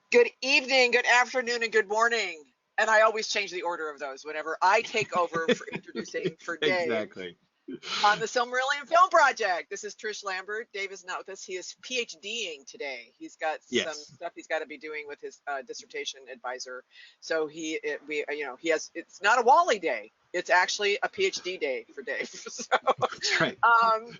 Good evening, good afternoon, and good morning. And I always change the order of those whenever I take over for introducing for Dave Exactly. on the Silmarillion Film Project. This is Trish Lambert. Dave is not with us. He is PhDing today. He's got some Yes. stuff he's got to be doing with his dissertation advisor. So he has. It's not a Wally day. It's actually a PhD day for Dave. That's right.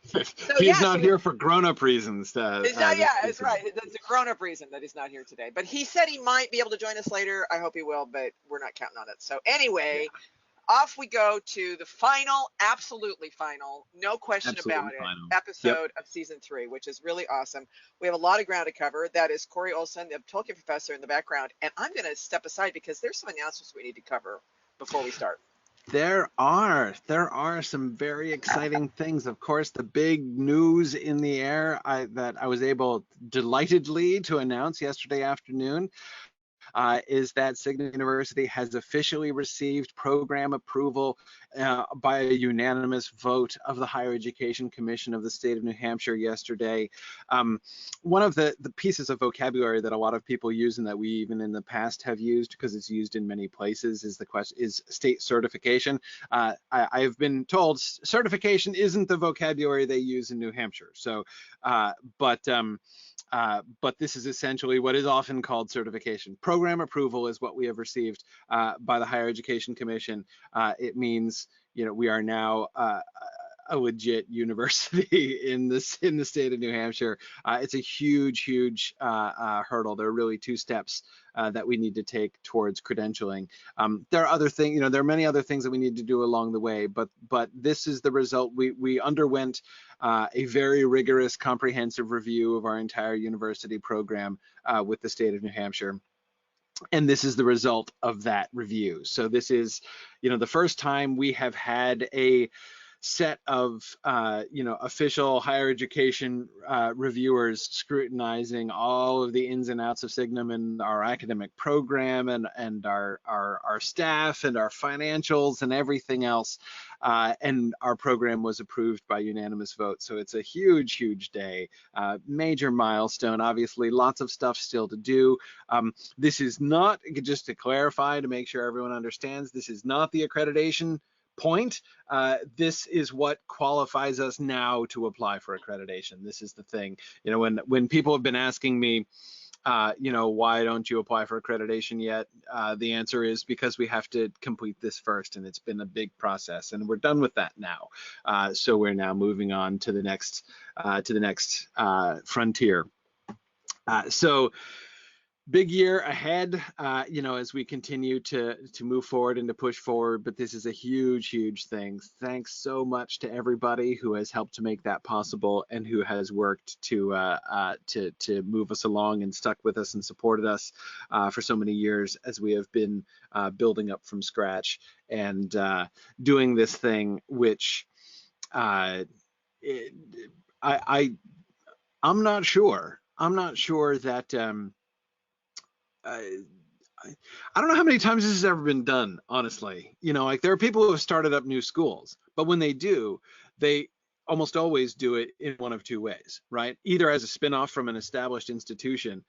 So He's yeah, not here for grown-up reasons. yeah, that's right. That's a grown-up reason that he's not here today. But he said he might be able to join us later. I hope he will, but we're not counting on it. So anyway, Yeah, off we go to the final, absolutely final, no question about absolutely it, final. Yep. episode of season 3, which is really awesome. We have a lot of ground to cover. That is Corey Olson, the Tolkien professor, in the background. And I'm going to step aside because there's some announcements we need to cover before we start. There are some very exciting things. Of course, the big news in the air that I was able delightedly to announce yesterday afternoon is that Signum University has officially received program approval by a unanimous vote of the Higher Education Commission of the state of New Hampshire yesterday. One of the pieces of vocabulary that a lot of people use and that we even in the past have used, because it's used in many places, is the question is state certification. I've been told certification isn't the vocabulary they use in New Hampshire. So, but this is essentially what is often called certification. Program approval is what we have received by the Higher Education Commission. It means, we are now a legit university in the state of New Hampshire. It's a huge hurdle. There are really two steps that we need to take towards credentialing. There are other things, there are many other things that we need to do along the way, but this is the result. We underwent a very rigorous, comprehensive review of our entire university program with the state of New Hampshire. And this is the result of that review. So this is, the first time we have had a set of official higher education reviewers scrutinizing all of the ins and outs of Signum and our academic program and our staff and our financials and everything else, and our program was approved by unanimous vote. So it's a huge day, major milestone. Obviously lots of stuff still to do. This is not, just to clarify, to make sure everyone understands, this is not the accreditation point. This is what qualifies us now to apply for accreditation. This is the thing. When people have been asking me, why don't you apply for accreditation yet? The answer is because we have to complete this first, and it's been a big process, and we're done with that now. So we're now moving on to the next frontier. So big year ahead, as we continue to move forward and to push forward, but this is a huge thing. Thanks so much to everybody who has helped to make that possible and who has worked to move us along and stuck with us and supported us for so many years as we have been building up from scratch and doing this thing, which I'm not sure that I don't know how many times this has ever been done, honestly. There are people who have started up new schools, but when they do, they almost always do it in one of two ways, right? Either as a spin-off from an established institution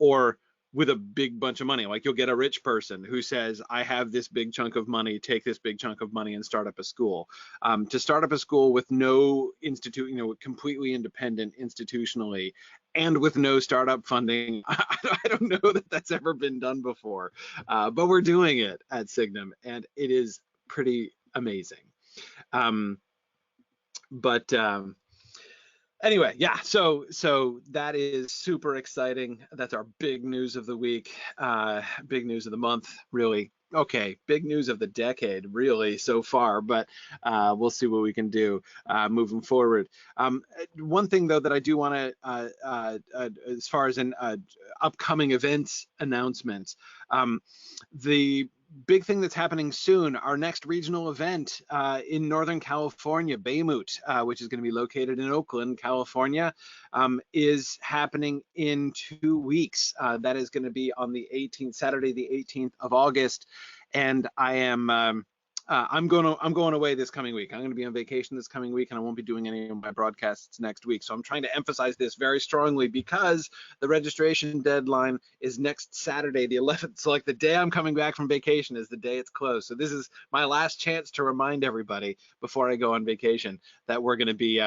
or with a big bunch of money. Like, you'll get a rich person who says, I have this big chunk of money, take this big chunk of money and start up a school. To start up a school with no institute, completely independent institutionally, and with no startup funding, I don't know that that's ever been done before, but we're doing it at Signum, and it is pretty amazing. Anyway, yeah, so that is super exciting. That's our big news of the week, big news of the month, really. Okay, big news of the decade, really, so far, but we'll see what we can do moving forward. One thing, though, that I do want to, as far as an upcoming events announcement, the big thing that's happening soon, our next regional event in Northern California, Baymouth, which is going to be located in Oakland, California, is happening in 2 weeks. That is going to be on the 18th, Saturday, the 18th of August. And I am I'm going away this coming week. I'm going to be on vacation this coming week, and I won't be doing any of my broadcasts next week. So I'm trying to emphasize this very strongly because the registration deadline is next Saturday, the 11th. So like the day I'm coming back from vacation is the day it's closed. So this is my last chance to remind everybody before I go on vacation that we're going to be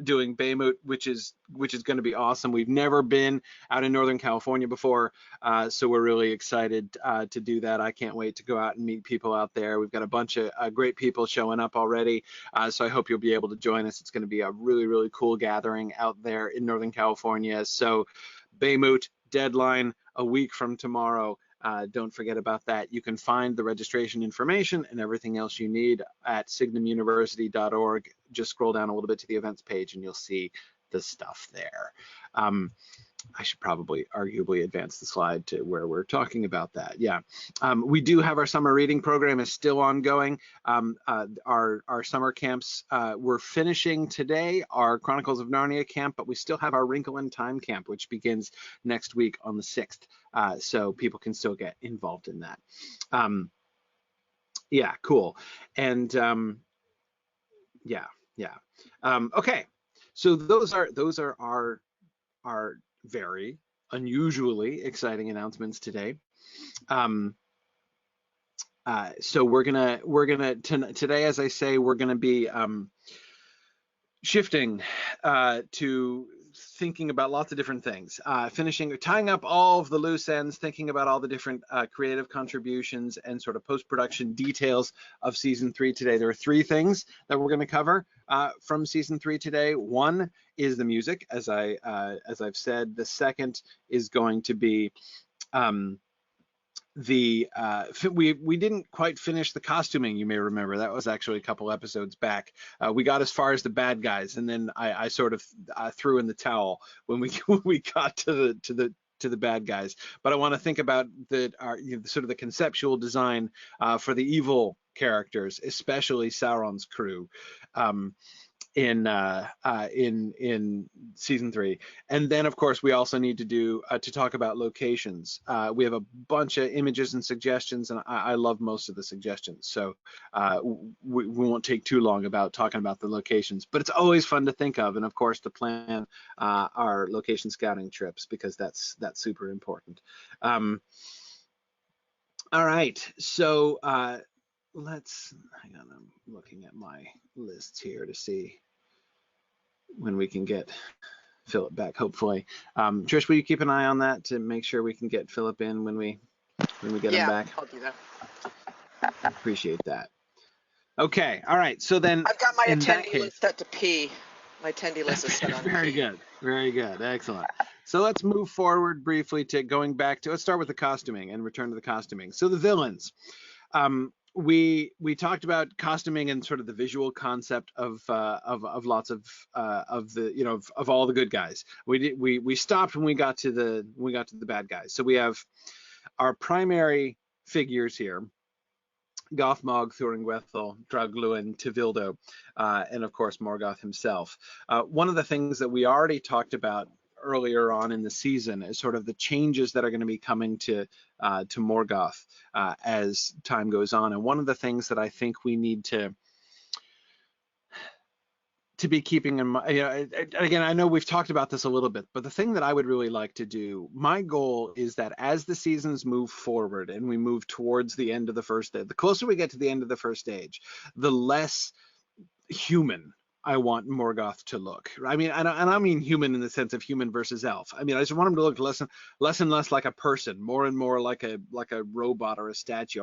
doing Baymouth, which is going to be awesome. We've never been out in Northern California before, so we're really excited to do that. I can't wait to go out and meet people out there. We've got a bunch of great people showing up already, so I hope you'll be able to join us. It's going to be a really, really cool gathering out there in Northern California. So Baymouth deadline a week from tomorrow. Don't forget about that. You can find the registration information and everything else you need at signumuniversity.org. Just scroll down a little bit to the events page and you'll see the stuff there. I should probably arguably advance the slide to where we're talking about that. Yeah, we do have our summer reading program is still ongoing. Our summer camps, we're finishing today our Chronicles of Narnia camp, but we still have our Wrinkle in Time camp, which begins next week on the 6th. So people can still get involved in that. Yeah, cool. And yeah. Okay, so those are our very unusually exciting announcements today. So we're gonna today, as I say, we're gonna be shifting to thinking about lots of different things, tying up all of the loose ends, thinking about all the different creative contributions and sort of post-production details of season 3 today. There are 3 things that we're going to cover from season 3 today. One is the music, as I've said. The second is going to be we didn't quite finish the costuming. You may remember that was actually a couple episodes back. We got as far as the bad guys, and then I sort of threw in the towel when we got to the bad guys. But I want to think about sort of the conceptual design for the evil characters, especially Sauron's crew. In season 3, and then of course we also need to talk about locations. We have a bunch of images and suggestions, and I love most of the suggestions, so we won't take too long about talking about the locations, but it's always fun to think of, and of course to plan our location scouting trips, because that's super important. All right, so hang on, I'm looking at my lists here to see when we can get Philip back, hopefully. Trish, will you keep an eye on that to make sure we can get Philip in when we get him back? Yeah, I'll do that. Appreciate that. Okay, all right, so then I've got my attendee list set to P. My attendee list is set on Very good, excellent. So let's move forward briefly to going back to, let's start with the costuming and return to the costuming. So the villains. We talked about costuming and sort of the visual concept of lots of the of all the good guys. We stopped when we got to the bad guys. So we have our primary figures here: Gothmog, Thuringwethel, Draugluin, Tevildo, and of course Morgoth himself. One of the things that we already talked about earlier on in the season is sort of the changes that are going to be coming to Morgoth as time goes on. And one of the things that I think we need to be keeping in mind, again, I know we've talked about this a little bit, but the thing that I would really like to do, my goal is that as the seasons move forward and we move towards the end of the first age, the closer we get to the end of the first age, the less human I want Morgoth to look. I mean, and I mean human in the sense of human versus elf. I mean, I just want him to look less and less like a person, more and more like a robot or a statue.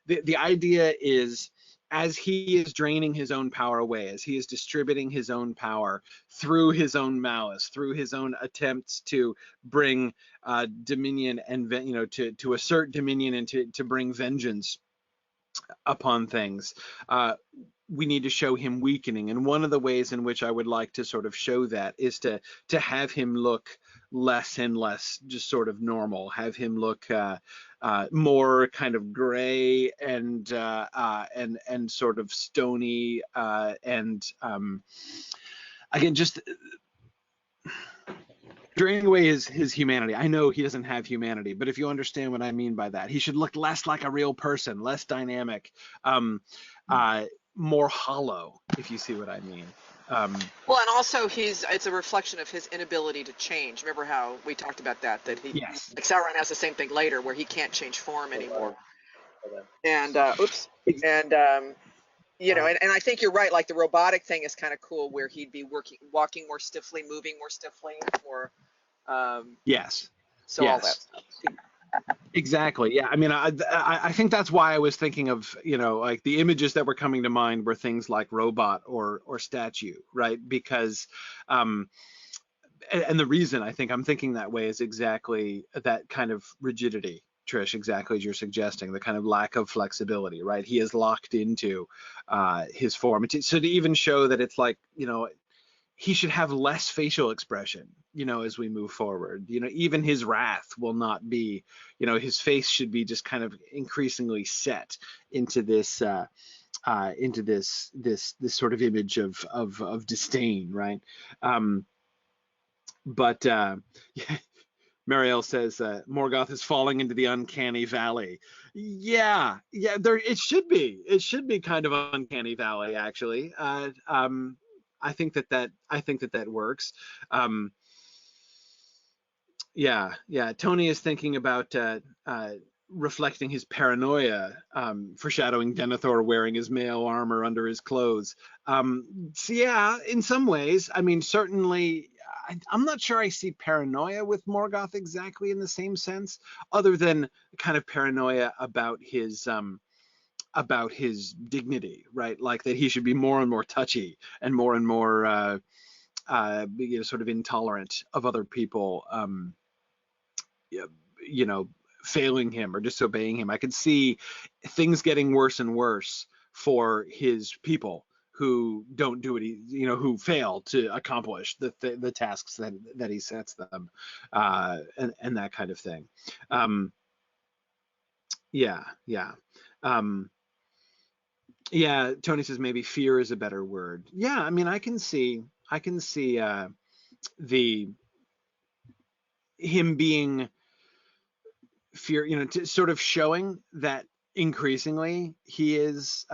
The idea is, as he is draining his own power away, as he is distributing his own power through his own malice, through his own attempts to bring dominion and to assert dominion and to bring vengeance upon things, we need to show him weakening. And one of the ways in which I would like to sort of show that is to have him look less and less just sort of normal, have him look more kind of gray and sort of stony, and again, just draining away his humanity. I know he doesn't have humanity, but if you understand what I mean by that, he should look less like a real person, less dynamic, um, uh, more hollow, if you see what I mean. Well, and also it's a reflection of his inability to change. Remember how we talked about that he, Yes. like Sauron has the same thing later where he can't change form anymore. And oops. Ex- And and I think you're right. Like the robotic thing is kind of cool, where he'd be walking more stiffly, moving more stiffly, or um, yes. so all that Yes. stuff. Exactly. Yeah. I mean, I think that's why I was thinking of, like the images that were coming to mind were things like robot or statue, right? Because, um, and the reason I think I'm thinking that way is exactly that kind of rigidity, Trish, exactly as you're suggesting, the kind of lack of flexibility, right? He is locked into his form. So to even show that it's like, he should have less facial expression, as we move forward. Even his wrath will not be, his face should be just kind of increasingly set into this sort of image of disdain, right? But Marielle says Morgoth is falling into the uncanny valley. Yeah, yeah, there it should be. It should be kind of uncanny valley, actually. I think that works. Um, yeah, yeah. Tony is thinking about reflecting his paranoia, foreshadowing Denethor wearing his mail armor under his clothes. So yeah, in some ways, I mean, certainly, I'm not sure I see paranoia with Morgoth exactly in the same sense, other than kind of paranoia about his dignity, right? Like that he should be more and more touchy and more, sort of intolerant of other people. You know, failing him or disobeying him. I could see things getting worse and worse for his people who don't do it, who fail to accomplish the tasks that he sets them, and that kind of thing. Um, yeah, yeah. Um, yeah, Tony says maybe fear is a better word. Yeah, I mean, I can see the him being fear, sort of showing that increasingly he is,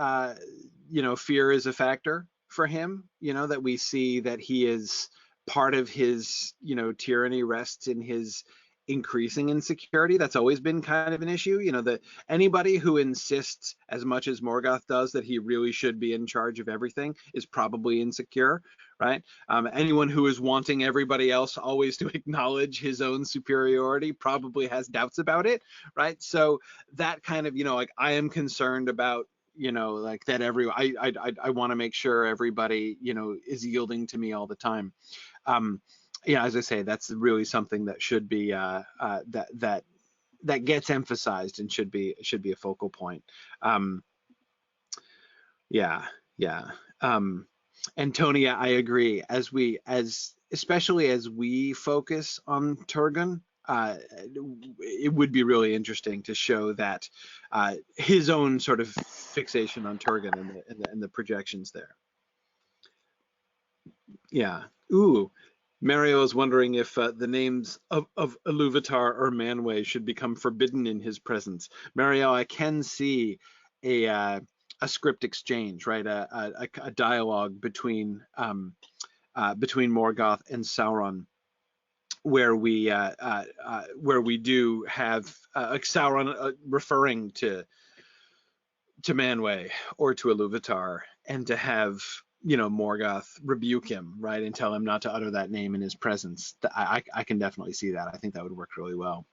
fear is a factor for him, that we see that he is part of his, tyranny rests in his increasing insecurity. That's always been kind of an issue, that anybody who insists as much as Morgoth does that he really should be in charge of everything is probably insecure, right? Anyone who is wanting everybody else always to acknowledge his own superiority probably has doubts about it, right? So that kind of, like I am concerned about, like that I want to make sure everybody, is yielding to me all the time. Um, yeah, as I say, that's really something that should be that gets emphasized and should be a focal point. Um, yeah, yeah. Antonia, I agree. As especially as we focus on Turgon, it would be really interesting to show that his own sort of fixation on Turgon and the projections there. Yeah. Ooh. Mario is wondering if the names of Iluvatar or Manwë should become forbidden in his presence. Mario, I can see a script exchange, right? A dialogue between Morgoth and Sauron, where we do have like Sauron referring to Manwë or to Iluvatar, and to have Morgoth rebuke him, right, and tell him not to utter that name in his presence. I can definitely see that. I think that would work really well.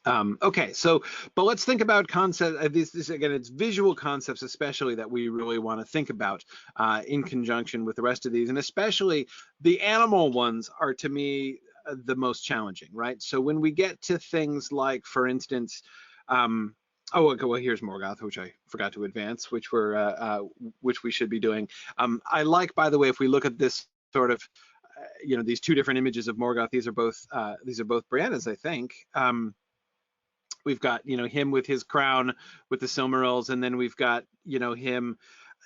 Okay, so but let's think about concepts. This again, it's visual concepts, especially that we really want to think about in conjunction with the rest of these, and especially the animal ones are to me the most challenging, right? So when we get to things like, for instance, oh, okay, well, here's Morgoth, which I forgot to advance, which we should be doing. I like, by the way, if we look at this sort of, these two different images of Morgoth, these are both Brianna's, I think. We've got, him with his crown with the Silmarils, and then we've got, him.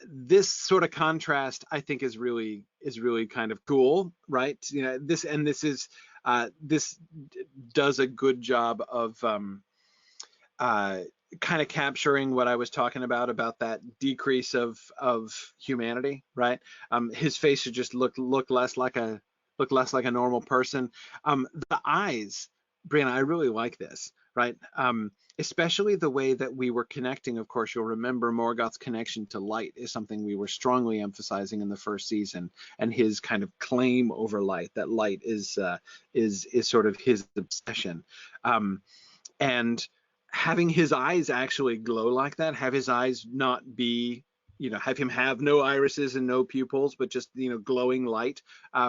This sort of contrast, I think, is really is really kind of cool, right? You know, this does a good job of uh, kind of capturing what I was talking about that decrease of humanity, right? His face should just look less like a normal person. The eyes, Brianna, I really like this, right? Especially the way that we were connecting. Of course, you'll remember Morgoth's connection to light is something we were strongly emphasizing in the first season, and his kind of claim over light, that light is sort of his obsession. And having his eyes actually glow like that, have his eyes not be, have him have no irises and no pupils, but just, glowing light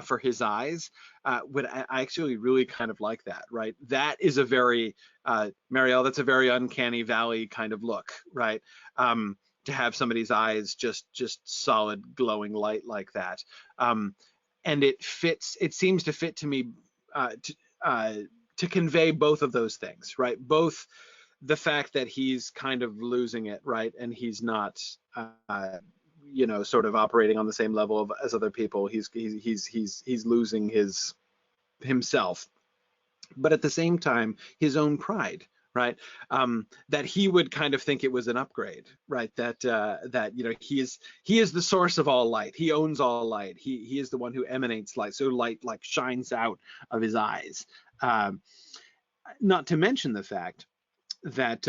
for his eyes, I actually really kind of like that, right? That is a very, Marielle, that's a very uncanny valley kind of look, right? To have somebody's eyes just solid glowing light like that. And it seems to fit to me, to convey both of those things, right? Both the fact that he's kind of losing it, right, and he's not, sort of operating on the same level as other people. He's losing himself, but at the same time, his own pride, right? That he would kind of think it was an upgrade, right? That he is the source of all light. He owns all light. He is the one who emanates light. So light like shines out of his eyes. Not to mention the fact that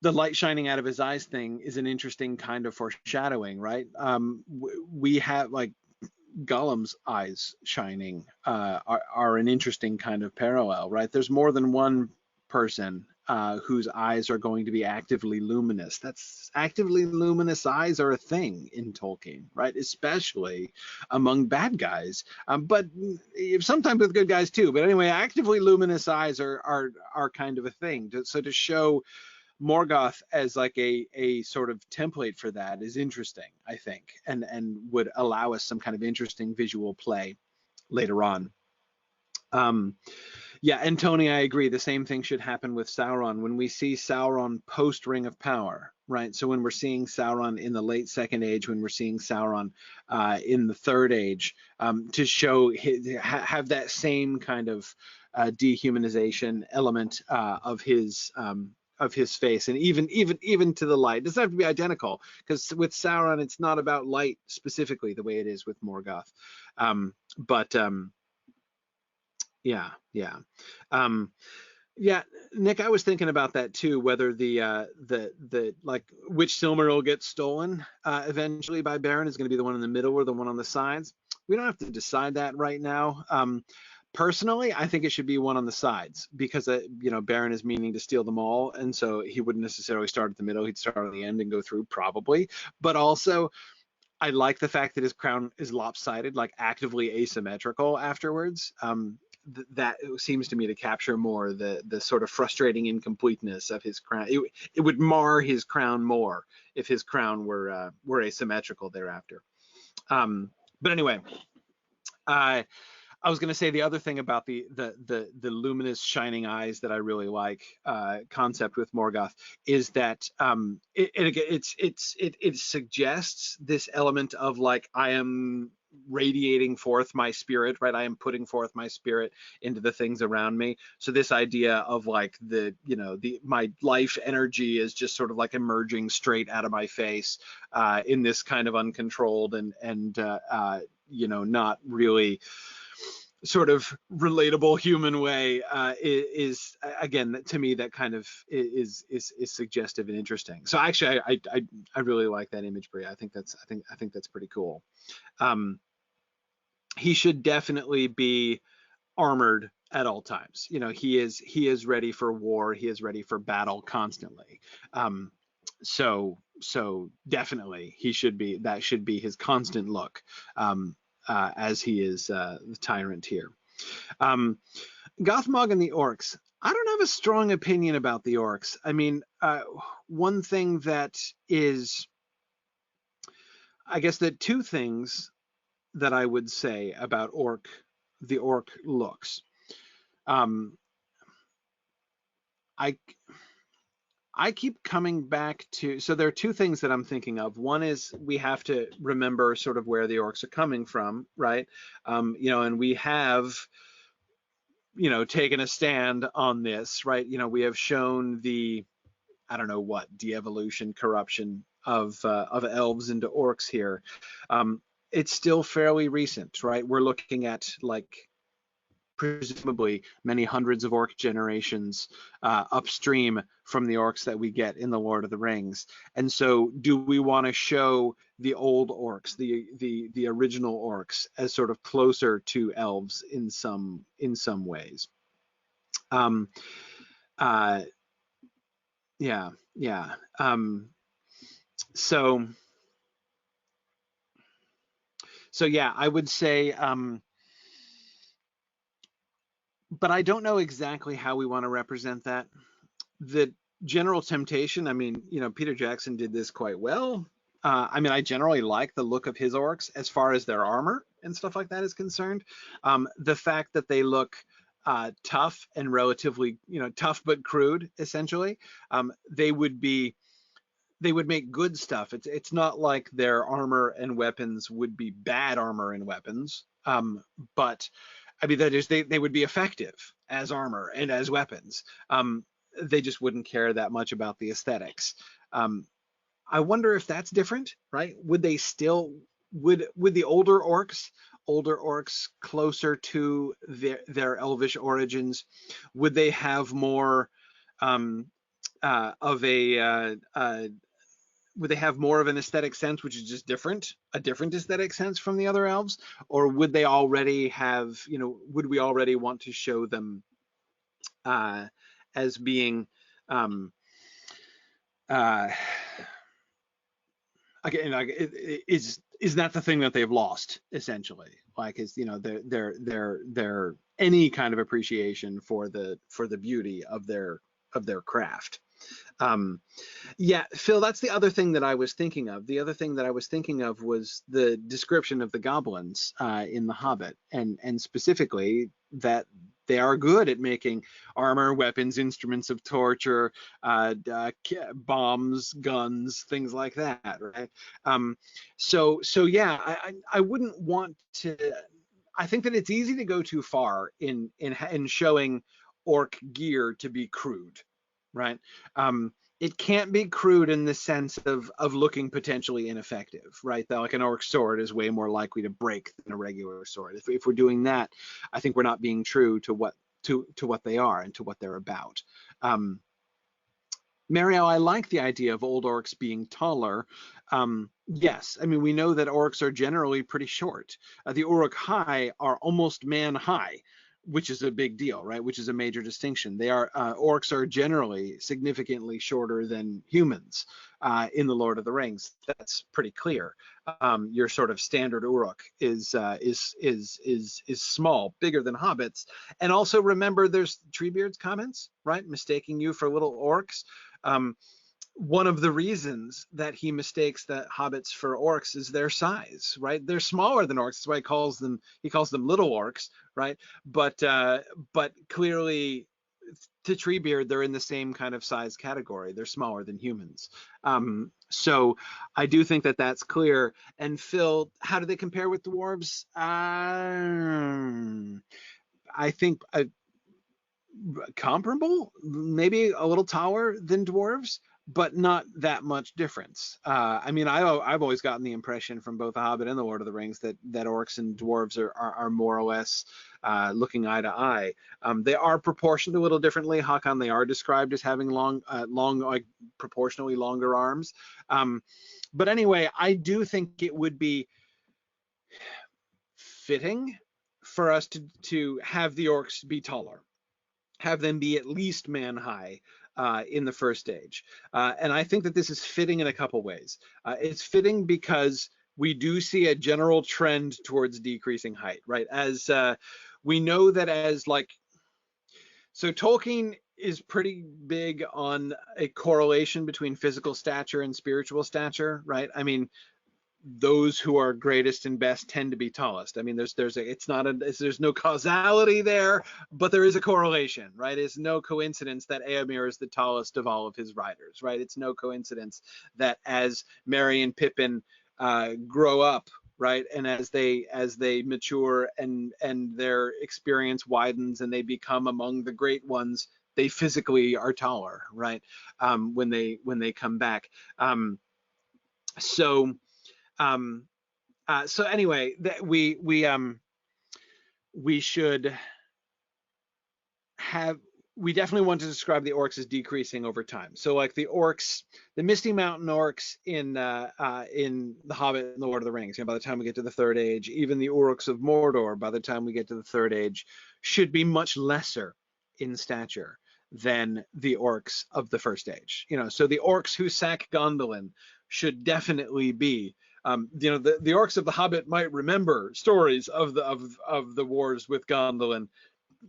the light shining out of his eyes thing is an interesting kind of foreshadowing, right? We have like Gollum's eyes shining are an interesting kind of parallel, right? There's more than one person whose eyes are going to be actively luminous. That's actively luminous eyes are a thing in Tolkien, right? Especially among bad guys, but sometimes with good guys too. But anyway, actively luminous eyes are kind of a thing. So to show Morgoth as like a sort of template for that is interesting, I think, and would allow us some kind of interesting visual play later on. Yeah, and Tony, I agree. The same thing should happen with Sauron. When we see Sauron post Ring of Power, right? So when we're seeing Sauron in the late Second Age, when we're seeing Sauron in the Third Age, to show have that same kind of dehumanization element of his face, and even to the light. It doesn't have to be identical, because with Sauron, it's not about light specifically the way it is with Morgoth. But yeah. Yeah, Nick, I was thinking about that too, whether the like which Silmaril gets stolen eventually by Beren is going to be the one in the middle or the one on the sides. We don't have to decide that right now. Personally, I think it should be one on the sides, because Beren is meaning to steal them all, and so he wouldn't necessarily start at the middle. He'd start at the end and go through probably. But also, I like the fact that his crown is lopsided, like actively asymmetrical afterwards. That seems to me to capture more the sort of frustrating incompleteness of his crown. It would mar his crown more if his crown were asymmetrical thereafter. But anyway, I was going to say the other thing about the luminous shining eyes that I really like concept with Morgoth is that it suggests this element of like, I am radiating forth my spirit, right? I am putting forth my spirit into the things around me. So this idea of like my life energy is just sort of like emerging straight out of my face in this kind of uncontrolled and not really sort of relatable human way is again, to me, that kind of is suggestive and interesting. So actually, I really like that imagery. I think that's pretty cool. He should definitely be armored at all times. He is ready for war. He is ready for battle constantly. So definitely that should be his constant look. As he is the tyrant here. Gothmog and the orcs. I don't have a strong opinion about the orcs. I mean, one thing that is, I guess the two things that I would say about the orc looks. I I keep coming back to, so there are two things that I'm thinking of. One is we have to remember sort of where the orcs are coming from, right? And we have, taken a stand on this, right? We have shown the, I don't know what, de-evolution, corruption of elves into orcs here. It's still fairly recent, right? We're looking at like presumably many hundreds of orc generations upstream from the orcs that we get in the Lord of the Rings. And so, do we want to show the old orcs, the original orcs, as sort of closer to elves in some ways? Um, uh, yeah, yeah. So yeah, I would say. But I don't know exactly how we want to represent that. The general temptation, I mean, Peter Jackson did this quite well. I mean, I generally like the look of his orcs as far as their armor and stuff like that is concerned. The fact that they look tough and relatively, tough but crude, essentially. They would make good stuff. It's not like their armor and weapons would be bad armor and weapons, but I mean, that is, they would be effective as armor and as weapons. They just wouldn't care that much about the aesthetics. I wonder if that's different, right? Would they still, would the older orcs closer to their elvish origins, would they have more of a would they have more of an aesthetic sense, which is just a different aesthetic sense from the other elves? Or would they already have, would we already want to show them as being, uh, again, like, is that the thing that they've lost, essentially? Like, is, their any kind of appreciation for the beauty of their craft. Yeah, Phil, that's the other thing that I was thinking of. The other thing that I was thinking of was the description of the goblins in The Hobbit, and specifically that they are good at making armor, weapons, instruments of torture, bombs, guns, things like that, right? So yeah, I wouldn't want to. I think that it's easy to go too far in showing orc gear to be crude, right? It can't be crude in the sense of looking potentially ineffective, right? That like an orc sword is way more likely to break than a regular sword. If we're doing that, I think we're not being true to what they are and to what they're about. Mariel, I like the idea of old orcs being taller. Yes, I mean, we know that orcs are generally pretty short. The Uruk-hai are almost man-high, which is a big deal, right? Which is a major distinction. Orcs are generally significantly shorter than humans in the Lord of the Rings. That's pretty clear. Your sort of standard Uruk is small, bigger than hobbits. And also remember, there's Treebeard's comments, right? Mistaking you for little orcs. One of the reasons that he mistakes the hobbits for orcs is their size, right? They're smaller than orcs. That's why he calls them little orcs, right? But clearly, to Treebeard, they're in the same kind of size category. They're smaller than humans. So I do think that that's clear. And Phil, how do they compare with dwarves? I think comparable, maybe a little taller than dwarves, but not that much difference. I mean, I've always gotten the impression from both The Hobbit and The Lord of the Rings that orcs and dwarves are more or less looking eye to eye. They are proportioned a little differently. Hakon, they are described as having long, like proportionally longer arms. But anyway, I do think it would be fitting for us to have the orcs be taller, have them be at least man high in the first stage. And I think that this is fitting in a couple ways. It's fitting because we do see a general trend towards decreasing height, right? As we know that so Tolkien is pretty big on a correlation between physical stature and spiritual stature, right? I mean, those who are greatest and best tend to be tallest. I mean, there's no causality there, but there is a correlation, right? It's no coincidence that Eomer is the tallest of all of his riders, right? It's no coincidence that as Merry and Pippin grow up, right, and as they mature and their experience widens and they become among the great ones, they physically are taller, right? When they come back. So so anyway, that we should have we definitely want to describe the orcs as decreasing over time. So like the orcs, the Misty Mountain orcs in The Hobbit and the Lord of the Rings, by the time we get to the Third Age, even the orcs of Mordor, by the time we get to the Third Age, should be much lesser in stature than the orcs of the First Age. So the orcs who sack Gondolin should definitely be the orcs of The Hobbit might remember stories of the wars with Gondolin,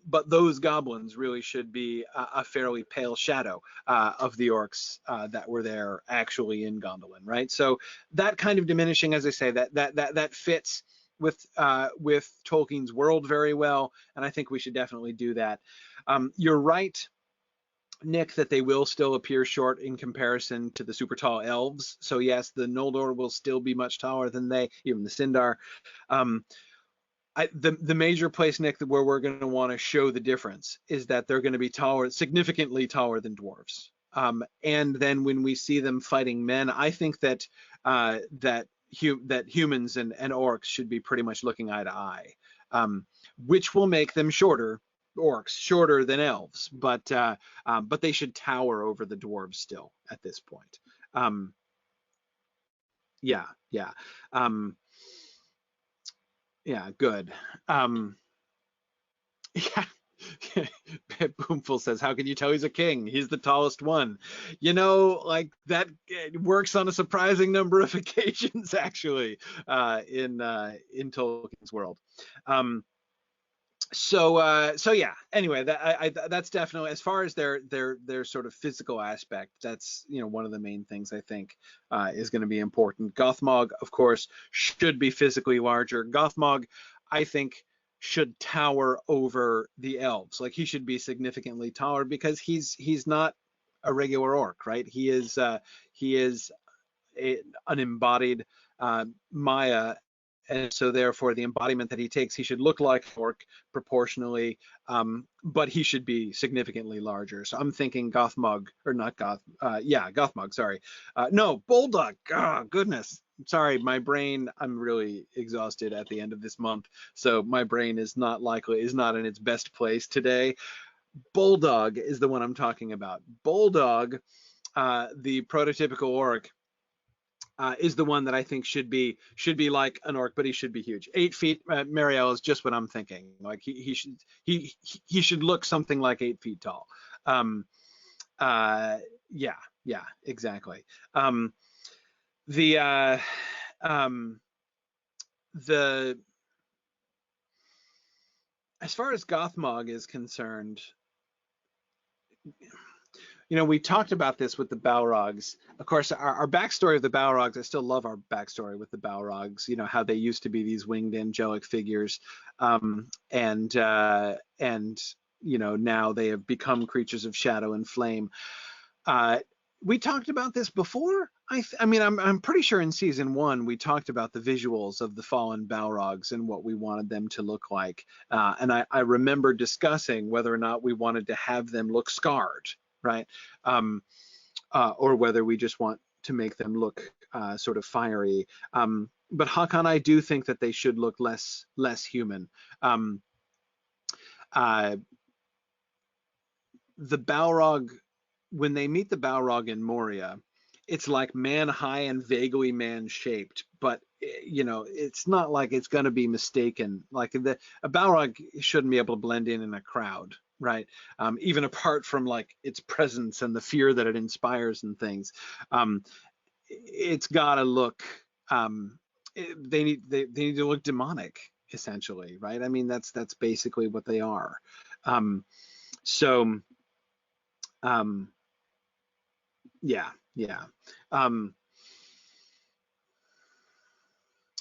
but those goblins really should be a fairly pale shadow of the orcs that were there actually in Gondolin, right? So that kind of diminishing, as I say, that fits with Tolkien's world very well, and I think we should definitely do that. You're right, Nick, that they will still appear short in comparison to the super tall elves. So yes, the Noldor will still be much taller than they, even the Sindar. The major place, Nick, where we're going to want to show the difference is that they're going to be taller, significantly taller than dwarves. And then when we see them fighting men, I think that humans and orcs should be pretty much looking eye to eye, which will make them shorter. Orcs shorter than elves, but they should tower over the dwarves still at this point. Yeah, yeah. Yeah, good. Yeah. Boomful says, how can you tell he's a king? He's the tallest one. Like that works on a surprising number of occasions, actually, in Tolkien's world. So yeah, anyway, that's definitely, as far as their sort of physical aspect, that's one of the main things I think is going to be important. Gothmog, of course, should be physically larger. Gothmog, I think, should tower over the elves. Like, he should be significantly taller because he's not a regular orc, right? He is an embodied Maya, and so therefore the embodiment that he takes, he should look like an orc proportionally, but he should be significantly larger. So I'm thinking Gothmog, or not Gothmog, sorry. No, Bulldog. Oh, goodness. Sorry, my brain, I'm really exhausted at the end of this month, so my brain is not in its best place today. Bulldog is the one I'm talking about. Bulldog, the prototypical orc, is the one that I think should be like an orc, but he should be huge. 8 feet, Marielle, is just what I'm thinking. Like he should look something like 8 feet tall. Yeah, exactly. The as far as Gothmog is concerned, we talked about this with the Balrogs. Of course, our backstory of the Balrogs, I still love our backstory with the Balrogs, how they used to be these winged angelic figures. And now they have become creatures of shadow and flame. We talked about this before. I'm pretty sure in season 1 we talked about the visuals of the fallen Balrogs and what we wanted them to look like. And I remember discussing whether or not we wanted to have them look scarred, right? Or whether we just want to make them look sort of fiery. But Hakan, I do think that they should look less human. The Balrog, when they meet the Balrog in Moria, it's like man high and vaguely man shaped, but it's not like it's going to be mistaken. Like a Balrog shouldn't be able to blend in a crowd, right? Even apart from like its presence and the fear that it inspires and things. It's got to look. They need to look demonic, essentially, right? I mean, that's basically what they are. So. Yeah.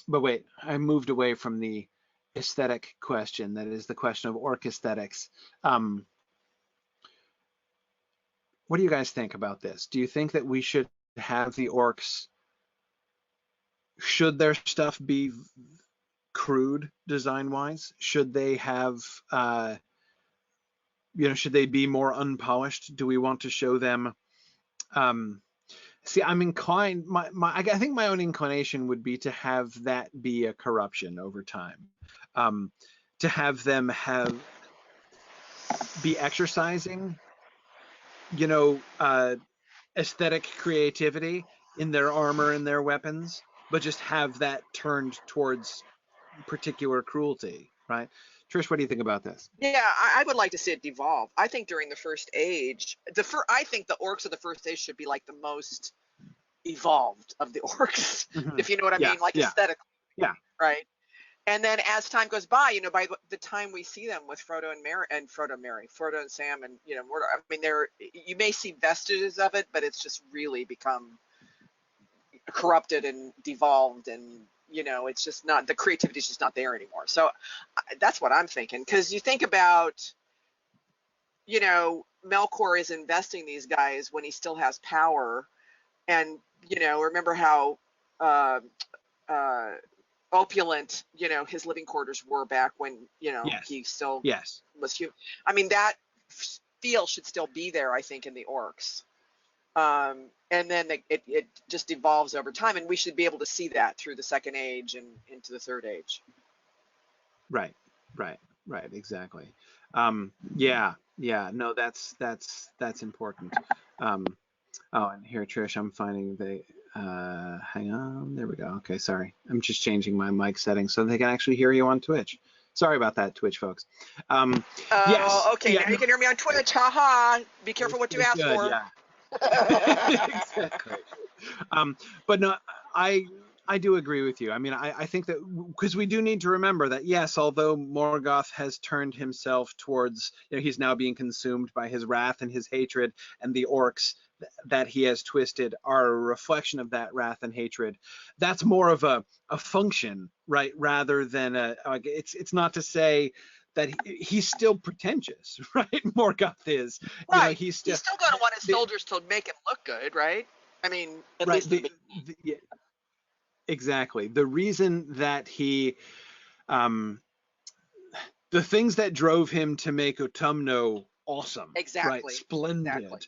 But wait, I moved away from the aesthetic question. That is the question of orc aesthetics. Um, what do you guys think about this? Do you think that we should have the orcs? Should their stuff be crude design-wise? Should they have, should they be more unpolished? Do we want to show them? Um, See, I'm inclined. I think my own inclination would be to have that be a corruption over time, um, to have them be exercising, aesthetic creativity in their armor and their weapons, but just have that turned towards particular cruelty, right? Trish, what do you think about this? Yeah, I would like to see it devolve. I think during the first age, I think the orcs of the first age should be like the most evolved of the orcs, Hmm. if you know what I Yeah, mean, like yeah, aesthetically, yeah, right? And then as time goes by, by the time we see them with Frodo and Mary, Frodo and Sam, and Mordor, I mean, you may see vestiges of it, but it's just really become corrupted and devolved, and it's just not, the creativity is just not there anymore. So that's what I'm thinking, because you think about, Melkor is investing these guys when he still has power, and remember how uh, uh, opulent his living quarters were back when yes, he still yes. was human. I mean, that feel should still be there, I think, in the orcs. And then it just evolves over time, and we should be able to see that through the second age and into the third age. Right, right, right, exactly. Yeah, yeah, no, that's important. Um, oh, and here, Trish, I'm finding hang on, there we go. Okay, sorry. I'm just changing my mic settings so they can actually hear you on Twitch. Sorry about that, Twitch folks. Yes, Oh, okay. yeah, Now you no, can hear me on Twitch. Haha. Be careful what you ask good, for. yeah. Exactly. But no, I I do agree with you. I mean, I think that because we do need to remember that yes, although Morgoth has turned himself towards, he's now being consumed by his wrath and his hatred, and the orcs that he has twisted are a reflection of that wrath and hatred. That's more of a function, right? Rather than it's not to say that he's still pretentious, right? Morgoth is, Right. he's He's still still going to want his the, soldiers to make him look good, right? I mean, at right least in the yeah, exactly. The reason that um, the things that drove him to make Autumno awesome, right, exactly, exactly, splendid,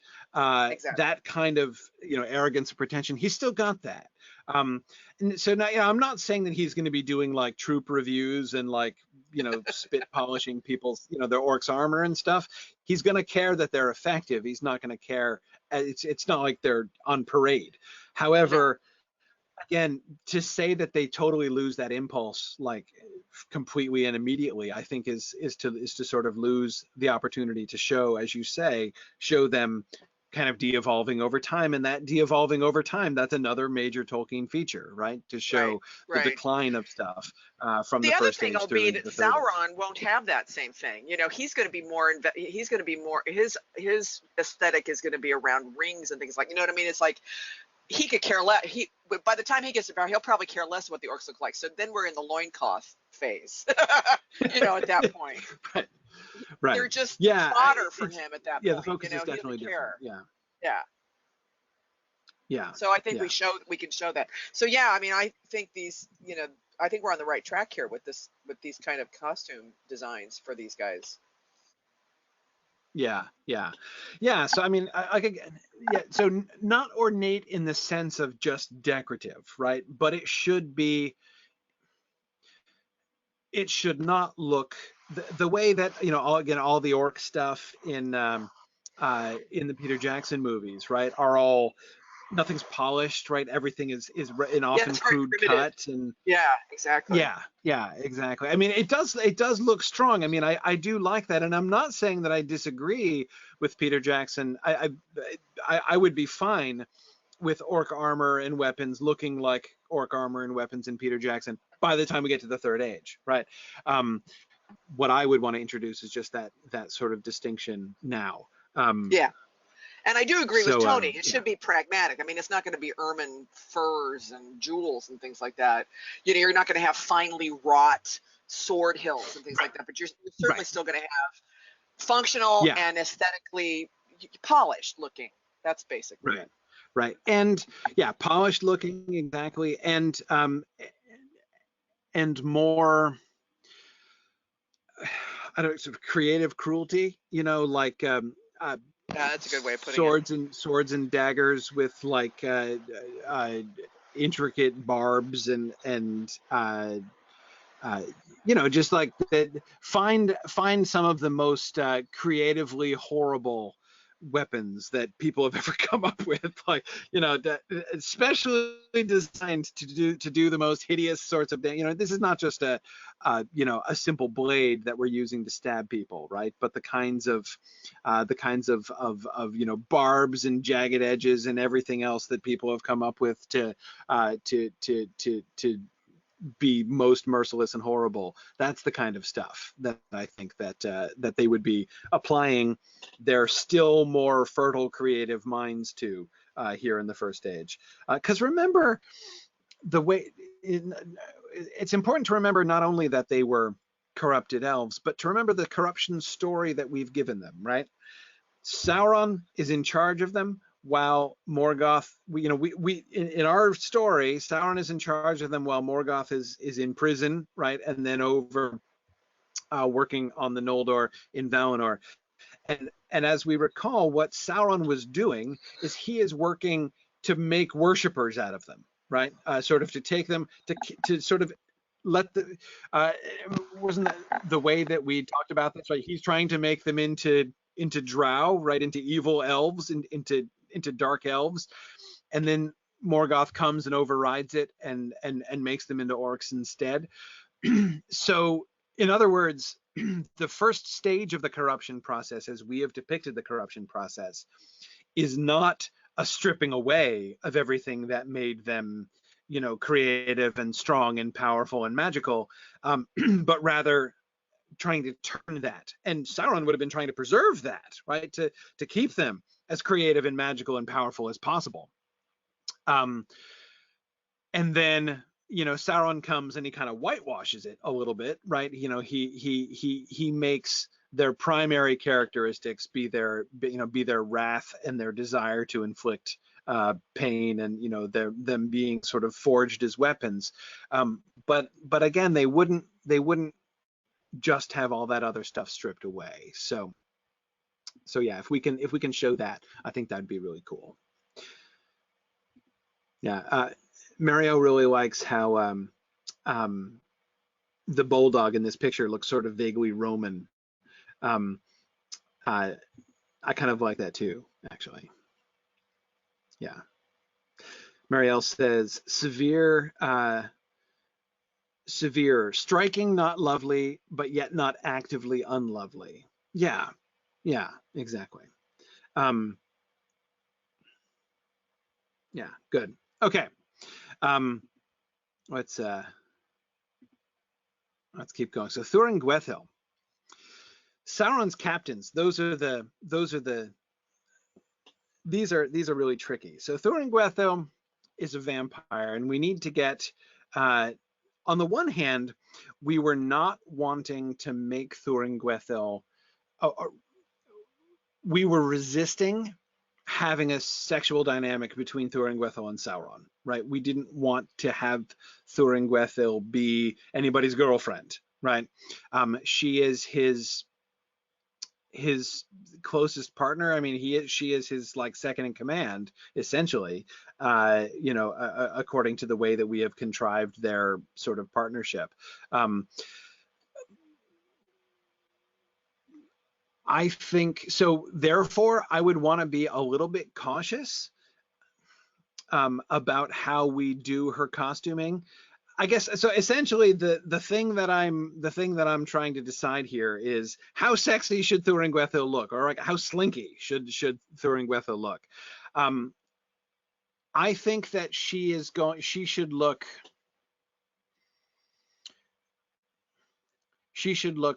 exactly. that kind of arrogance and pretension, he's still got that. And so now, I'm not saying that he's going to be doing like troop reviews and like spit polishing people's their orcs armor and stuff. He's going to care that they're effective. He's not going to care. It's not like they're on parade. No. However, again, to say that they totally lose that impulse like completely and immediately, I think is to sort of lose the opportunity to show, as you say, show them kind of de-evolving over time. And that de-evolving over time, that's another major Tolkien feature, right? To Right, show the right. decline of stuff from the The other first thing age will through be into that the third age. Sauron won't have that same thing. He's going to be more. He's going to be more. His aesthetic is going to be around rings and things like. You know what I mean? It's like he could care less. By the time he gets to power, he'll probably care less what the orcs look like. So then we're in the loincloth phase. At that point, Right, right. they're just Yeah, fodder for him at that yeah, the point. focus is He definitely doesn't different. care. Yeah, Yeah. yeah, So I think yeah. we can show that. So yeah, I mean, I think I think we're on the right track here with these kind of costume designs for these guys. Yeah, yeah, yeah. So I mean, again, yeah. So not ornate in the sense of just decorative, right? But it should be. It should not look the way that all the orc stuff in the Peter Jackson movies, right? Are all nothing's polished, right? Everything is an Yeah, often it's very crude primitive. cut and Yeah, exactly. yeah, yeah, exactly. I mean, it does look strong. I mean, I do like that, and I'm not saying that I disagree with Peter Jackson. I would be fine with orc armor and weapons looking like orc armor and weapons in Peter Jackson by the time we get to the third age, right? Um, what I would want to introduce is just that sort of distinction now. Yeah. And I do agree with So Tony. It yeah, should be pragmatic. I mean, it's not going to be ermine furs and jewels and things like that. You know, you're not going to have finely wrought sword hilts and things right, like that, but you're certainly right, still going to have functional yeah, and aesthetically polished looking. That's basically right, it. right, and yeah, polished looking, exactly, and more, I don't know, sort of creative cruelty, you know, like Yeah, that's a good way of putting it. swords and daggers with like uh, intricate barbs and uh, you know, just like that. Find some of the most creatively horrible weapons that people have ever come up with, like, you know, that especially designed to do the most hideous sorts of things. You know, this is not just a you know, a simple blade that we're using to stab people, right? But the kinds of you know, barbs and jagged edges and everything else that people have come up with to be most merciless and horrible. That's the kind of stuff that I think that they would be applying their still more fertile creative minds to here in the first age. Because remember the way it's important to remember not only that they were corrupted elves, but to remember the corruption story that we've given them, right? Sauron is in charge of them, while Morgoth, we in our story, Sauron is in charge of them while Morgoth is in prison, right? And then over working on the Noldor in Valinor. And as we recall, what Sauron was doing is he is working to make worshippers out of them, right? Sort of to take them to sort of let the wasn't that the way that we talked about this, right? He's trying to make them into drow, right? Into evil elves, into dark elves, and then Morgoth comes and overrides it and makes them into orcs instead. So, in other words, the first stage of the corruption process, as we have depicted the corruption process, is not a stripping away of everything that made them, you know, creative and strong and powerful and magical, but rather trying to turn that. And Sauron would have been trying to preserve that, right? To keep them as creative and magical and powerful as possible. Um, and then, you know, Sauron comes and he kind of whitewashes it a little bit, right? You know, he makes their primary characteristics be their wrath and their desire to inflict pain, and, you know, them being sort of forged as weapons. But again, they wouldn't just have all that other stuff stripped away. So yeah, if we can show that, I think that'd be really cool. Yeah, Mario really likes how the bulldog in this picture looks sort of vaguely Roman. Um, I kind of like that too, actually. Yeah. Marielle says severe, striking, not lovely, but yet not actively unlovely. Yeah, yeah, exactly. Um, yeah, good. Okay. Um, let's keep going. So Thorin Gwethil, Sauron's captains. These are really tricky. So Thorin Gwethil is a vampire, and we need to get. On the one hand, we were not wanting to make Thorin Gwethil. We were resisting having a sexual dynamic between Thorin Gwethil and Sauron, right? We didn't want to have Thorin Gwethil be anybody's girlfriend, right? She is his closest partner. I mean, she is his like second in command, essentially. You know, according to the way that we have contrived their sort of partnership. I think so. Therefore, I would want to be a little bit cautious about how we do her costuming. I guess so. Essentially, the thing that I'm trying to decide here is how sexy should Thorin Gwethil look, or like how slinky should Thorin Gwethil look. I think that she should look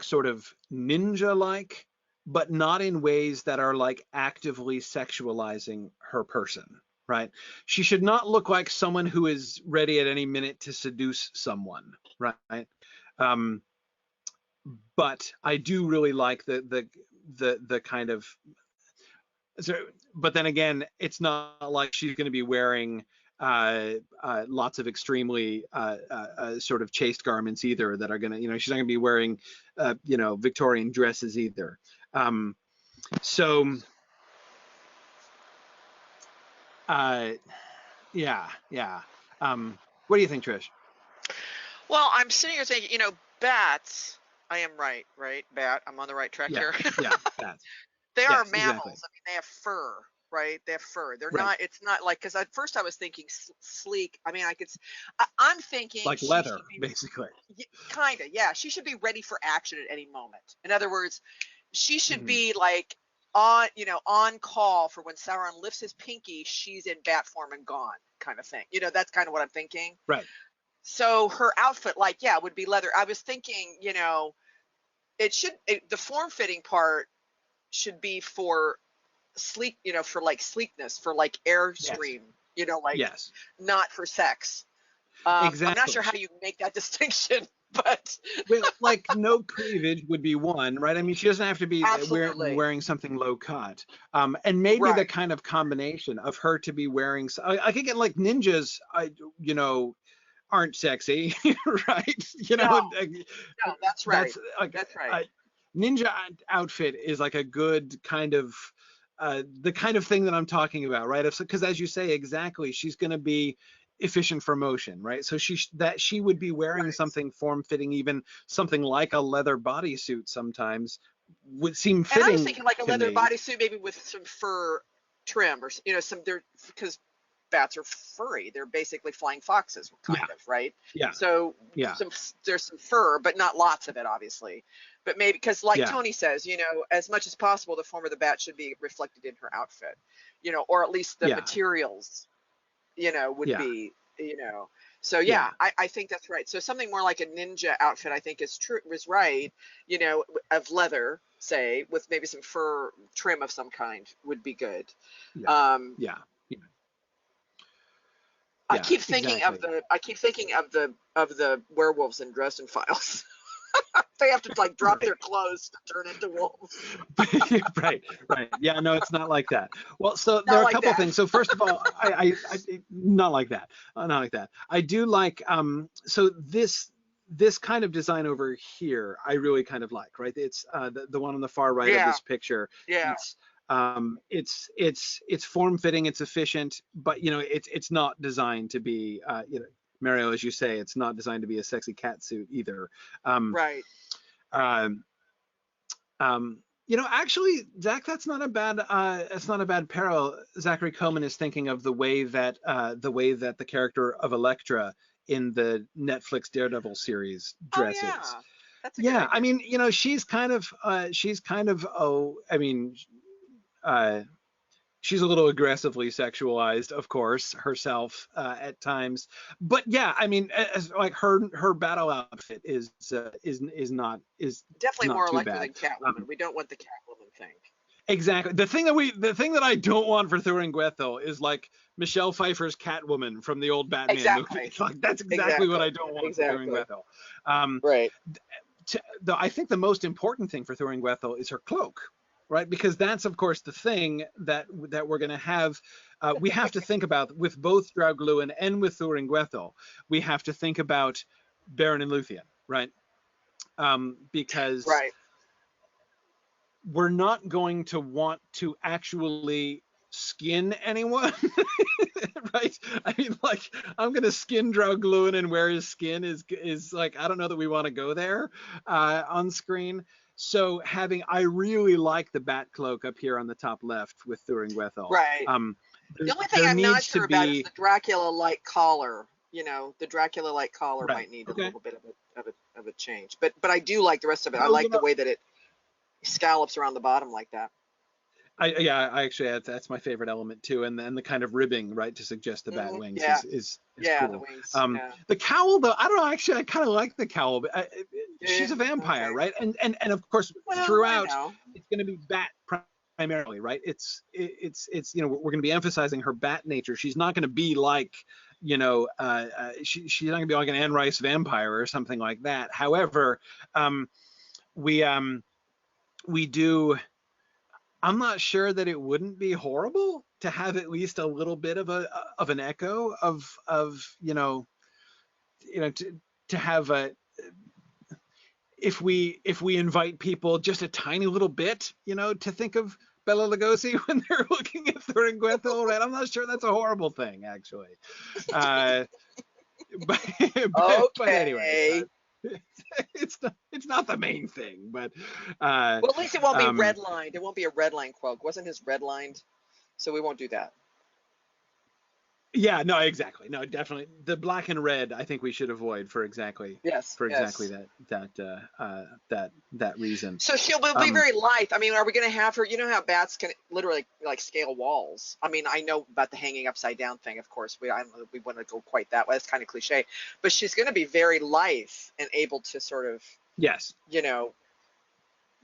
sort of ninja-like, but not in ways that are like actively sexualizing her person, right? She should not look like someone who is ready at any minute to seduce someone, right? Um, but I do really like the kind of, so, but then again, it's not like she's going to be wearing lots of extremely sort of chaste garments either that are going to, she's not going to be wearing, Victorian dresses either. Um, so, uh, yeah, yeah. What do you think, Trish? Well, I'm sitting here thinking, bats. I am right, right? Bat. I'm on the right track Yeah, here. yeah, that. They are Yes, exactly. mammals. I mean, they have fur, right? They have fur. They're Right. not. It's not like, because at first I was thinking sleek. I mean, I'm thinking Like she leather, should be basically. kind of, yeah. She should be ready for action at any moment. In other words, she should Hmm. be like on call for when Sauron lifts his pinky. She's in bat form and gone, kind of thing. That's kind of what I'm thinking. Right. So her outfit, like, yeah, would be leather. I was thinking, the form fitting part should be for sleek, for like sleekness, for like Yes. airstream, like Yes. not for sex. I'm not Exactly. sure how you make that distinction, but Well, like no cleavage would be one, right? I mean, she doesn't have to be absolutely wearing something low cut. And maybe the right. kind of combination of her to be wearing, I could get like ninjas, aren't sexy, right? No, no, that's right. That's like That's right. a ninja outfit is like a good kind of the kind of thing that I'm talking about, right? Because as you say, exactly, she's going to be efficient for motion, right? So she would be wearing Right. something form fitting, even something like a leather bodysuit sometimes would seem And I was fitting thinking like a to leather me. bodysuit, maybe with some fur trim, or some they're because bats are furry. They're basically flying foxes, kind Yeah, of, right? yeah, So yeah, there's some fur, but not lots of it, obviously. But maybe because, like yeah, Tony says, as much as possible, the form of the bat should be reflected in her outfit, or at least the yeah, materials, would yeah, be, So yeah, yeah, I think that's right. So something more like a ninja outfit, I think is right, of leather, say, with maybe some fur trim of some kind would be good. yeah, Um, yeah, yeah, I yeah, keep thinking of exactly. the werewolves in Dresden Files. They have to like drop Right. their clothes to turn into wolves. Right, right. Yeah, no, it's not like that. Well, so there Not are a like couple that. things. So first of all, not like that. Not like that. I do like so this kind of design over here, I really kind of like, right? It's the one on the far right of Yeah, this picture. yeah, It's it's form fitting, it's efficient, but it's not designed to be Mario, as you say, it's not designed to be a sexy cat suit either. Um, right. um, actually, Zach, that's not a bad parallel. Zachary Coleman is thinking of the way that the character of Elektra in the Netflix Daredevil series Oh dresses. yeah, that's a good Yeah, I idea. mean, she's kind of, oh, I mean, uh, she's a little aggressively sexualized, of course, herself at times. But yeah, I mean, as like her battle outfit is Definitely not more too Electra bad. than Catwoman. We don't want the Catwoman thing. Exactly. The thing that I don't want for Thuringwethil is like Michelle Pfeiffer's Catwoman from the old Batman movie. Exactly. Like that's exactly what Exactly. I don't want for Exactly. Thuringwethil. Um, Right. I think the most important thing for Thuringwethil is her cloak, right? Because that's of course the thing that we're going to have. We have to think about with both Draugluin and with Thuringwethil. We have to think about Baron and Luthien, right? Because Right. we're not going to want to actually skin anyone, right? I mean, like, I'm gonna skin Draugluin and wear his skin is like, I don't know that we want to go there on screen. So I really like the bat cloak up here on the top left with Thuringwethil. Right. The only thing There I'm not needs to sure about is be the Dracula-like collar. The Dracula-like collar right. might need a Okay. little bit of a change. But I do like the rest of it. I No, like the way that it scallops around the bottom like that. I actually that's my favorite element too, and then the kind of ribbing, right, to suggest the bat wings Yeah. is Yeah. The cool. wings. Yeah. The cowl though, I don't know. Actually, I kind of like the cowl. But she's a vampire, Okay. right? And of course Well, I throughout know. it's going to be bat primarily, right? It's you know, we're going to be emphasizing her bat nature. She's not going to be like, you know, she's not going to be like an Anne Rice vampire or something like that. However, um, we um, we do. I'm not sure that it wouldn't be horrible to have at least a little bit of an echo of to have a, if we invite people just a tiny little bit, you know, to think of Bela Lugosi when they're looking at Thuringwethil, right? I'm not sure that's a horrible thing, actually. Uh, but, but anyway, Okay. it's not the main thing, but Well, at least it won't be um, redlined. It won't be a redline cloak. Wasn't his redlined? So we won't do that. yeah, no, exactly. No, definitely. The black and red, I think we should avoid for exactly Yes, yes. that reason. So she will be Um, very lithe. I mean, are we going to have her? You know how bats can literally like scale walls. I mean, I know about the hanging upside down thing. Of course, we we want to go quite that way. It's kind of cliche, but she's going to be very lithe and able to sort of, yes. you know,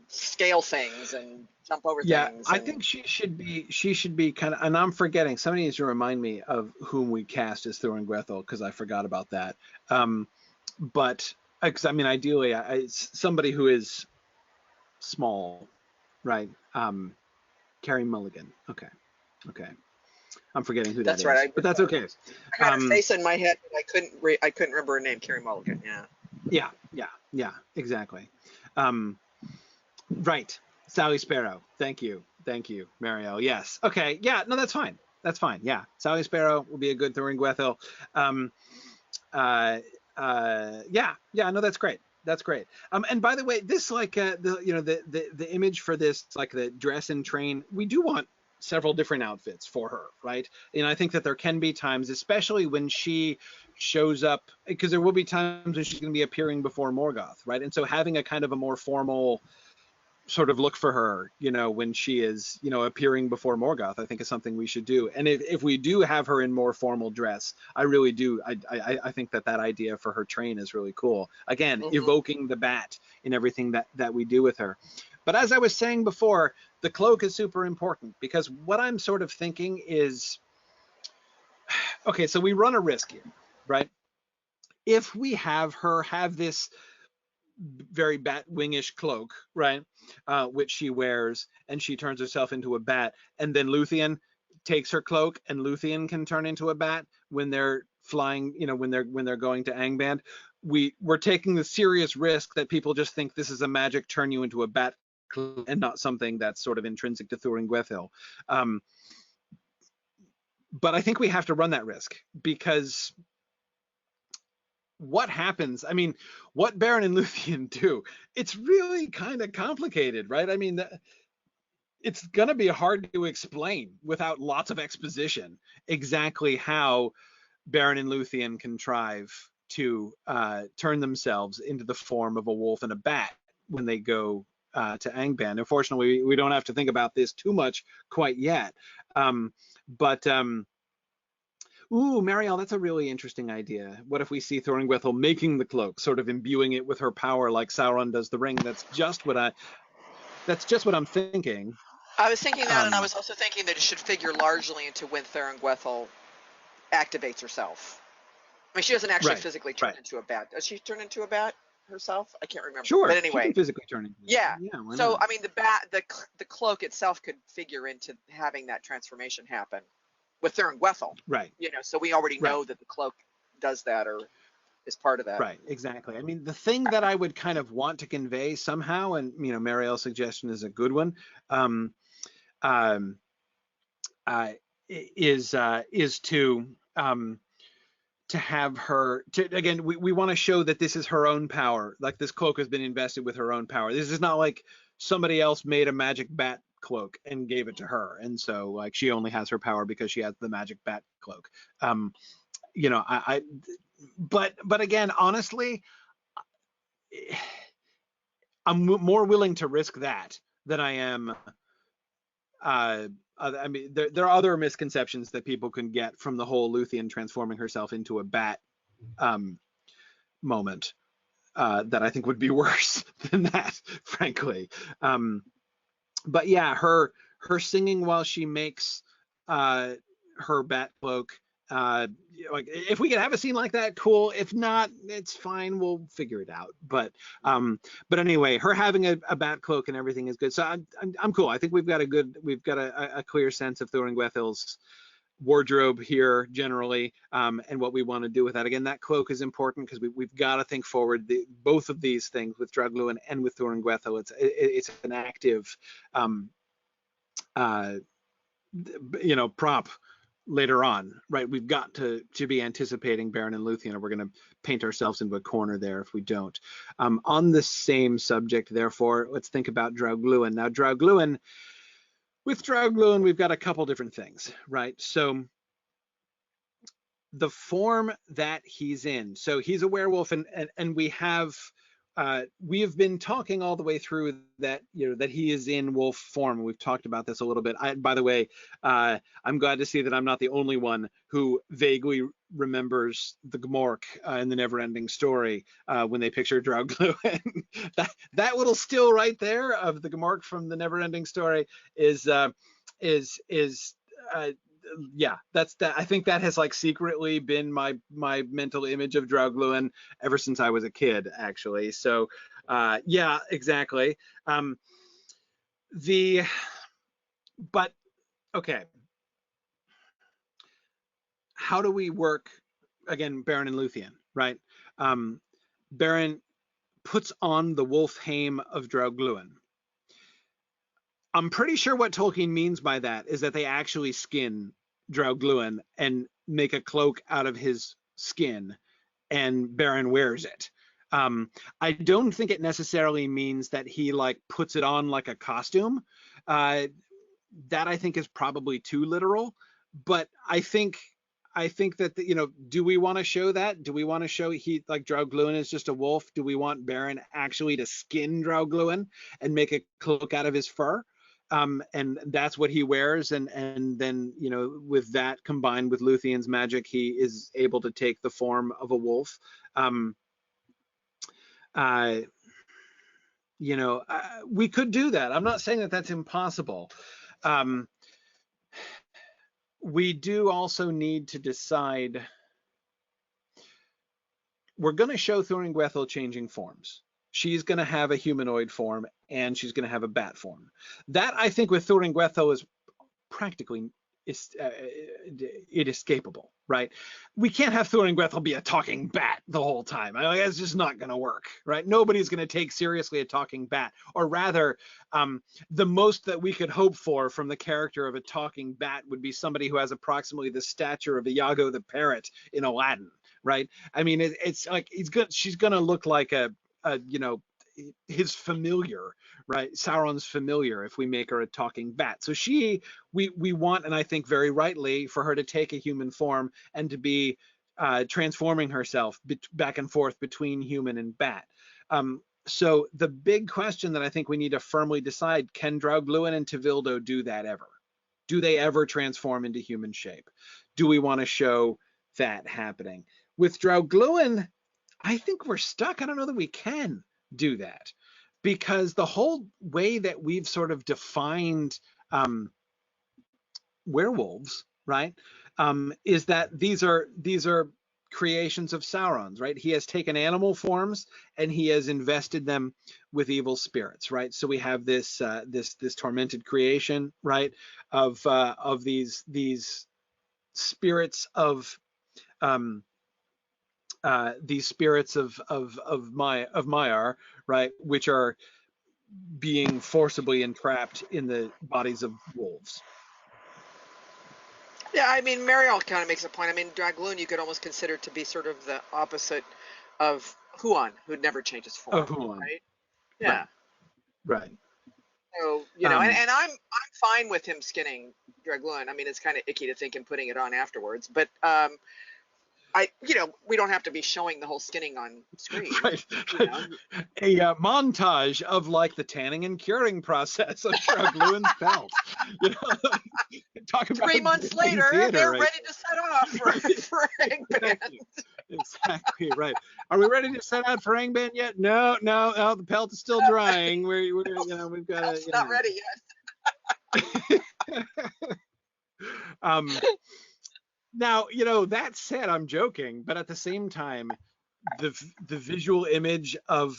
scale things and jump over Yeah, things. I And think she should be kind of, and I'm forgetting. Somebody needs to remind me of whom we cast as Thuringwethil because I forgot about that. Um, but because I mean, ideally, it's somebody who is small, right? Carrie Mulligan. Okay, okay. I'm forgetting who that that's is, right. but that's okay. I had her Um, face in my head, but I couldn't remember her name. Carrie Mulligan. Yeah. yeah, yeah, yeah, exactly. Um, right. Sally Sparrow. Thank you, Marielle. Yes. Okay. Yeah. No, that's fine. That's fine. Yeah. Sally Sparrow will be a good Thuringwethil. Um, yeah. Yeah. No, that's great. That's great. And by the way, this like the image for this like the dress and train. We do want several different outfits for her, right? And I think that there can be times, especially when she shows up, because there will be times when she's going to be appearing before Morgoth, right? And so having a kind of a more formal sort of look for her, you know, when she is, you know, appearing before Morgoth, I think is something we should do. And if we do have her in more formal dress, I really do. I think that idea for her train is really cool. Again, Hmm. evoking the bat in everything that we do with her. But as I was saying before, the cloak is super important because what I'm sort of thinking is, okay, so we run a risk here, right? If we have her have this very bat-wingish cloak, right, which she wears, and she turns herself into a bat, and then Luthien takes her cloak, and Luthien can turn into a bat when they're flying, you know, when they're going to Angband. We're taking the serious risk that people just think this is a magic turn you into a bat and not something that's sort of intrinsic to Thuringwethil. Um, but I think we have to run that risk because what happens? I mean, what Baron and Luthien do, it's really kind of complicated, right? I mean, it's going to be hard to explain without lots of exposition exactly how Baron and Luthien contrive to turn themselves into the form of a wolf and a bat when they go to Angband. Unfortunately, we don't have to think about this too much quite yet. But Ooh, Marielle, that's a really interesting idea. What if we see Thuringwethil making the cloak, sort of imbuing it with her power like Sauron does the ring? That's just what I'm thinking. I was thinking that, and I Um, was also thinking that it should figure largely into when Thuringwethil activates herself. I mean, she doesn't actually right, physically turn right. into a bat. Does she turn into a bat herself? I can't remember. But Sure, she can anyway, physically turn into it. yeah. Yeah, why So not? I mean, the cloak itself could figure into having that transformation happen with Thuringwethil. Right, You know, so we already right, know that the cloak does that or is part of that. right, exactly. I mean, the thing that I would kind of want to convey somehow, and you know, Marielle's suggestion is a good one, um, um, uh, is to have her to again we want to show that this is her own power, like this cloak has been invested with her own power. This is not like somebody else made a magic bat cloak and gave it to her, and so like she only has her power because she has the magic bat cloak. um you know, but again, honestly, I'm more willing to risk that than I am I mean, there are other misconceptions that people can get from the whole Luthien transforming herself into a bat um, moment. that I think would be worse than that, frankly. But yeah, her singing while she makes her bat cloak. Like if we could have a scene like that, cool. If not, it's fine. We'll figure it out. But anyway, her having a bat cloak and everything is good. So I'm cool. I think we've got a clear sense of Thuringwethil's wardrobe here generally, and what we want to do with that. Again, that cloak is important because we've got to think forward. Both of these things with Dragluin and with Thuringwethil, it's an active prop later on, right? We've got to be anticipating Beren and Luthien, or we're going to paint ourselves into a corner there if we don't. On the same subject, therefore, let's think about Dragluin. Now, with Dragluin, we've got a couple different things, right? So the form that he's in, so he's a werewolf, and we have been talking all the way through that, that he is in wolf form. We've talked about this a little bit. By the way, I'm glad to see that I'm not the only one who vaguely remembers the Gmork in the Neverending Story when they picture Dragluin. that little still right there of the Gmork from the Neverending Story is yeah, that's that. I think that has like secretly been my mental image of Dragluin ever since I was a kid, actually. So yeah, exactly. But okay, how do we work again, Beren and Luthien, right? Beren puts on the wolf hame of Dragluin. I'm pretty sure what Tolkien means by that is that they actually skin Dragluin and make a cloak out of his skin, and Beren wears it. I don't think it necessarily means that he like puts it on like a costume. That I think is probably too literal. But I think that do we want to show that? Do we want to show Dragluin is just a wolf? Do we want Beren actually to skin Dragluin and make a cloak out of his fur? And that's what he wears, and then with that combined with Luthien's magic, he is able to take the form of a wolf. We could do that. I'm not saying that that's impossible. We do also need to decide. We're going to show Thuringwethil changing forms. She's going to have a humanoid form, and she's going to have a bat form. That, I think, with Thuringwethil is practically inescapable, right? We can't have Thuringwethil be a talking bat the whole time. That's just not going to work, right? Nobody's going to take seriously a talking bat, or rather, the most that we could hope for from the character of a talking bat would be somebody who has approximately the stature of Iago the parrot in Aladdin, right? I mean, it's like she's going to look like his familiar, right? Sauron's familiar, if we make her a talking bat. So we want, and I think very rightly, for her to take a human form and to be transforming herself back and forth between human and bat. So the big question that I think we need to firmly decide, can Dragluin and Tevildo do that ever? Do they ever transform into human shape? Do we want to show that happening? With Dragluin, I think we're stuck. I don't know that we can do that, because the whole way that we've sort of defined werewolves, right, is that these are creations of Sauron's, right? He has taken animal forms and he has invested them with evil spirits, right? So we have this this tormented creation, right, of these spirits of Maiar, right, which are being forcibly entrapped in the bodies of wolves. Yeah, I mean, Mariel kind of makes a point. I mean, Dragluin you could almost consider to be sort of the opposite of Huon, who'd never change his form. Huon. Right? Yeah. Right. So and I'm fine with him skinning Dragluin. I mean, it's kind of icky to think him putting it on afterwards, but we don't have to be showing the whole skinning on screen. Right. A montage of like the tanning and curing process of Dragluin's belt. Talk about 3 months later, theater, they're right? ready to set off for Eggman. Exactly right. Are we ready to set out for Angband yet? No, no, no. The pelt is still drying. We've got to, It's not ready um, now, that said, I'm joking, but at the same time, the visual image of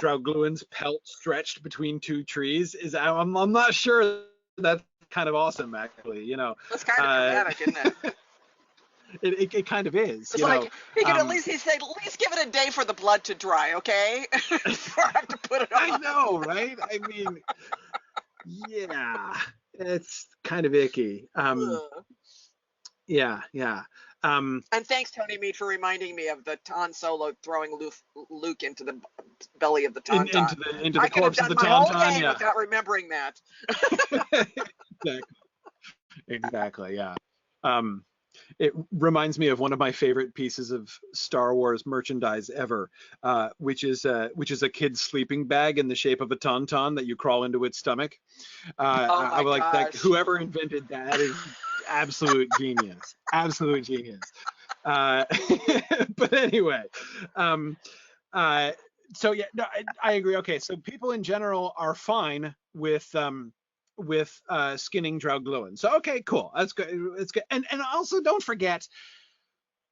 Draugluin's pelt stretched between two trees is, I'm not sure that's kind of awesome, actually. That's kind of Uh, dramatic, isn't it? it kind of is, It's like he could Um, he said at least give it a day for the blood to dry, okay? Before I have to put it on. I know, right? I mean, yeah, it's kind of icky. Ugh. Yeah, yeah. Um, And thanks, Tony Mead, for reminding me of the Han Solo throwing Luke into the belly of the into Tauntaun. the I could have corpse of done the my whole tauntaun. day Yeah, without remembering that. exactly, exactly. Yeah. Um, it reminds me of one of my favorite pieces of Star Wars merchandise ever, which is a kid's sleeping bag in the shape of a tauntaun that you crawl into its stomach. Oh I my would like that. gosh. Whoever invented that is absolute genius. Absolute genius. Uh, but anyway, um, uh, so yeah, no, I agree. Okay, so people in general are fine with skinning Draugluin. So okay, cool. That's good. It's good. And also don't forget,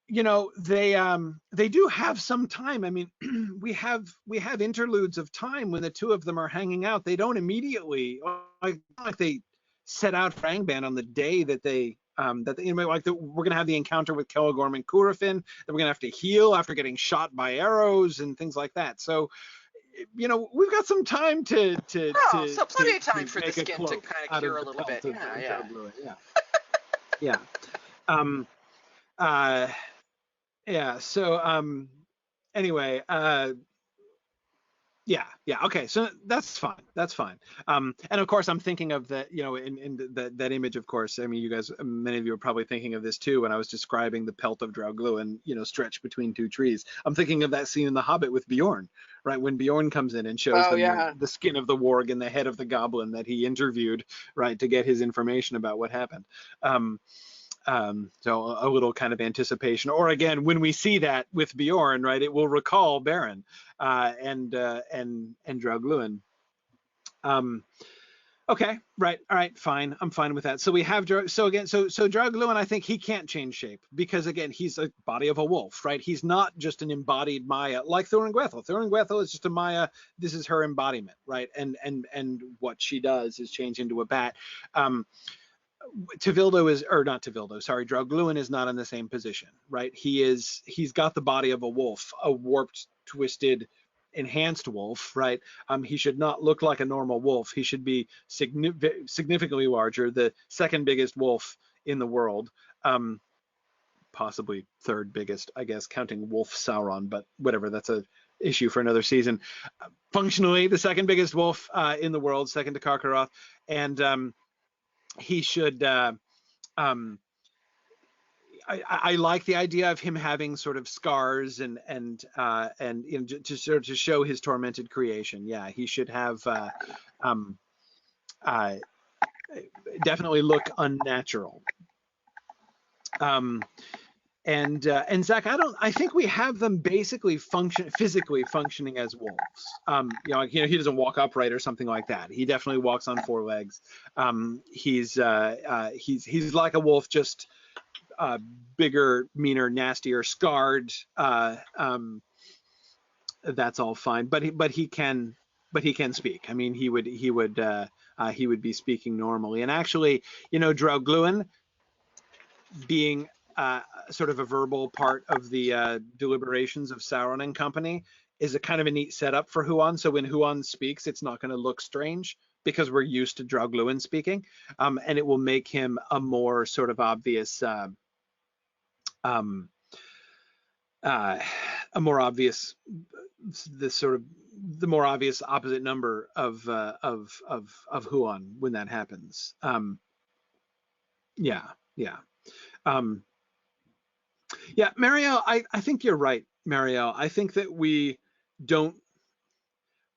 they do have some time. I mean, we have interludes of time when the two of them are hanging out. They don't immediately, like they set out for Angband on the day we're gonna have the encounter with Kelagorm and Kurafin, that we're gonna have to heal after getting shot by arrows and things like that. So we've got some time Oh, so plenty of time to for the make a skin to cloak kind of out cure of a the little bit. pelt of Yeah, yeah. Draugluin. Yeah, yeah. Um, uh, yeah. So anyway, yeah, okay, so that's fine, that's fine. And of course I'm thinking of that, in that image, of course. I mean, you guys, many of you are probably thinking of this too when I was describing the pelt of Draugluin, stretched between two trees. I'm thinking of that scene in The Hobbit with Bjorn, right, when Bjorn comes in and shows Oh them yeah. the skin of the warg and the head of the goblin that he interviewed, right, to get his information about what happened. So a little kind of anticipation, or again, when we see that with Bjorn, right, it will recall Baron and Draugluin. Okay, right, all right, fine, I'm fine with that. So we have so Draugluin, I think he can't change shape because again, he's a body of a wolf, right? He's not just an embodied Maya like Thuringwethel. Thuringwethel is just a Maya. This is her embodiment, right? And what she does is change into a bat. Tevildo is, or not Tevildo, sorry, Draugluin is not in the same position, right? He's got the body of a wolf, a warped, twisted, enhanced wolf, right? He should not look like a normal wolf. He should be significantly larger, the second biggest wolf in the world, possibly third biggest, I guess, counting Wolf Sauron, but whatever, that's a issue for another season. Functionally, the second biggest wolf in the world, second to Karkaroth, and he should. I like the idea of him having sort of scars and to sort of to show his tormented creation. Yeah, he should have um, uh, definitely look unnatural. And Zach, I think we have them basically physically functioning as wolves. He doesn't walk upright or something like that. He definitely walks on four legs. He's like a wolf, just bigger, meaner, nastier, scarred. That's all fine, but he can speak. I mean, he would be speaking normally. And actually, Draugluin being sort of a verbal part of the deliberations of Sauron and company is a kind of a neat setup for Huon. So when Huon speaks, it's not going to look strange because we're used to Draugluin speaking, and it will make him a more sort of obvious, um, a more obvious, this sort of the more obvious opposite number of Huon when that happens. Yeah, yeah. Um, Yeah, Mario, I think you're right, Mario. I think that don't,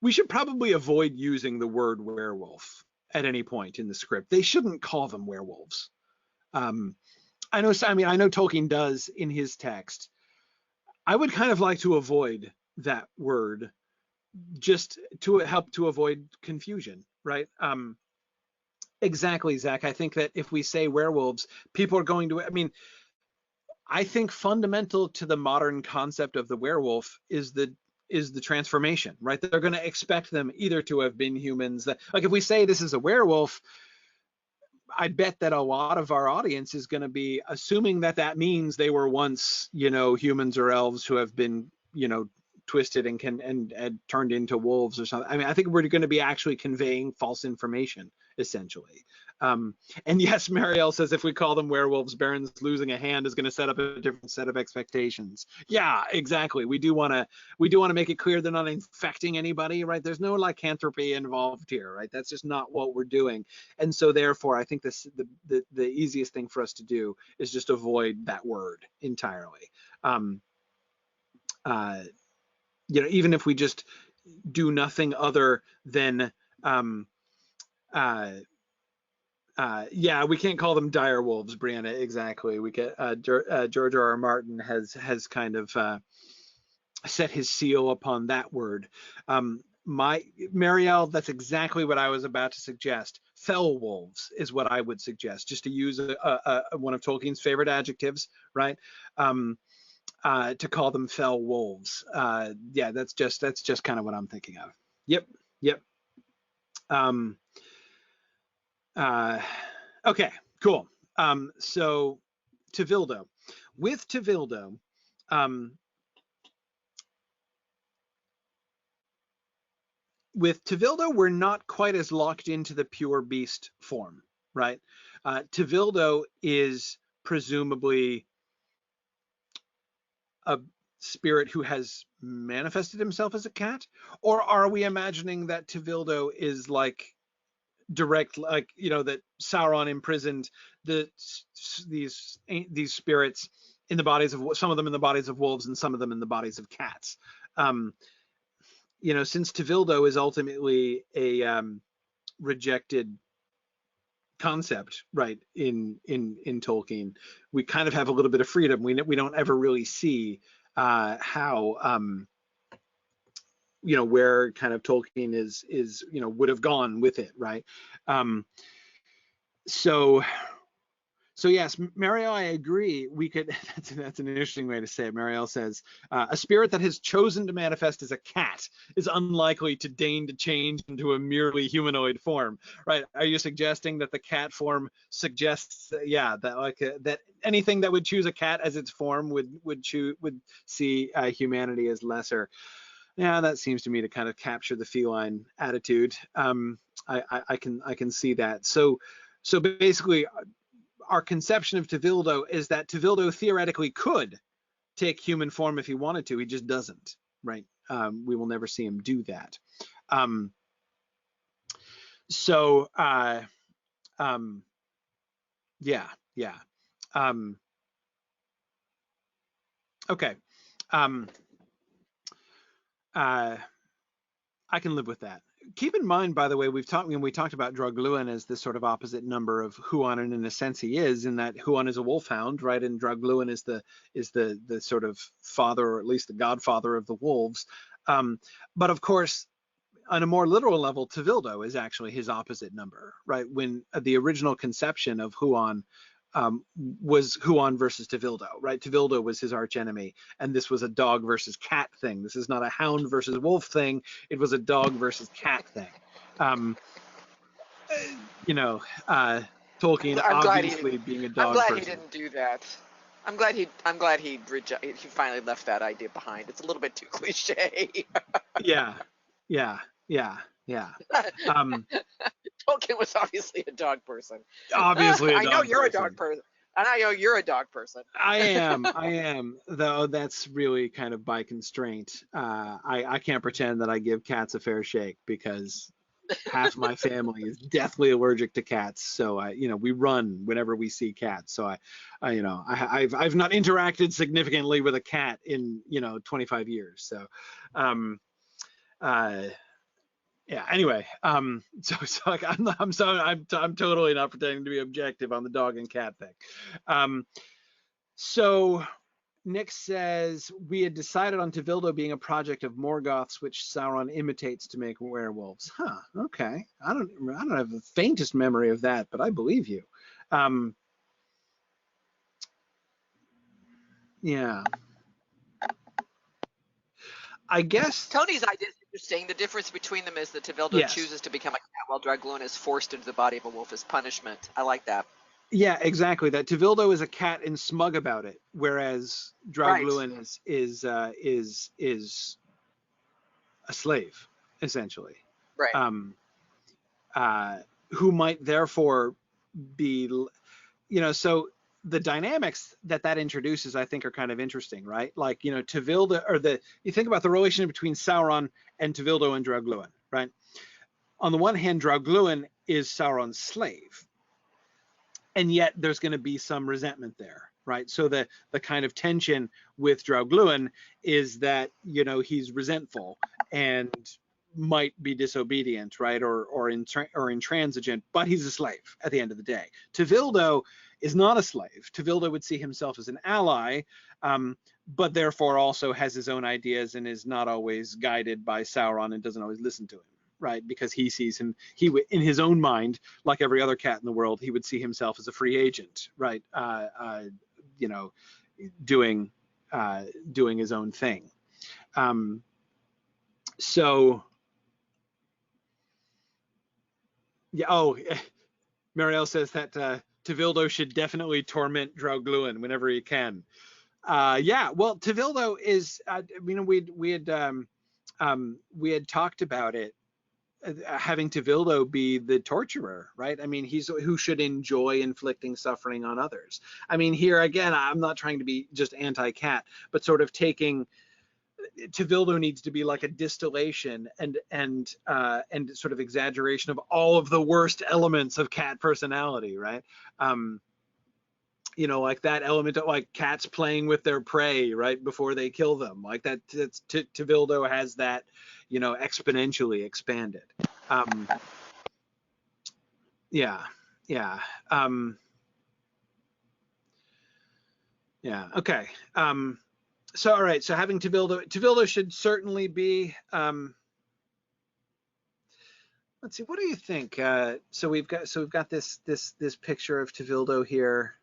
we should probably avoid using the word werewolf at any point in the script. They shouldn't call them werewolves. I know Tolkien does in his text, I would kind of like to avoid that word, just to help to avoid confusion, right? Exactly, Zach. I think that if we say werewolves, people are going to, I mean, I think fundamental to the modern concept of the werewolf is the transformation, right? They're going to expect them either to have been humans. That, like, if we say this is a werewolf, I bet that a lot of our audience is going to be assuming that that means they were once, humans or elves who have been, twisted and and turned into wolves or something. I mean, I think we're going to be actually conveying false information, essentially. And yes, Marielle says if we call them werewolves, Baron's losing a hand is going to set up a different set of expectations. Yeah, exactly. We do want to make it clear they're not infecting anybody, right? There's no lycanthropy involved here, right? That's just not what we're doing. And so therefore, I think the easiest thing for us to do is just avoid that word entirely. Even if we just do nothing other than we can't call them dire wolves, Brianna. Exactly. We get George R. R. Martin has kind of set his seal upon that word. Marielle, that's exactly what I was about to suggest. Fell wolves is what I would suggest, just to use one of Tolkien's favorite adjectives, right? To call them fell wolves. That's just kind of what I'm thinking of. Yep. Okay, cool. So Tevildo. With Tevildo, we're not quite as locked into the pure beast form, right? Tevildo is presumably a spirit who has manifested himself as a cat, or are we imagining that Tevildo is like direct, like, that Sauron imprisoned these spirits in the bodies of, some of them in the bodies of wolves and some of them in the bodies of cats? Since Tevildo is ultimately a rejected concept, right, in Tolkien, we kind of have a little bit of freedom. We don't ever really see how where kind of Tolkien is would have gone with it, right? So yes, Marielle, I agree. We could. That's an interesting way to say it. Marielle says a spirit that has chosen to manifest as a cat is unlikely to deign to change into a merely humanoid form. Right? Are you suggesting that the cat form suggests, that anything that would choose a cat as its form would see humanity as lesser? Yeah, that seems to me to kind of capture the feline attitude. I can see that. So basically, our conception of Tevildo is that Tevildo theoretically could take human form if he wanted to. He just doesn't, right? We will never see him do that. Okay. I can live with that. Keep in mind, by the way, when we talked about Draugluin as this sort of opposite number of Huon, and in a sense he is, in that Huon is a wolfhound, right? And Draugluin is the sort of father, or at least the godfather of the wolves. But of course, on a more literal level, Tevildo is actually his opposite number, right? When the original conception of Huon was Huon versus Tevildo, right? Tevildo was his archenemy, and this was a dog versus cat thing. This is not a hound versus wolf thing. It was a dog versus cat thing. Tolkien obviously being a dog person. I'm glad he didn't do that. I'm glad he finally left that idea behind. It's a little bit too cliche. Yeah. Tolkien was obviously a dog person. Obviously, I know you're a dog person. And I know you're a dog person. I am, though that's really kind of by constraint. I can't pretend that I give cats a fair shake, because half my family is deathly allergic to cats. So we run whenever we see cats. So I've not interacted significantly with a cat in 25 years. So anyway, so like I'm totally not pretending to be objective on the dog and cat thing. So Nick says we had decided on Tevildo being a project of Morgoth's, which Sauron imitates to make werewolves. Huh? Okay. I don't have the faintest memory of that, but I believe you. Yeah. I guess. Tony's idea is interesting. The difference between them is that Tevildo Yes. chooses to become a cat while Draglun is forced into the body of a wolf as punishment. I like that. Yeah, exactly. That Tevildo is a cat and smug about it, whereas Draglun is a slave, essentially. Right. Who might therefore be, so the dynamics that introduces, I think, are kind of interesting, right? Like, Tevildo, or you think about the relation between Sauron and Tevildo and Draglun, right? On the one hand, Draglun is Sauron's slave, and yet there's going to be some resentment there, right? So the kind of tension with Draglun is that, he's resentful and might be disobedient, right, or intransigent, but he's a slave at the end of the day. Tevildo is not a slave. Tevildo would see himself as an ally, but therefore also has his own ideas and is not always guided by Sauron and doesn't always listen to him, right? Because he sees him, in his own mind, like every other cat in the world, he would see himself as a free agent, right? Doing his own thing. So. Yeah. Oh, Marielle says that Tevildo should definitely torment Draugluin whenever he can. Yeah. Well, Tevildo is. We had talked about it, having Tevildo be the torturer, right? I mean, he's who should enjoy inflicting suffering on others. I mean, here again, I'm not trying to be just anti-cat, but sort of taking. Tevildo needs to be like a distillation and sort of exaggeration of all of the worst elements of cat personality, right? Like that element of like cats playing with their prey right before they kill them, like that. Tevildo has that, exponentially expanded. Yeah. Okay. So all right, so having Tevildo should certainly be. Let's see, what do you think? So we've got this picture of Tevildo here.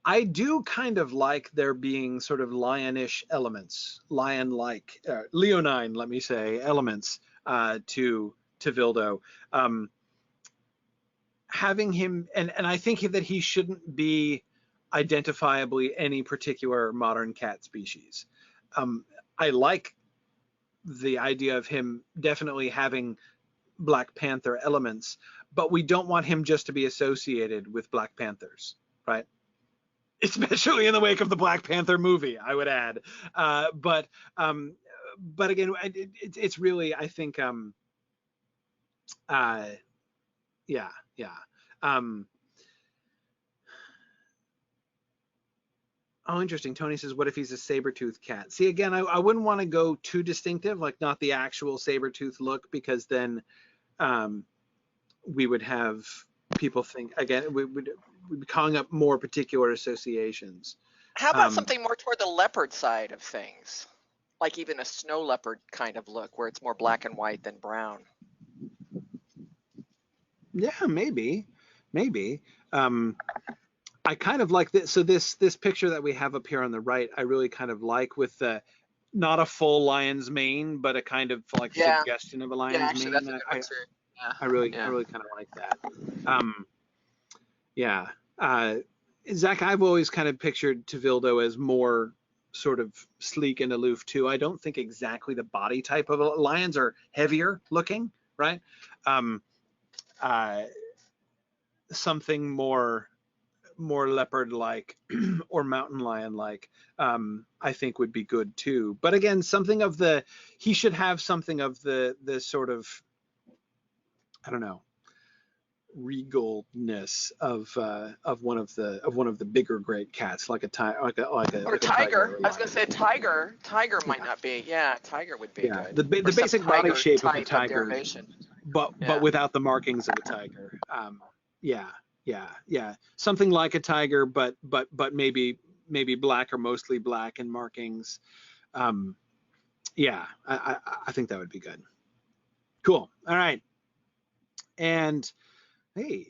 I do kind of like there being sort of lionish elements, lion-like, leonine, let me say, elements to Tevildo. Having him, and I think that he shouldn't be identifiably any particular modern cat species. I like the idea of him definitely having Black Panther elements, but we don't want him just to be associated with Black Panthers, right? Especially in the wake of the Black Panther movie, I would add. But again, it's really, I think, yeah. Oh, interesting. Tony says, what if he's a saber-toothed cat? See, again, I wouldn't want to go too distinctive, like not the actual saber-toothed look, because then we would have people think, again, we'd be calling up more particular associations. How about something more toward the leopard side of things? Like even a snow leopard kind of look, where it's more black and white than brown. Yeah, maybe. I kind of like this. So this picture that we have up here on the right, I really kind of like, with the not a full lion's mane, but a kind of like suggestion of a lion's mane. That's a good one too. I really kind of like that. Zach, I've always kind of pictured Tevildo as more sort of sleek and aloof too. I don't think exactly the body type of lions are heavier looking, right? Something more leopard-like or mountain lion-like, I think would be good too. But again, he should have something of the sort of, I don't know, regalness of one of the bigger great cats, like a tiger. I was gonna say tiger. Tiger might not be. Yeah, tiger would be good. The basic body shape of a tiger, of but without the markings of a tiger. yeah, something like a tiger, but maybe black or mostly black in markings. Yeah, I think that would be good. Cool. All right. And hey,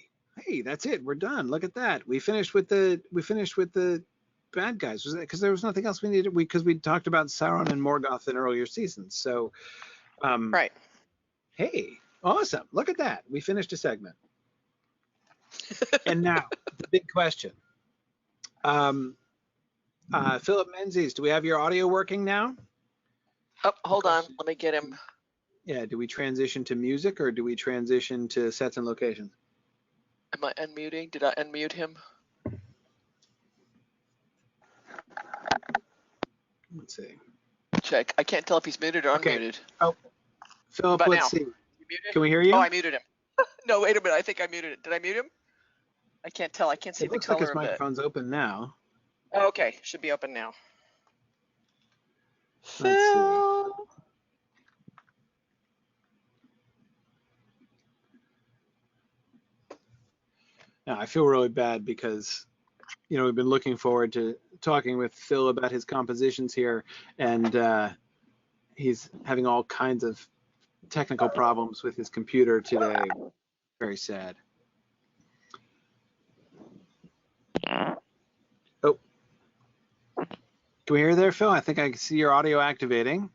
that's it. We're done. Look at that. We finished with the bad guys. Was that because there was nothing else we needed? Because we talked about Sauron and Morgoth in earlier seasons. So, Right. hey, awesome. Look at that. We finished a segment. And now the big question. Philip Menzies, do we have your audio working now? Oh, hold on. Let me get him. Yeah. Do we transition to music or do we transition to sets and locations? Am I unmuting? Did I unmute him? Let's see. Check. I can't tell if he's muted or unmuted. Oh, Philip, let's see. Can we hear you? Oh, I muted him. No, wait a minute. I think I muted it. Did I mute him? I can't tell. I can't see it the looks color like his of it. microphone's open now. Oh, okay. Should be open now. Let's see. Now, I feel really bad because, we've been looking forward to talking with Phil about his compositions here, and he's having all kinds of technical problems with his computer today. Very sad. Oh, can we hear you there, Phil? I think I can see your audio activating.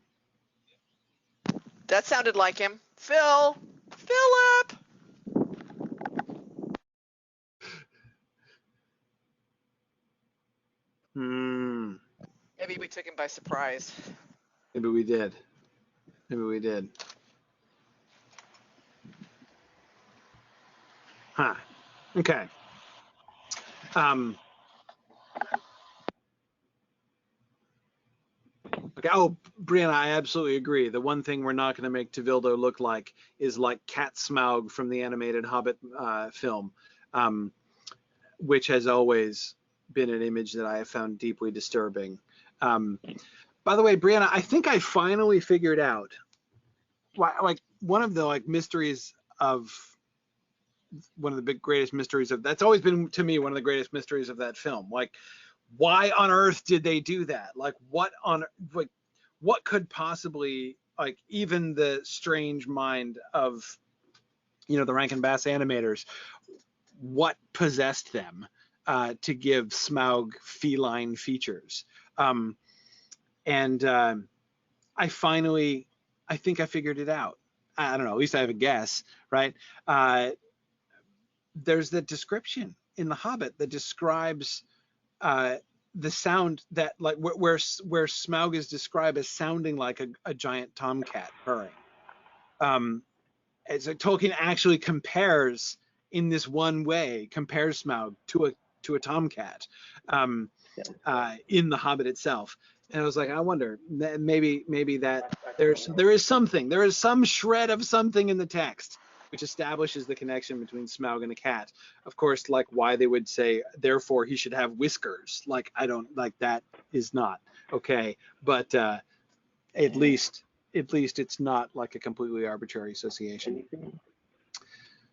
That sounded like him. Philip. Maybe we took him by surprise. Maybe we did. Huh. Okay. Okay. Oh, Brianna, I absolutely agree. The one thing we're not going to make Tevildo look like is like Cat Smaug from the animated Hobbit film, which has always been an image that I have found deeply disturbing. By the way, Brianna, I think I finally figured out why, like, one of the mysteries of one of the greatest mysteries of that's always been to me one of the greatest mysteries of that film. Like, why on earth did they do that? Like, what could possibly, like, even the strange mind of the Rankin Bass animators, what possessed them to give Smaug feline features? And I think I figured it out. I don't know, at least I have a guess, right? There's the description in The Hobbit that describes the sound that, like, where Smaug is described as sounding like a giant tomcat purring. It's like Tolkien actually compares in this one way, compares Smaug to a tomcat in The Hobbit itself. And I was like, I wonder, maybe that there is some shred of something in the text which establishes the connection between Smaug and a cat. Of course, like, why they would say, therefore he should have whiskers. Like, I don't, like, that is not okay. But at least it's not like a completely arbitrary association.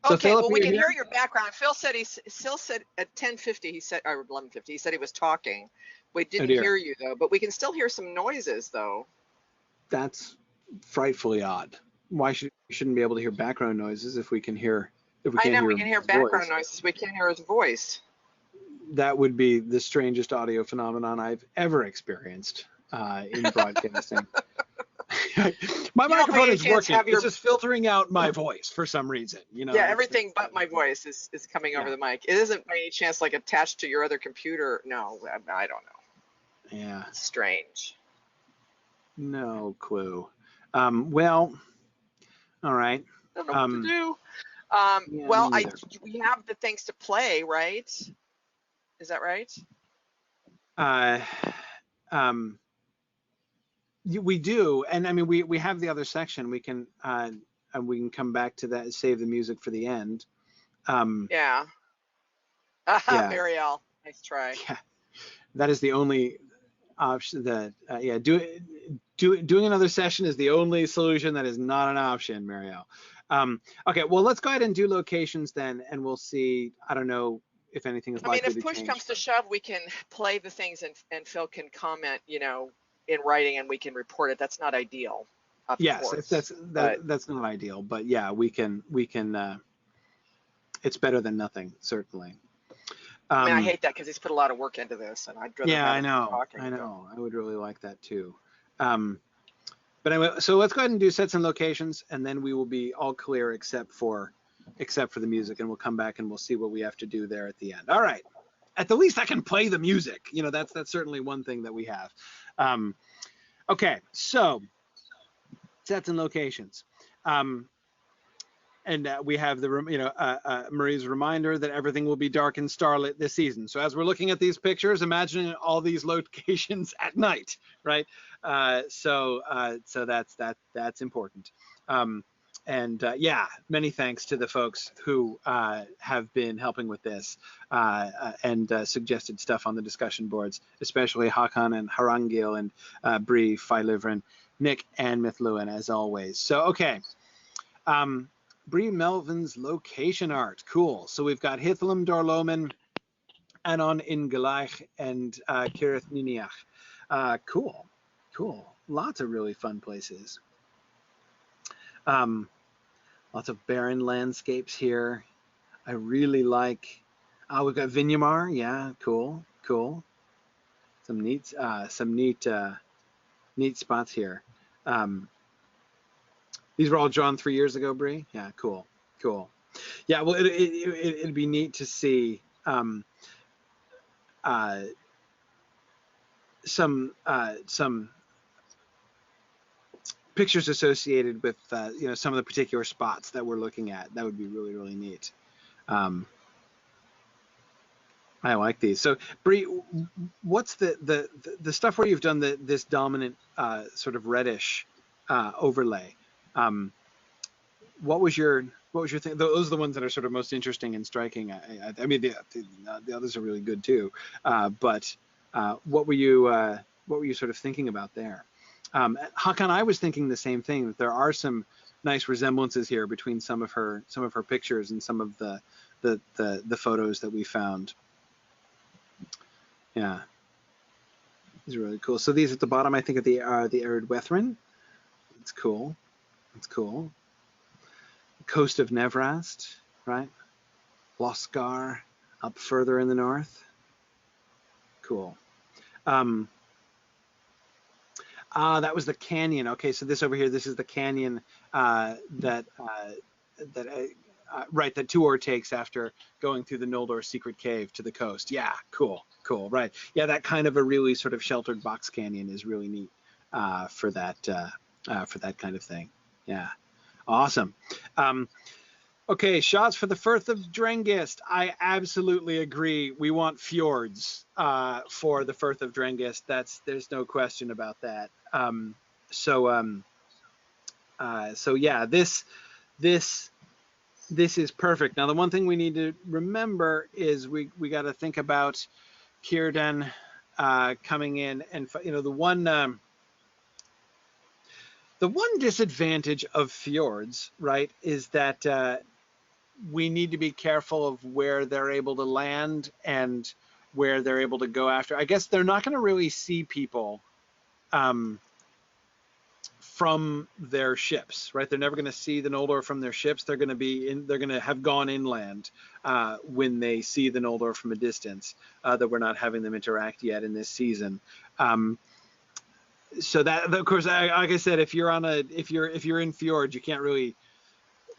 So okay, Philip, well, we can hear your background. Phil said at 10:50 he said, or 11:50 he said he was talking. We didn't hear you though, but we can still hear some noises though. That's frightfully odd. Why shouldn't be able to hear background noises if we can hear we can hear background noises. We can't hear his voice. That would be the strangest audio phenomenon I've ever experienced in broadcasting. My microphone is working. It's just filtering out my voice for some reason. Yeah, everything but my voice is coming over the mic. It isn't by any chance like attached to your other computer. No, I don't know. Yeah. It's strange. No clue. Well, all right. I don't know what to do. Well, we have the things to play, right? Is that right? We do, and I mean, we have the other section. We can come back to that and save the music for the end. Yeah. Yeah. Marielle, nice try. Yeah. That is the only option that yeah, doing another session is the only solution that is not an option, Marielle. Okay, well, let's go ahead and do locations then, and we'll see. I don't know if anything is I mean, likely if to push change. comes to shove, we can play the things and Phil can comment, in writing and we can report it. That's not ideal, of Yes, if course. But that's not ideal, but yeah, we can. It's better than nothing, certainly. I mean, I Um, hate that because he's put a lot of work into this, and I'd rather yeah, have I him know, talking. But I would really like that too. Um, but anyway, so let's go ahead and do sets and locations, and then we will be all clear except for the music, and we'll come back and we'll see what we have to do there at the end. All right. At the least, I can play the music. That's certainly one thing that we have. Um, okay, so sets and locations. And we have Marie's reminder that everything will be dark and starlit this season. So as we're looking at these pictures, imagine all these locations at night, right? So that's important. Yeah, many thanks to the folks who have been helping with this and suggested stuff on the discussion boards, especially Hakan and Harangil and Bree, Filivrin, Nick, and Mithluin, as always. So, okay. Bree Melvin's location art. Cool. So we've got Hithlum Dorloman, Anon in Galaich, and Kirith Niniach. Cool. Lots of really fun places. Lots of barren landscapes here. I really like. We've got Vinyamar. Yeah, cool. Some neat spots here. These were all drawn 3 years ago, Bree. Yeah, cool. Yeah, well, it'd be neat to see some pictures associated with some of the particular spots that we're looking at. That would be really, really neat. I like these. So, Bree, what's the stuff where you've done this dominant sort of reddish overlay? What was your thing? Those are the ones that are sort of most interesting and striking. I mean, the others are really good too. But what were you sort of thinking about there? Hakan, I was thinking the same thing, that there are some nice resemblances here between some of her pictures and some of the photos that we found. Yeah, these are really cool. So these at the bottom, I think, are the Arid Wethrin. It's cool. Coast of Nevrast, right? Loskar, up further in the north. Cool. That was the canyon. Okay, so this over here, this is the canyon that Tuor takes after going through the Noldor secret cave to the coast. Yeah, cool. Right. Yeah, that kind of a really sort of sheltered box canyon is really neat for that kind of thing. Yeah, awesome. Okay, shots for the Firth of Drengist. I absolutely agree. We want fjords for the Firth of Drengist. There's no question about that. So yeah, this is perfect. Now, the one thing we need to remember is we got to think about Círdan coming in, and the one disadvantage of fjords, right, is that we need to be careful of where they're able to land and where they're able to go after. I guess they're not going to really see people from their ships, right? They're never going to see the Noldor from their ships. They're going to have gone inland when they see the Noldor from a distance. That we're not having them interact yet in this season. So that, of course, like I said, if you're in fjords,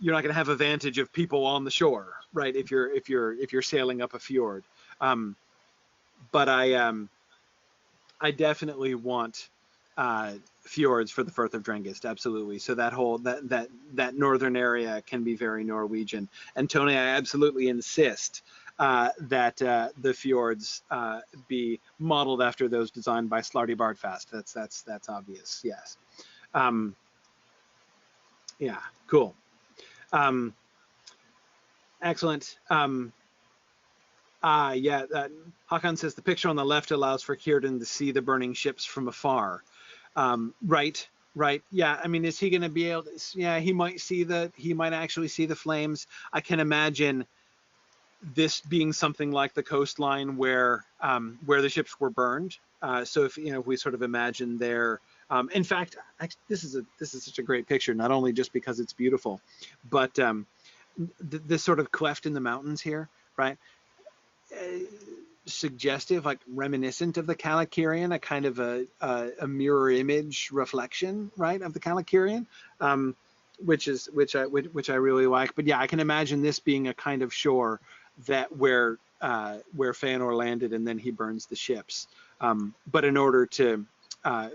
you're not going to have a vantage of people on the shore, right? If you're sailing up a fjord. But I definitely want fjords for the Firth of Drengist, absolutely. So that northern area can be very Norwegian. And Tony, I absolutely insist that the fjords be modeled after those designed by Slarty Bartfast. That's obvious. Yes. Yeah. Cool. Excellent. Yeah, Hakan says the picture on the left allows for Kierden to see the burning ships from afar. Right, right. Yeah, I mean, is he going to be able to? Yeah, he might actually see the flames. I can imagine this being something like the coastline where the ships were burned. So if if we sort of imagine there, in fact, this is such a great picture, not only just because it's beautiful, but this sort of cleft in the mountains here, right? Suggestive, like reminiscent of the Kalakirian, a kind of a mirror image reflection, right, of the Kalakirian, which I really like. But yeah, I can imagine this being a kind of shore that where Feanor landed, and then he burns the ships. But in order to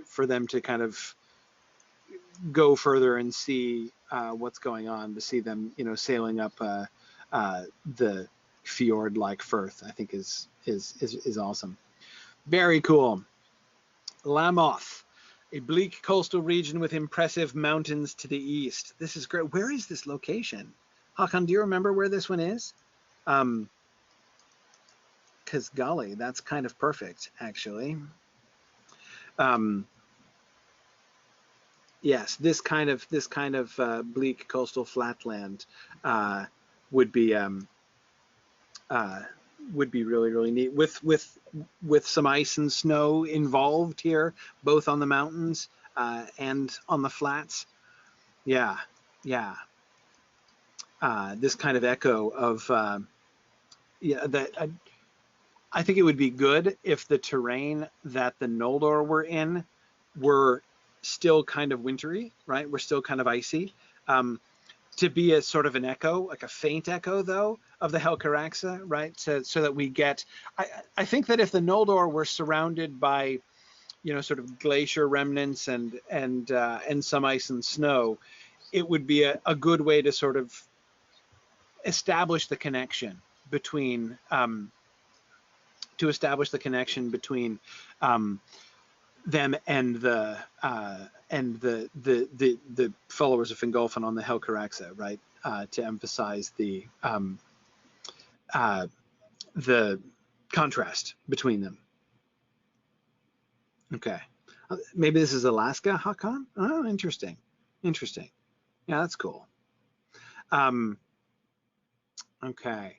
for them to kind of go further and see what's going on, to see them sailing up the fjord like Firth, I think is awesome. Very cool. Lamoth, a bleak coastal region with impressive mountains to the east. This is great. Where is this location? Hakan, do you remember where this one is? Because golly, that's kind of perfect, actually. Yes, this kind of bleak coastal flatland would be really, really neat, with some ice and snow involved here, both on the mountains and on the flats. Yeah, yeah. This kind of echo of that. I think it would be good if the terrain that the Noldor were in were still kind of wintry, right? We're still kind of icy. To be a sort of an echo, like a faint echo, though, of the Helcaraxa, right? So that we get. I think that if the Noldor were surrounded by, sort of glacier remnants and some ice and snow, it would be a good way to sort of establish the connection between them and the followers of Fingolfin on the Helcaraxa, right? To emphasize the contrast between them. Okay, maybe this is Alaska, Hakan. Oh, interesting. Yeah, that's cool. Okay.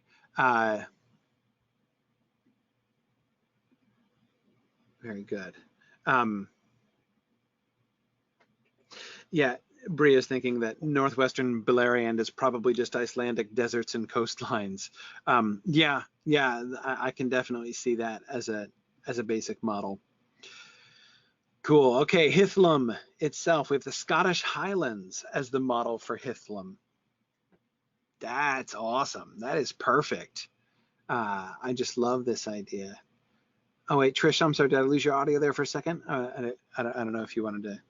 Very good. Yeah, Bria's thinking that northwestern Beleriand is probably just Icelandic deserts and coastlines. Yeah, I can definitely see that as a basic model. Cool. Okay, Hithlum itself. We have the Scottish Highlands as the model for Hithlum. That's awesome. That is perfect. I just love this idea. Oh wait, Trish, I'm sorry, did I lose your audio there for a second? I don't know if you wanted to.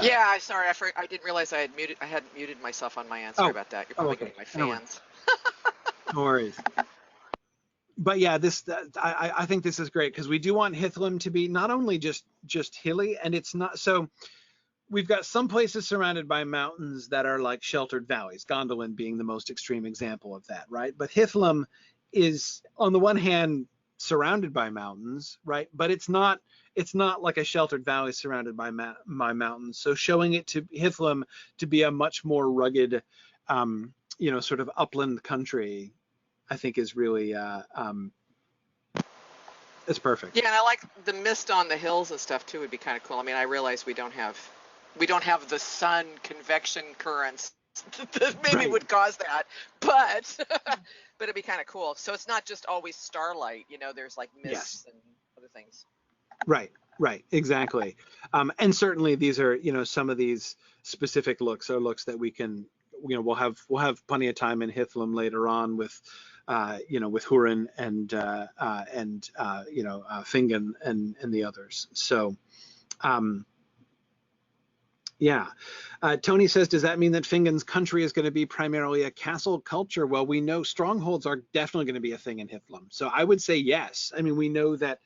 Yeah, sorry, I didn't realize I hadn't muted myself on my end. Sorry about that. You're probably okay. getting my fans. No worries. But yeah, I think this is great because we do want Hithlum to be not only just hilly, and it's not so. We've got some places surrounded by mountains that are like sheltered valleys, Gondolin being the most extreme example of that, right? But Hithlum is, on the one hand, surrounded by mountains, right? But it's not like a sheltered valley surrounded by mountains. So showing it to Hithlum to be a much more rugged, sort of upland country, I think is really it's perfect. Yeah, and I like the mist on the hills and stuff too. Would be kind of cool. I mean, I realize we don't have the sun convection currents that maybe would cause that, but it'd be kind of cool. So it's not just always starlight. There's like mists and other things. Right, exactly. And certainly these are, some of these specific looks are looks that we can, we'll have plenty of time in Hithlum later on with, with Hurin and Fingon and the others. So, yeah. Tony says, does that mean that Fingon's country is going to be primarily a castle culture? Well, we know strongholds are definitely going to be a thing in Hithlum. So I would say yes. I mean, we know that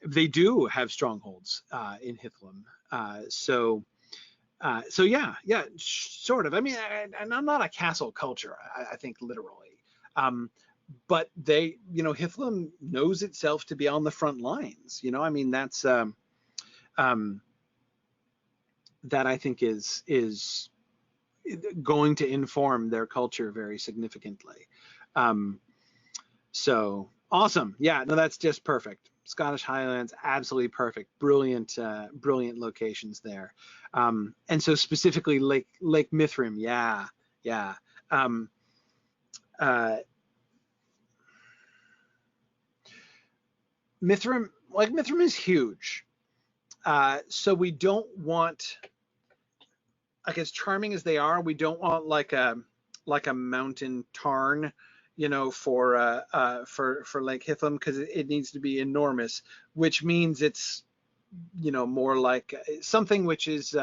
they do have strongholds in Hithlum. So yeah, sort of. I mean, and I'm not a castle culture, I think literally. but they, Hithlum knows itself to be on the front lines. I mean, that's that I think is going to inform their culture very significantly. So awesome. Yeah, no, that's just perfect. Scottish Highlands, absolutely perfect. Brilliant, brilliant locations there. And so specifically Lake Mithrim. Yeah, yeah. Mithrim, Lake Mithrim is huge. So we don't want, like, as charming as they are, we don't want like a mountain tarn, for Lake Hithlum, because it needs to be enormous, which means it's, more like something which is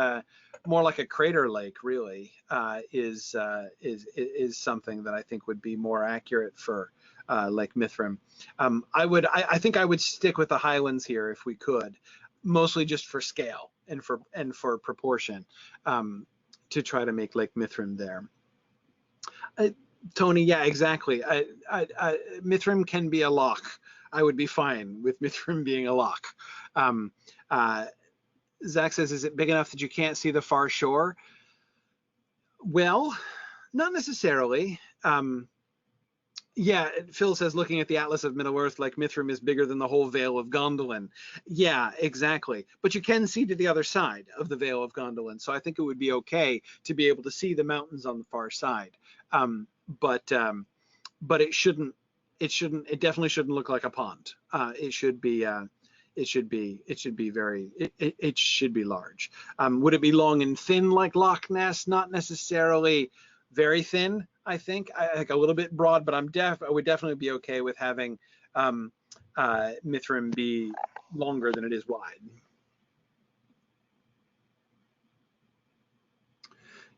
more like a crater lake, really, is something that I think would be more accurate for Lake Mithrim. I think I would stick with the Highlands here if we could, mostly just for scale and for proportion, to try to make Lake Mithrim there. Tony, yeah, exactly. Mithrim can be a loch. I would be fine with Mithrim being a loch. Zach says, is it big enough that you can't see the far shore? Well, not necessarily. Yeah, Phil says, looking at the Atlas of Middle-earth, Lake Mithrim is bigger than the whole Vale of Gondolin. Yeah, exactly. But you can see to the other side of the Vale of Gondolin, so I think it would be okay to be able to see the mountains on the far side. But it definitely shouldn't look like a pond. It should be large. Would it be long and thin like Loch Ness? Not necessarily very thin, I think. I think a little bit broad, but I would definitely be okay with having Mithrim be longer than it is wide.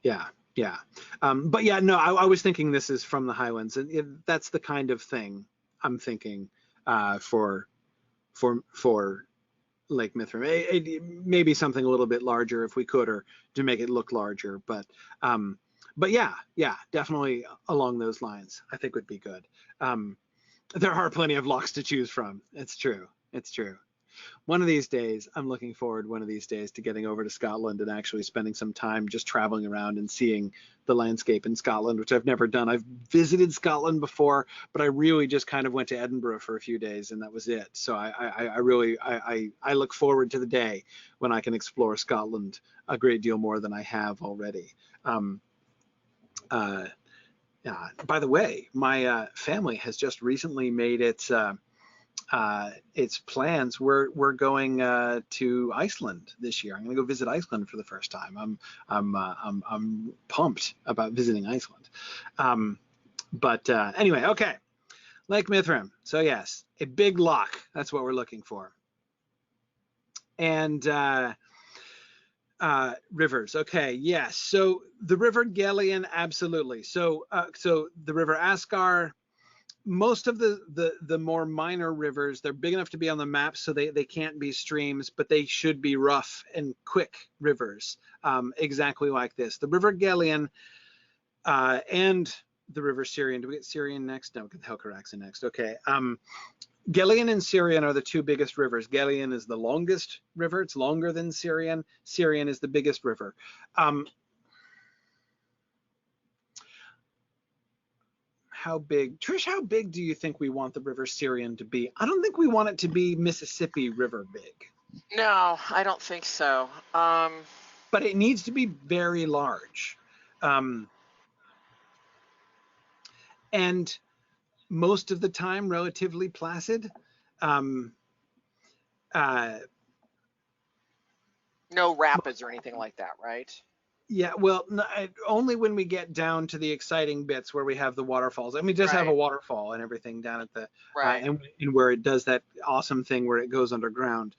Yeah. Yeah. But yeah, no, I was thinking this is from the Highlands, and that's the kind of thing I'm thinking for Lake Mithrim. Maybe something a little bit larger if we could, or to make it look larger. But yeah, definitely along those lines, I think would be good. There are plenty of lochs to choose from. It's true. It's true. One of these days, I'm looking forward to getting over to Scotland and actually spending some time just traveling around and seeing the landscape in Scotland, which I've never done. I've visited Scotland before, but I really just kind of went to Edinburgh for a few days and that was it. So I really look forward to the day when I can explore Scotland a great deal more than I have already. By the way, my family has just recently made its plans. We're going to Iceland this year. I'm going to go visit Iceland for the first time. I'm pumped about visiting Iceland. But anyway, okay, Lake Mithrim. So yes, a big loch. That's what we're looking for. And rivers. Okay, yes. So the River Gellion, absolutely. So the River Askar. Most of the more minor rivers, they're big enough to be on the map, so they can't be streams, but they should be rough and quick rivers, exactly like this. The River Gellion and the River Syrian. Do we get Syrian next? No, we get Helcaraxen next. Okay. Gellion and Syrian are the two biggest rivers. Gellion is the longest river. It's longer than Syrian. Syrian is the biggest river. How big, Trish, how big do you think we want the River Syrian to be? I don't think we want it to be Mississippi River big. No, I don't think so. But it needs to be very large. And most of the time relatively placid. No rapids or anything like that, right? Yeah, well, only when we get down to the exciting bits where we have the waterfalls. I mean, it does have a waterfall and everything down at the and where it does that awesome thing where it goes underground.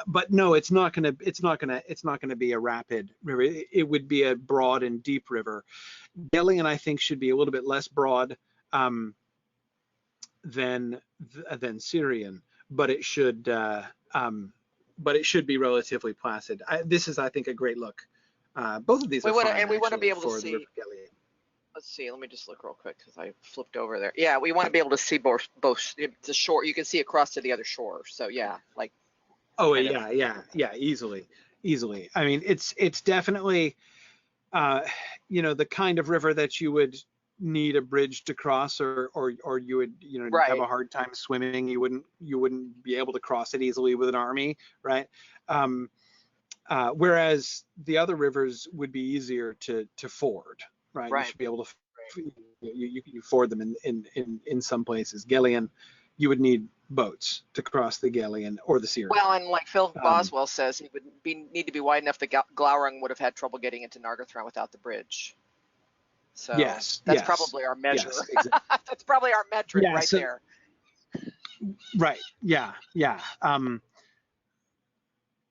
But no, it's not gonna be a rapid river. It would be a broad and deep river. Gellion, I think, should be a little bit less broad than Syrian, but it should be relatively placid. This is, I think, a great look. Both of these are fine. We want to be able to see. Let's see. Let me just look real quick because I flipped over there. Yeah, we want to be able to see both the shore. You can see across to the other shore. So yeah, like Oh kind of. yeah, easily. I mean, it's definitely the kind of river that you would need a bridge to cross, or you would have Right. a hard time swimming. You wouldn't be able to cross it easily with an army, right? Um, whereas the other rivers would be easier to ford, right? You Right. should be able to you ford them in some places. Gillian, you would need boats to cross the Gillian or the Syrian. Well, and like Phil Um, Boswell says, it would need to be wide enough that Glaurung would have had trouble getting into Nargothrond without the bridge. So yes, that's yes, probably our measure. yes, exactly. That's probably our metric Yeah. right So there. right. Yeah. Yeah.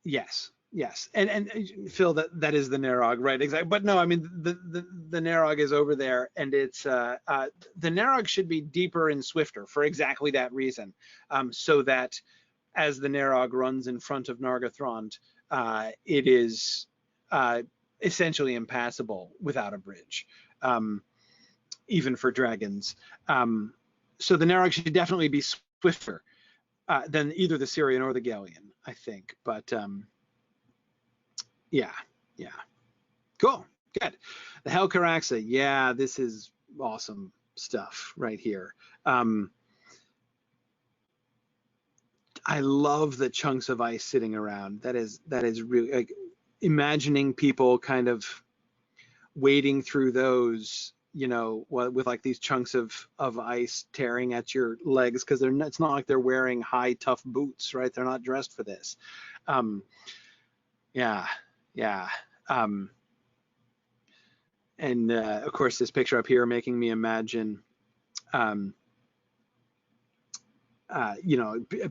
Yes, yes, and Phil, that is the Narog, right? Exactly. But no, I mean the Narog is over there, and it's the Narog should be deeper and swifter for exactly that reason, so that as the Narog runs in front of Nargothrond, it is essentially impassable without a bridge, even for dragons. So the Narog should definitely be swifter than either the Syrian or the Gallian, I think. But yeah, yeah, cool, good. The Helcaraxa, yeah, this is awesome stuff right here. I love the chunks of ice sitting around. That is really like imagining people kind of wading through those, with like these chunks of ice tearing at your legs, because it's not like they're wearing high tough boots, right? They're not dressed for this. Yeah, yeah. And of course, this picture up here making me imagine,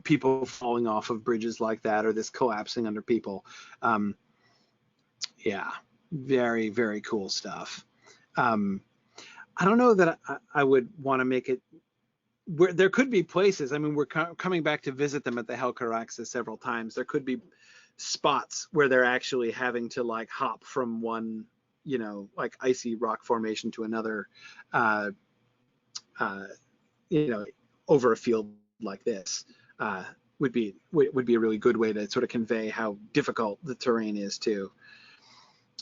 people falling off of bridges like that, or this collapsing under people. Yeah, very, very cool stuff. I don't know that I would want to make it where there could be places. I mean, we're coming back to visit them at the Helcaraxa several times. There could be spots where they're actually having to like hop from one, like icy rock formation to another, uh, uh, over a field like this. Would be a really good way to sort of convey how difficult the terrain is too.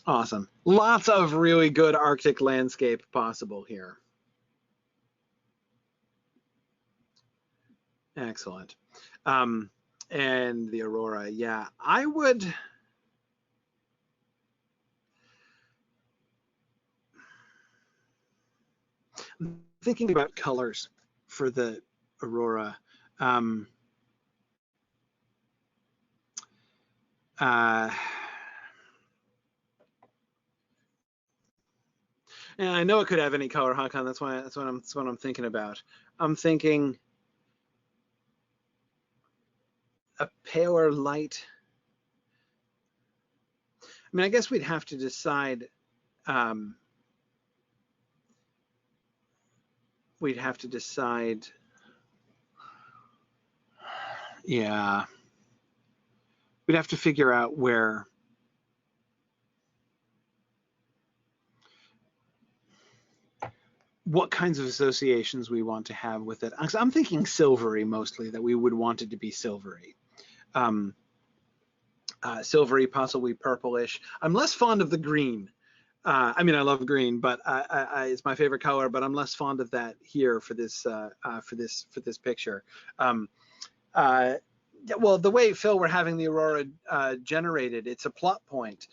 Awesome. Lots of really good Arctic landscape possible here. Excellent. And the aurora, yeah, I'm thinking about colors for the aurora. Uh, and I know it could have any color, Hakan. That's what I'm thinking about. I'm thinking a paler light. I mean, I guess we'd have to decide. We'd have to decide. Yeah, we'd have to figure out what kinds of associations we want to have with it. I'm thinking silvery mostly, that we would want it to be silvery. Silvery, possibly purplish. I'm less fond of the green. I mean, I love green, but it's my favorite color. But I'm less fond of that here for this picture. Well, the way, Phil, we're having the aurora generated, it's a plot point.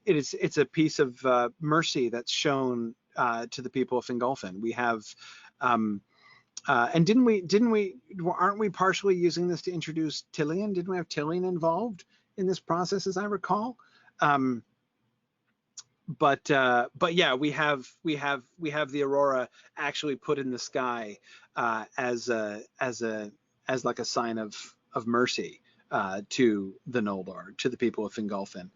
It's a piece of mercy that's shown to the people of Fingolfin. We have, and aren't we partially using this to introduce Tilion? Didn't we have Tilion involved in this process, as I recall? But yeah, we have the aurora actually put in the sky as like a sign of mercy to the Noldor, to the people of Fingolfin,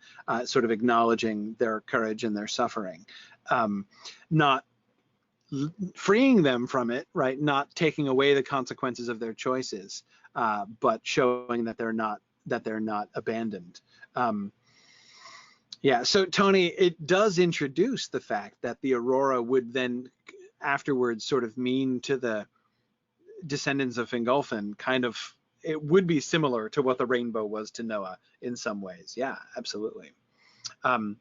sort of acknowledging their courage and their suffering, not freeing them from it, right? Not taking away the consequences of their choices, but showing that they're not abandoned. Yeah, so Tony, it does introduce the fact that the aurora would then afterwards sort of mean to the descendants of Fingolfin kind of, it would be similar to what the rainbow was to Noah in some ways. Yeah, absolutely. Um,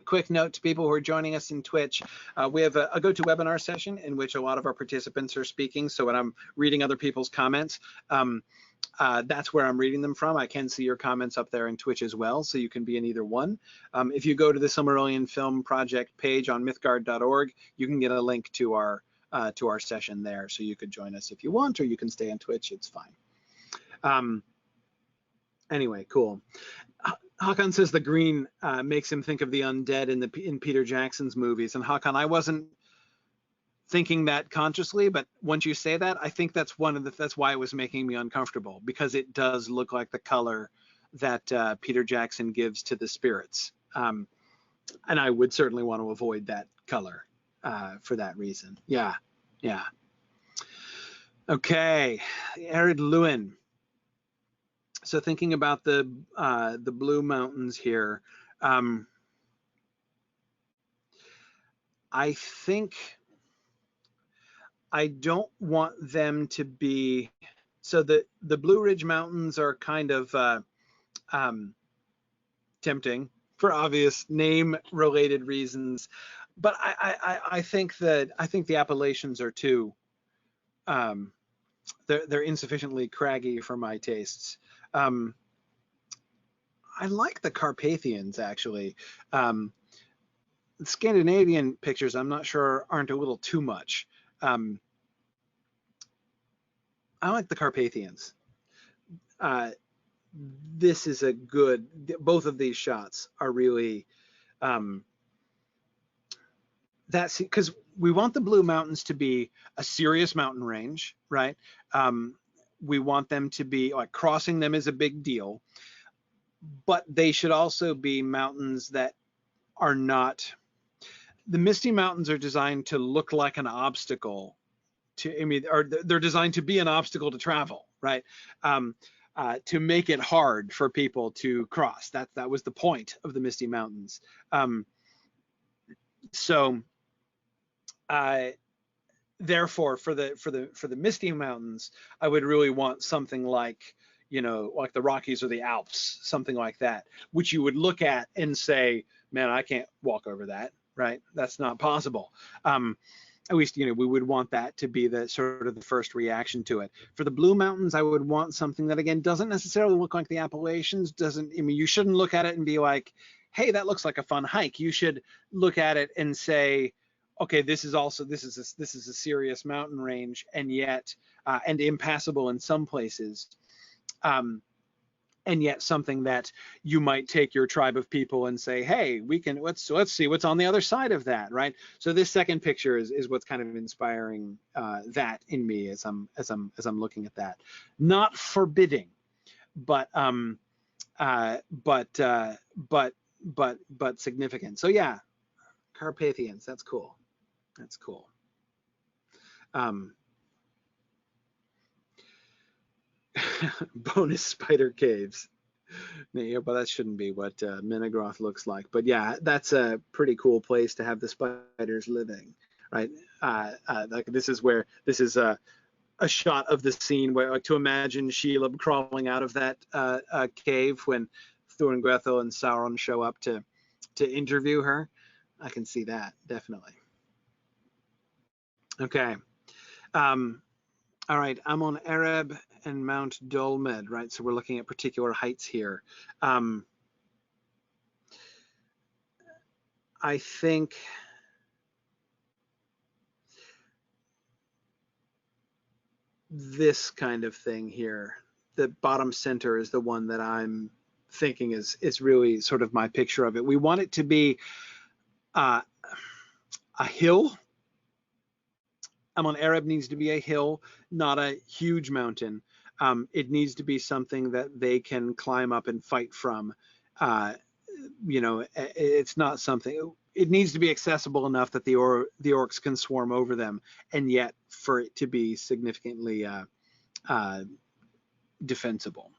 quick note to people who are joining us in Twitch, we have a GoToWebinar session in which a lot of our participants are speaking. So when I'm reading other people's comments, that's where I'm reading them from. I can see your comments up there in Twitch as well, so you can be in either one. If you go to the Silmarillion Film Project page on mythgard.org, you can get a link to our session there, so you could join us if you want, or you can stay on Twitch. It's fine. Anyway, cool. Hakan says the green makes him think of the undead in Peter Jackson's movies. And Hakan, I wasn't thinking that consciously, but once you say that, I think that's that's why it was making me uncomfortable, because it does look like the color that Peter Jackson gives to the spirits. And I would certainly want to avoid that color for that reason. Yeah, yeah. Okay, Arid Lewin. So thinking about the Blue Mountains here, I think I don't want them to be, so the Blue Ridge Mountains are kind of tempting for obvious name-related reasons, but I think the Appalachians are too. They're insufficiently craggy for my tastes. I like the Carpathians, actually. The Scandinavian pictures, I'm not sure, aren't a little too much. I like the Carpathians. This is a good, both of these shots are really, that's because we want the Blue Mountains to be a serious mountain range, right? We want them to be, like, crossing them is a big deal, but they should also be mountains that are not, the Misty Mountains are designed to look like an obstacle to, I mean, or they're designed to be an obstacle to travel, right? To make it hard for people to cross. That was the point of the Misty Mountains. Therefore, for the Misty Mountains, I would really want something like, you know, like the Rockies or the Alps, something like that, which you would look at and say, man, I can't walk over that, right? That's not possible. At least, you know, we would want that to be the sort of the first reaction to it. For the Blue Mountains, I would want something that, again, doesn't necessarily look like the Appalachians. I mean, you shouldn't look at it and be like, hey, that looks like a fun hike. You should look at it and say, okay, this is a serious mountain range, and yet and impassable in some places, and yet something that you might take your tribe of people and say, hey, let's see what's on the other side of that, right? So this second picture is what's kind of inspiring that in me as I'm looking at that. Not forbidding, but significant. So yeah, Carpathians, that's cool. That's cool. Bonus spider caves. Yeah, but that shouldn't be what Menegroth looks like. But yeah, that's a pretty cool place to have the spiders living, right? Like this is a shot of the scene where, like, to imagine Shelob crawling out of that cave when Thuringwethil and Sauron show up to interview her. I can see that, definitely. Okay. All right, I'm on Ereb and Mount Dolmed, right? So we're looking at particular heights here. I think this kind of thing here, the bottom center, is the one that I'm thinking is really sort of my picture of it. We want it to be a hill. Amon Ereb needs to be a hill, not a huge mountain. It needs to be something that they can climb up and fight from. You know, it's not something, it needs to be accessible enough that the orcs can swarm over them, and yet for it to be significantly defensible.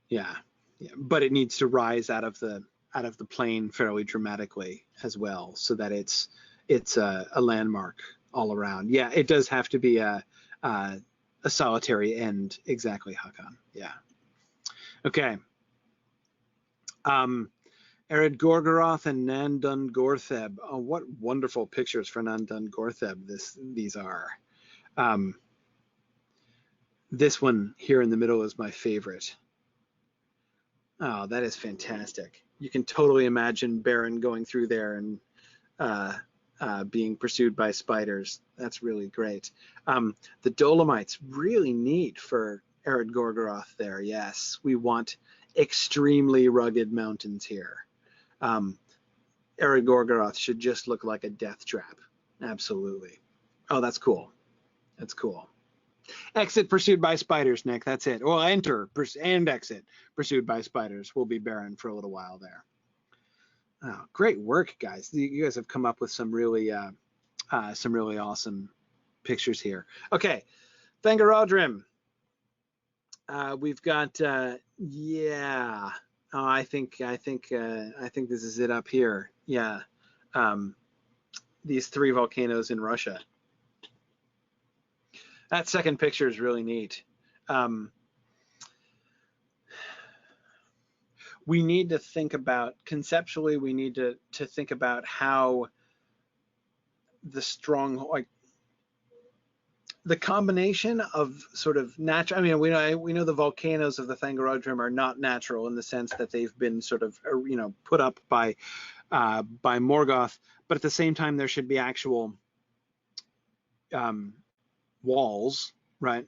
Yeah, yeah, but it needs to rise out of the plain fairly dramatically as well, so that it's a landmark all around. Yeah, it does have to be a solitary end, exactly, Hakan. Yeah. Okay. Ered Gorgoroth and Nandun Gortheb. Oh, what wonderful pictures for Nandun Gortheb these are. This one here in the middle is my favorite. Oh, that is fantastic. You can totally imagine Baron going through there and being pursued by spiders. That's really great. The Dolomites, really neat for Ered Gorgoroth there. Yes, we want extremely rugged mountains here. Ered Gorgoroth should just look like a death trap. Absolutely. Oh, that's cool. That's cool. Exit pursued by spiders, Nick. That's it. Well, enter and exit pursued by spiders. We'll be barren for a little while there. Oh, great work, guys. You guys have come up with some really awesome pictures here. Okay, Thangarodrim. We've got yeah. Oh, I think this is it up here. Yeah. These 3 volcanoes in Russia. That second picture is really neat. We need to think about, conceptually, we need to think about how the the combination of sort of natural, I mean, we know the volcanoes of the Thangarodrim are not natural in the sense that they've been sort of, put up by Morgoth, but at the same time, there should be actual walls, right?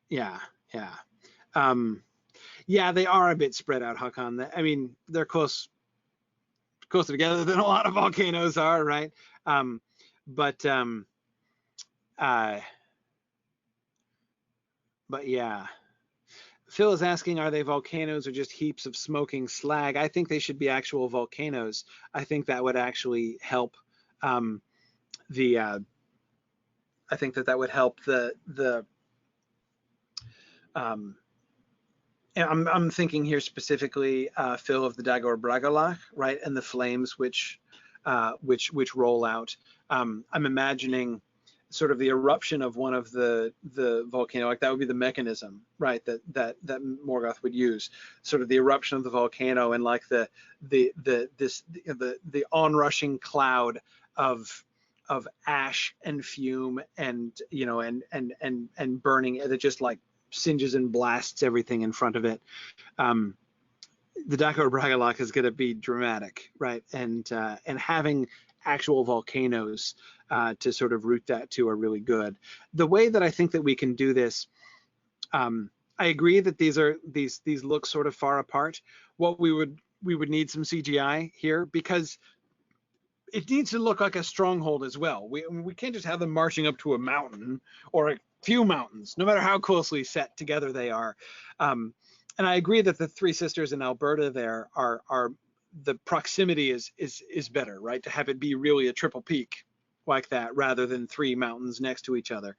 Yeah. Yeah, they are a bit spread out, Hakan. I mean, they're closer together than a lot of volcanoes are, right? But yeah. Phil is asking, are they volcanoes or just heaps of smoking slag? I think they should be actual volcanoes. I think that would actually help I think that would help I'm thinking here specifically, Phil, of the Dagor Bragalach, right, and the flames which roll out. I'm imagining sort of the eruption of one of the volcano, like that would be the mechanism, right, that Morgoth would use, sort of the eruption of the volcano and like the onrushing cloud of ash and fume and and burning that just like singes and blasts everything in front of it. The Dagor Bragalach is going to be dramatic, right? And having actual volcanoes to sort of root that to are really good. The way that I think that we can do this, I agree that these look sort of far apart. What we would need some CGI here, because it needs to look like a stronghold as well. We can't just have them marching up to a mountain or a few mountains, no matter how closely set together they are. And I agree that the Three Sisters in Alberta there are the proximity is better, right? To have it be really a triple peak like that rather than 3 mountains next to each other.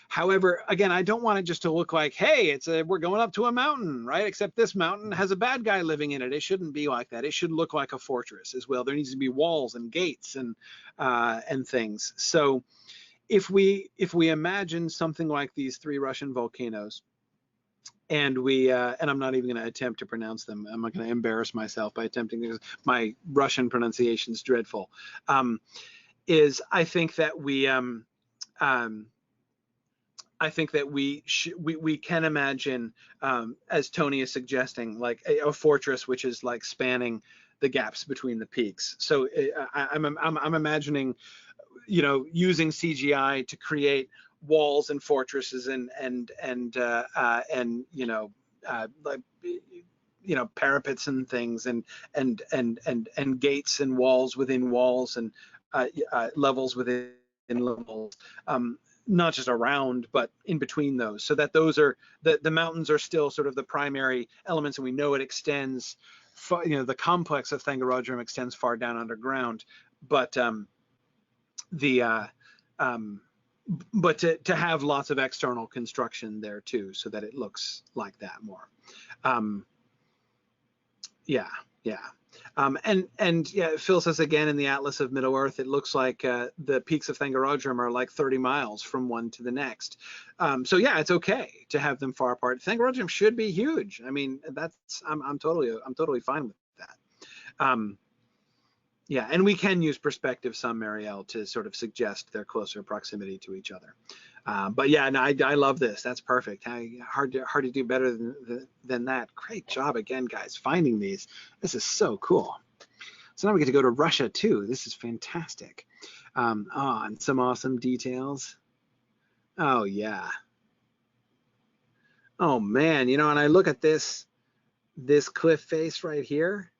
However, again, I don't want it just to look like, hey, we're going up to a mountain, right? Except this mountain has a bad guy living in it. It shouldn't be like that. It should look like a fortress as well. There needs to be walls and gates and things. So if we imagine something like these 3 Russian volcanoes, and I'm not even going to attempt to pronounce them. I'm not going to embarrass myself by attempting because my Russian pronunciation is dreadful. I think that we can imagine, as Tony is suggesting, like a fortress which is like spanning the gaps between the peaks. So I'm imagining, using CGI to create walls and fortresses and parapets and things and gates and walls within walls and levels within levels, not just around but in between those, so that those are the mountains are still sort of the primary elements, and we know it extends the complex of Thangarodrim extends far down underground, but but to have lots of external construction there too, so that it looks like that more. Yeah, yeah. And yeah, Phil says again in the Atlas of Middle Earth, it looks like the peaks of Thangorodrim are like 30 miles from one to the next. So yeah, it's okay to have them far apart. Thangorodrim should be huge. I mean, I'm totally fine with that. Yeah, and we can use perspective some, Marielle, to sort of suggest their closer proximity to each other. But yeah, no, I love this. That's perfect. Hard to do better than that. Great job again, guys, finding these. This is so cool. So now we get to go to Russia too. This is fantastic. And some awesome details. Oh yeah. Oh man, and I look at this cliff face right here,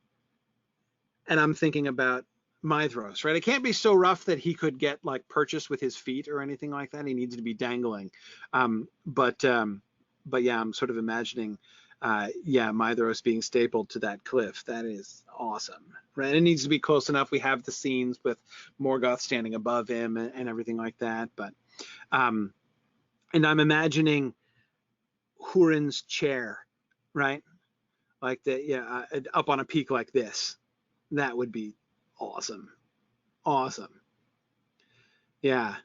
and I'm thinking about Mithros, right? It can't be so rough that he could get like purchased with his feet or anything like that. He needs to be dangling. But yeah, I'm sort of imagining, Mithros being stapled to that cliff. That is awesome, right? It needs to be close enough. We have the scenes with Morgoth standing above him and everything like that. But, and I'm imagining Hurin's chair, right? Like up on a peak like this. That would be awesome. Awesome. Yeah.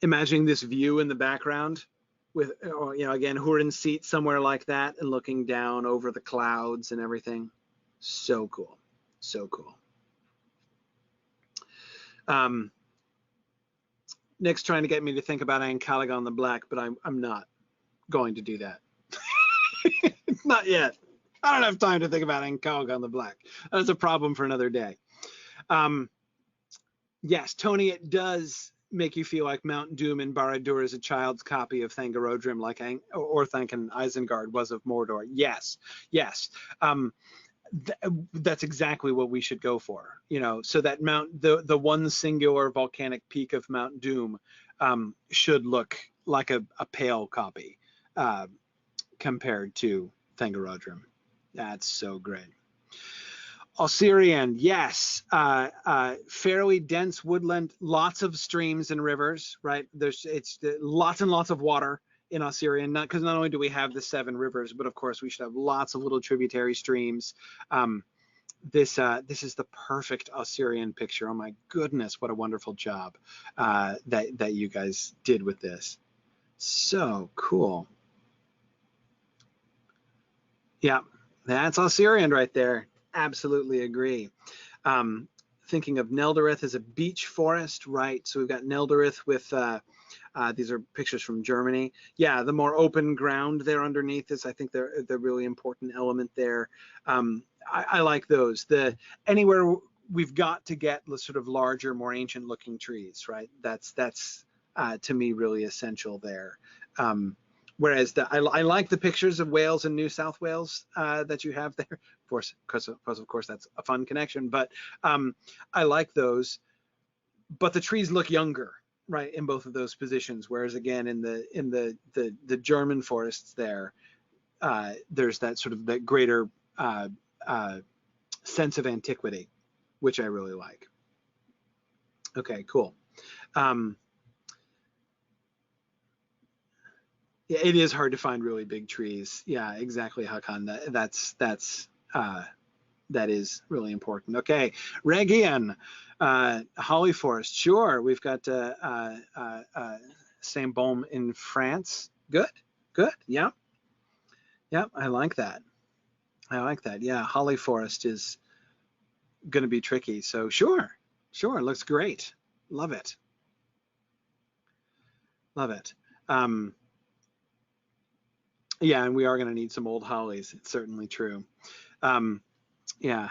Imagining this view in the background with, again, Hurin's seat somewhere like that and looking down over the clouds and everything. So cool. So cool. Nick's trying to get me to think about Ancalagon the Black, but I'm not going to do that. Not yet. I don't have time to think about Ancalagon the Black. That's a problem for another day. Yes, Tony, it does make you feel like Mount Doom in Barad-dûr is a child's copy of Thangorodrim, like Orthanc and Isengard was of Mordor. Yes, yes. That's exactly what we should go for. So that the one singular volcanic peak of Mount Doom should look like a pale copy compared to Thangorodrim. That's so great. Osirian, yes, fairly dense woodland, lots of streams and rivers, right? It's lots and lots of water in Osirian, because not only do we have the 7 rivers, but of course we should have lots of little tributary streams. This is the perfect Osirian picture. Oh my goodness, what a wonderful job that you guys did with this. So cool. Yeah, that's Osirian right there. Absolutely agree. Thinking of Nelderith as a beech forest, right? So we've got Nelderith with, these are pictures from Germany. Yeah, the more open ground there underneath this, I think they're really important element there. I like those. Anywhere we've got to get sort of larger, more ancient looking trees, right? That's to me really essential there. Whereas I like the pictures of Wales and New South Wales that you have there, of course, because of course that's a fun connection. But I like those. But the trees look younger, right, in both of those positions. Whereas again, in the German forests there's that sort of that greater sense of antiquity, which I really like. Okay, cool. Yeah, it is hard to find really big trees. Yeah, exactly, Hakan. That is really important. Okay, Regian, holly forest. Sure, we've got Saint-Baume in France. Good. Yeah, I like that. Yeah, holly forest is going to be tricky. So sure, looks great. Love it. Yeah, and we are going to need some old hollies. It's certainly true. Yeah,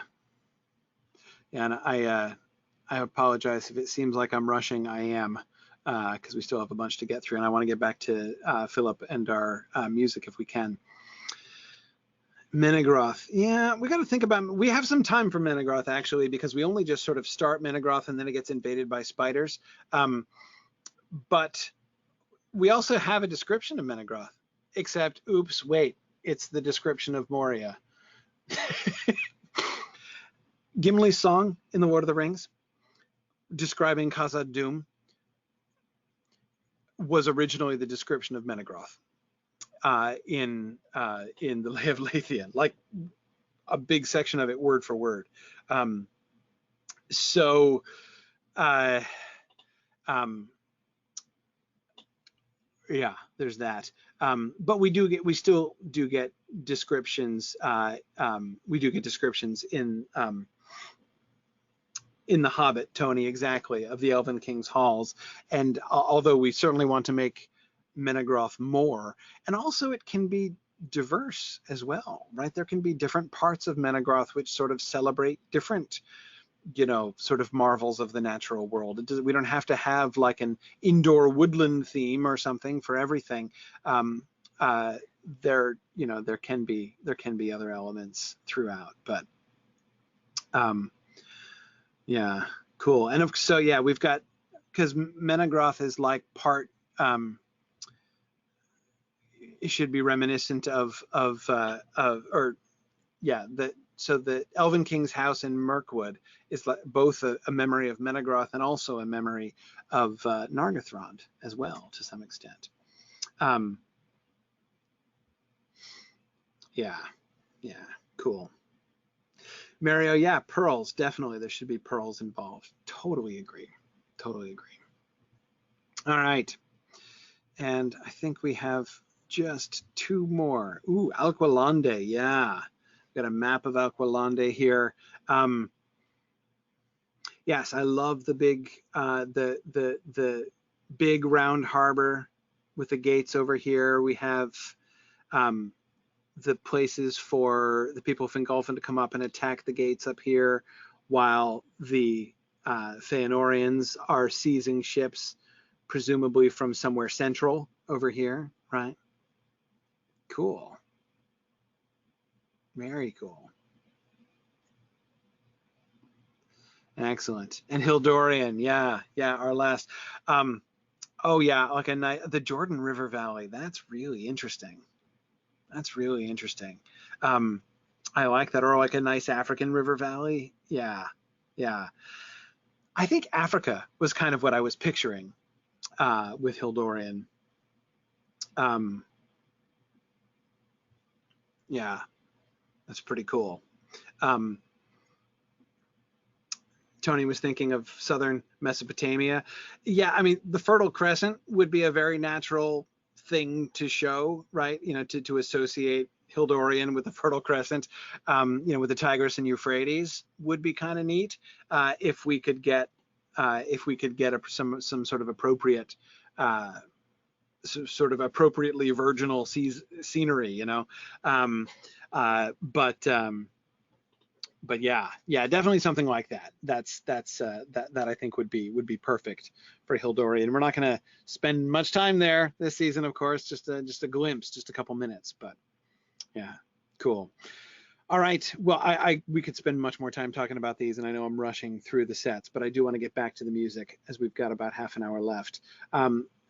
and I apologize if it seems like I'm rushing. I am, because we still have a bunch to get through, and I want to get back to Philip and our music if we can. Menegroth. Yeah, we got to think about. We have some time for Menegroth actually, because we only just sort of start Menegroth and then it gets invaded by spiders. But we also have a description of Menegroth. Except, oops, wait, it's the description of Moria. Gimli's song in The Lord of the Rings, describing Khazad-dûm. was originally the description of Menegroth in the Lay of Leithian, like a big section of it word for word. So yeah, there's that. But we still do get descriptions. We do get descriptions in The Hobbit, Tony, exactly, of the Elven King's halls. And although we certainly want to make Menegroth more, and also it can be diverse as well, right? There can be different parts of Menegroth which sort of celebrate different, sort of marvels of the natural world. We don't have to have like an indoor woodland theme or something for everything. There can be other elements throughout, but yeah, cool. And so yeah, we've got, because Menegroth is like part, it should be reminiscent of so the Elven King's house in Mirkwood is like both a memory of Menegroth and also a memory of Nargothrond as well, to some extent. Yeah, cool. Mario, yeah, pearls, definitely. There should be pearls involved. Totally agree. All right. And I think we have just two more. Ooh, Alquilande, yeah. Got a map of Alquilande here. Yes, I love the big the big round harbor with the gates over here. We have the places for the people of Fingolfin to come up and attack the gates up here, while the Feanorians are seizing ships, presumably from somewhere central over here, right? Cool. Very cool. Excellent. And Hildorian, yeah, our last. Oh yeah, like the Jordan River Valley. That's really interesting. I like that. Or like a nice African river valley. Yeah. I think Africa was kind of what I was picturing with Hildorian. Yeah, that's pretty cool. Tony was thinking of southern Mesopotamia. Yeah, I mean, the Fertile Crescent would be a very natural thing to show, right? To associate Hildorian with the Fertile Crescent, with the Tigris and Euphrates would be kind of neat if we could get some sort of appropriate, sort of appropriately virginal scenery, but yeah, definitely something like that. That I think would be perfect for Hildorian. We're not going to spend much time there this season, of course. Just a glimpse, just a couple minutes. But yeah, cool. All right. Well, we could spend much more time talking about these, and I know I'm rushing through the sets, but I do want to get back to the music as we've got about half an hour left.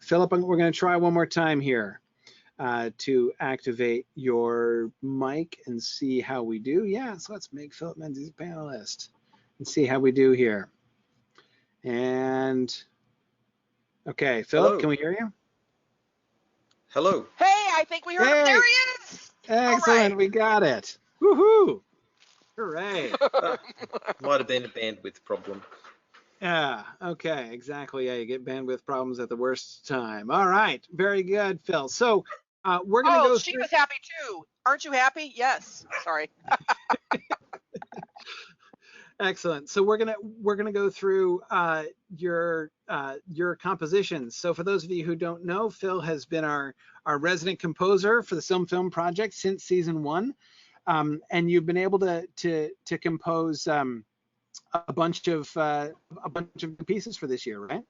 Philip, we're going to try one more time here. To activate your mic and see how we do. Yeah, so let's make Philip Menzies a panelist and see how we do here. And okay, Philip, hello. Can we hear you? Hello. Hey, I think we heard him. There he is. Excellent, we got it. Woohoo! Hooray! Might have been a bandwidth problem. Yeah, okay, exactly. Yeah, you get bandwidth problems at the worst time. All right, very good, Phil. So we're going to go she was happy too. Aren't you happy? Yes. Sorry. Excellent. So we're gonna go through your compositions. So for those of you who don't know, Phil has been our resident composer for the SilmFilm project since season 1, and you've been able to compose a bunch of pieces for this year, right?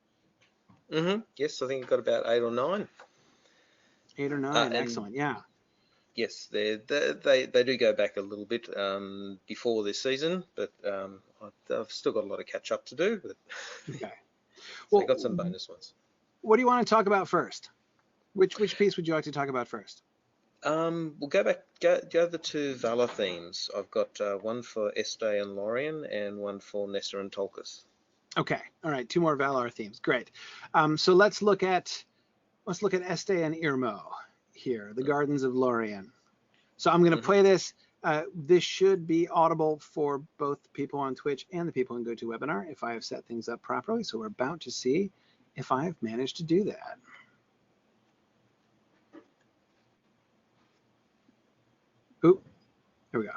Yes, I think I've got about 8 or 9. 8 or 9. Excellent. Yeah. Yes, they do go back a little bit before this season, but I've still got a lot of catch up to do. But okay. Well, I got some bonus ones. What do you want to talk about first? Which piece would you like to talk about first? We'll go the 2 Valor themes. I've got one for Este and Lorien and one for Nessa and Tolkis. Okay. All right. 2 more Valar themes. Great. So let's look at let's look at Este and Irmo here, the Gardens of Lorien. So I'm going to play this. This should be audible for both people on Twitch and the people in GoToWebinar if I have set things up properly. So we're about to see if I have managed to do that. Oop, here we go.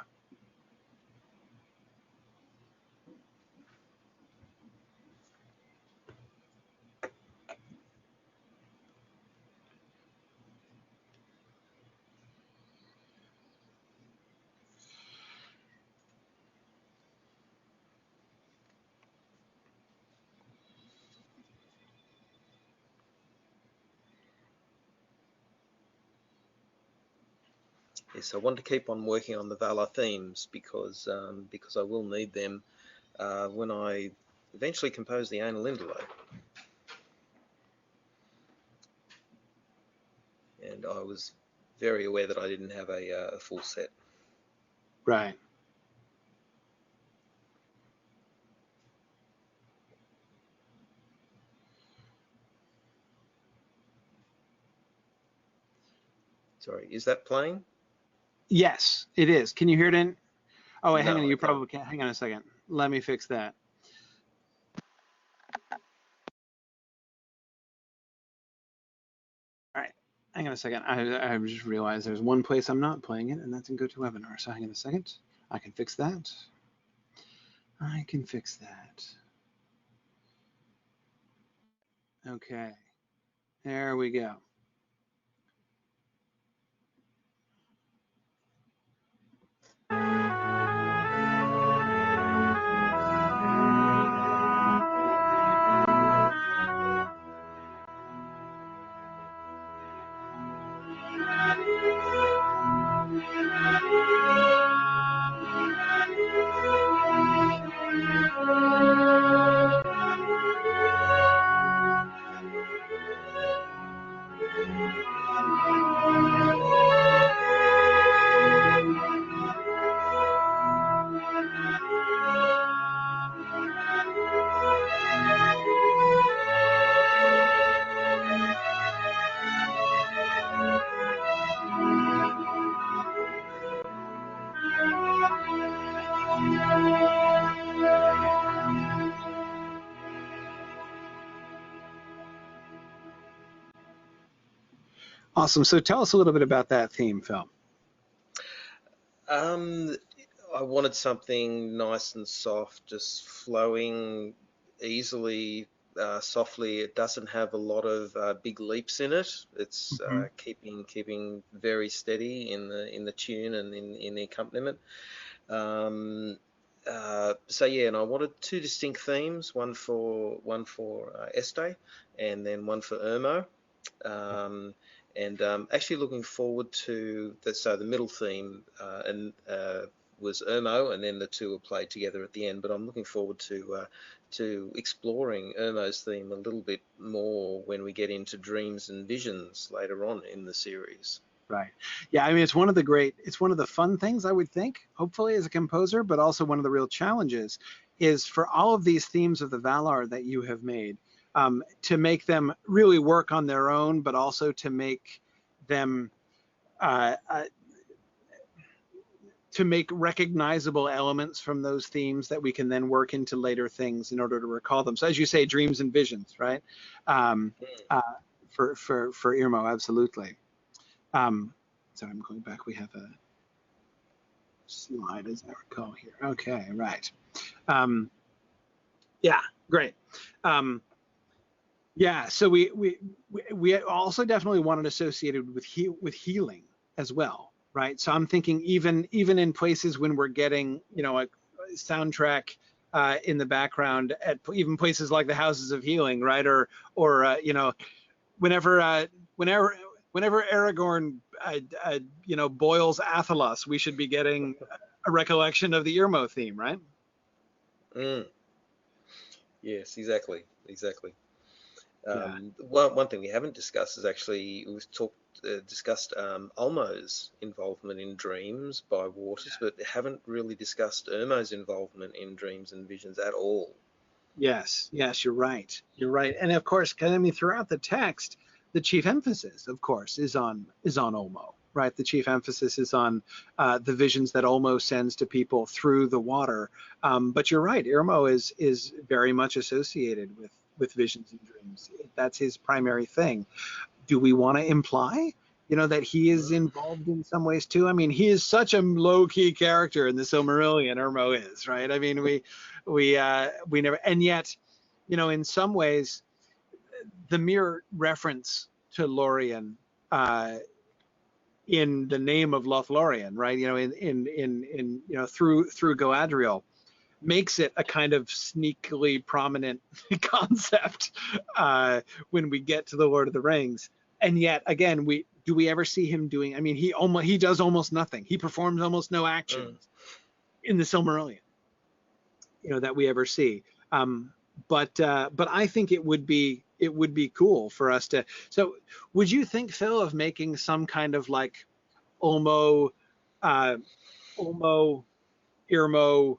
Yes, I want to keep on working on the Valar themes because I will need them when I eventually compose the Anal Indolo. And I was very aware that I didn't have a full set. Right. Sorry, is that playing? Yes, it is. Can you hear it in? Oh, wait, hang No, on. I You can't. probably can't. Hang on a second. Let me fix that. All right. Hang on a second. I just realized there's one place I'm not playing it, and that's in GoToWebinar. So hang on a second. I can fix that. I can fix that. Okay. There we go. Awesome. So tell us a little bit about that theme, Phil. I wanted something nice and soft, just flowing easily, softly. It doesn't have a lot of big leaps in it. It's keeping very steady in the tune and in the accompaniment. So yeah, and I wanted two distinct themes, one for Este, and then one for Irmo. Actually looking forward to the middle theme was Irmo, and then the two were played together at the end. But I'm looking forward to exploring Irmo's theme a little bit more when we get into Dreams and Visions later on in the series. Right. Yeah, I mean, it's one of the fun things I would think, hopefully, as a composer, but also one of the real challenges is for all of these themes of the Valar that you have made, to make them really work on their own, but also to make them to make recognizable elements from those themes that we can then work into later things in order to recall them. So as you say, dreams and visions, right? For Irmo, absolutely. So I'm going back. We have a slide, as I recall here. Okay, right. Yeah, great. Yeah, so we also definitely want it associated with healing as well, right? So I'm thinking even in places when we're getting, you know, a soundtrack in the background at even places like the Houses of Healing, right? Or you know, whenever Aragorn you know, boils Athelas, we should be getting a recollection of the Irmo theme, right? Yes, exactly. Yeah. One thing we haven't discussed is actually discussed Ulmo's involvement in Dreams by Waters, but haven't really discussed Irmo's involvement in Dreams and Visions at all. Yes, you're right. And of course, I mean, throughout the text, the chief emphasis, of course, is on Olmo, right? The chief emphasis is on the visions that Olmo sends to people through the water. But you're right, Irmo is very much associated with visions and dreams. That's his primary thing. Do we want to imply, that he is involved in some ways too? I mean, he is such a low-key character in the Silmarillion, Irmo is, right? I mean, we never, and yet, in some ways, the mere reference to Lorien in the name of Lothlorien, right? Through Galadriel, makes it a kind of sneakily prominent concept when we get to the Lord of the Rings. And yet, again, do we ever see him doing? I mean, he does almost nothing. He performs almost no actions in the Silmarillion, that we ever see. But I think it would be cool for us to. So, would you think, Phil, of making some kind of like Olmo, Irmo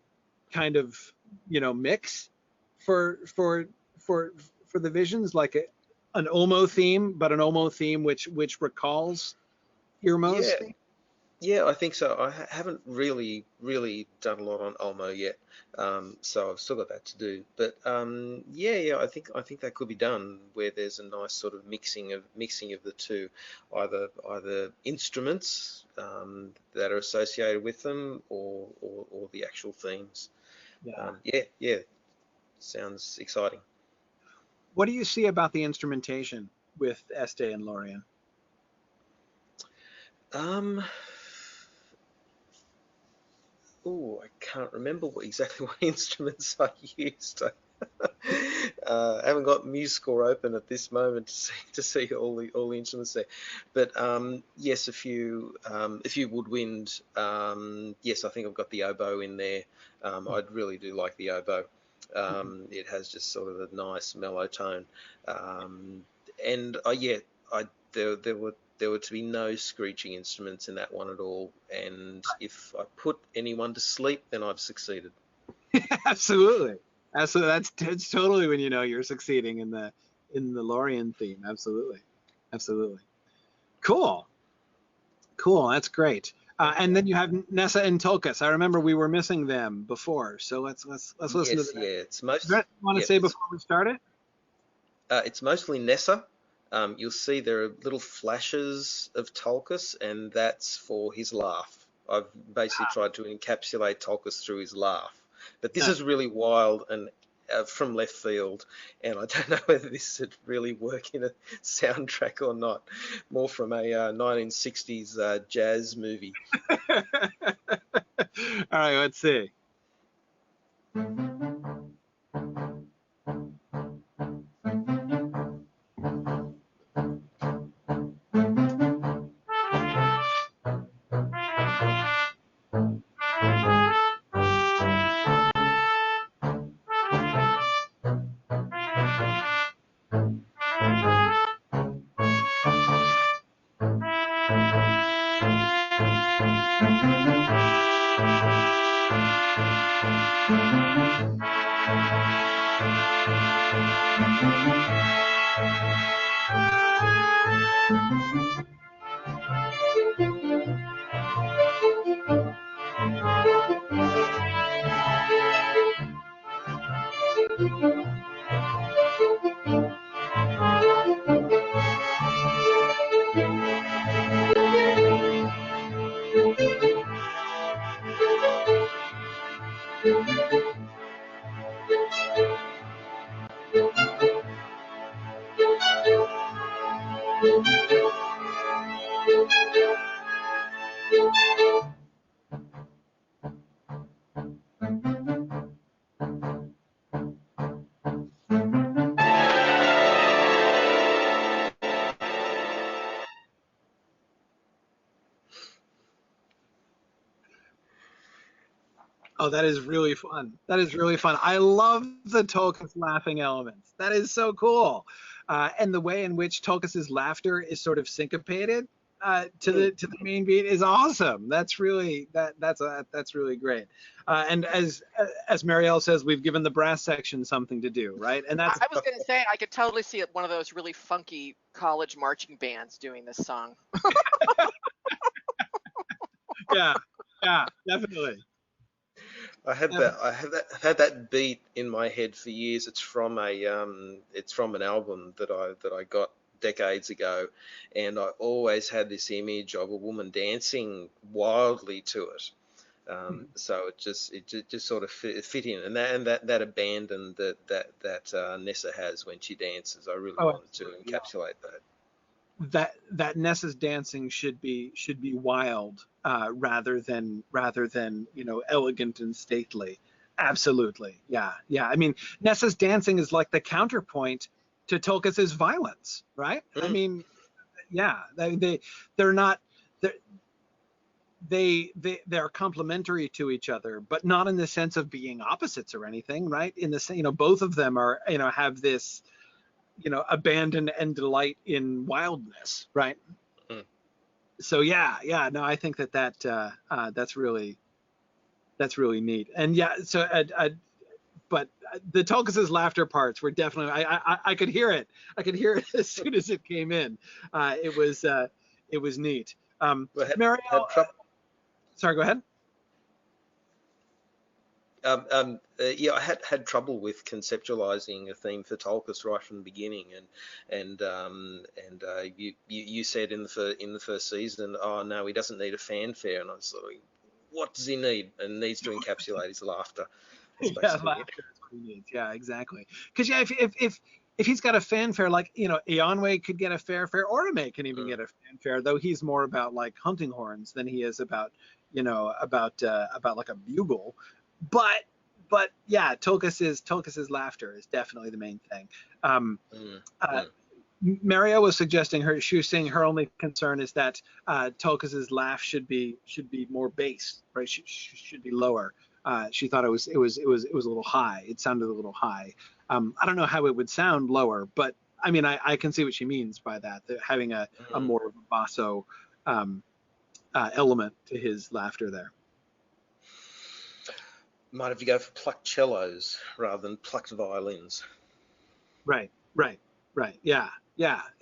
kind of mix for the visions, like an Olmo theme, but an Olmo theme which recalls Irmo's theme? Yeah, I think so. I haven't really done a lot on Olmo yet, so I've still got that to do. But yeah, I think that could be done, where there's a nice sort of mixing of the two, either instruments that are associated with them, or the actual themes. Yeah, sounds exciting. What do you see about the instrumentation with Este and Lorien? I can't remember exactly what instruments I used. I haven't got MuseScore open at this moment to see all the instruments there. But yes, a few woodwind. Yes, I think I've got the oboe in there. I really do like the oboe. It has just sort of a nice mellow tone. And there were to be no screeching instruments in that one at all. And if I put anyone to sleep, then I've succeeded. Absolutely. That's totally when you're succeeding in the Lorien theme. Absolutely. Cool. That's great. And then you have Nessa and Tulkas. I remember we were missing them before, so let's listen to them. Yeah, it's most. You want to say before we start it? It's mostly Nessa. You'll see there are little flashes of Tulkas, and that's for his laugh. I've basically tried to encapsulate Tulkas through his laugh. But this is really wild and from left field, and I don't know whether this would really work in a soundtrack or not. More from a 1960s jazz movie. All right, let's see. Oh, that is really fun. I love the Tulkas laughing elements. That is so cool. And the way in which Tulkas's laughter is sort of syncopated to the main beat is awesome. That's really that's really great. And as Marielle says, we've given the brass section something to do, right? And that's I was going to say, I could totally see it, one of those really funky college marching bands doing this song. yeah, definitely. I had that beat in my head for years. It's from an album that I got decades ago, and I always had this image of a woman dancing wildly to it. So it just sort of fit in, and that abandon that Nessa has when she dances, I really wanted to encapsulate that. That Nessa's dancing should be wild, rather than elegant and stately. Absolutely, yeah. I mean, Nessa's dancing is like the counterpoint to Tulkas's violence, right? I mean, yeah, they're not they're complementary to each other, but not in the sense of being opposites or anything, right? In the same, both of them are, have this, abandon and delight in wildness, right? So no, I think that's really neat. And yeah, so but the Tulkas's laughter parts were definitely, I could hear it. I could hear it as soon as it came in. It was neat. Marielle, sorry, go ahead. Yeah, I had trouble with conceptualizing a theme for Tulkas right from the beginning, and you said in the first season, oh no, he doesn't need a fanfare, and I was like, what does he need? And needs to encapsulate his laughter. Yeah, laughter is what he needs. Yeah, exactly. Because if he's got a fanfare, like Eonway could get a fanfare, Orome can even get a fanfare, though he's more about like hunting horns than he is about about like a bugle. But yeah, Tulkas's laughter is definitely the main thing. Mario was suggesting she was saying her only concern is that Tulkas's laugh should be more bass, right? Should be lower. She thought it was a little high. It sounded a little high. I don't know how it would sound lower, but I mean, I can see what she means by that having a more of a basso element to his laughter there. Might have to go for plucked cellos rather than plucked violins. Right. Yeah,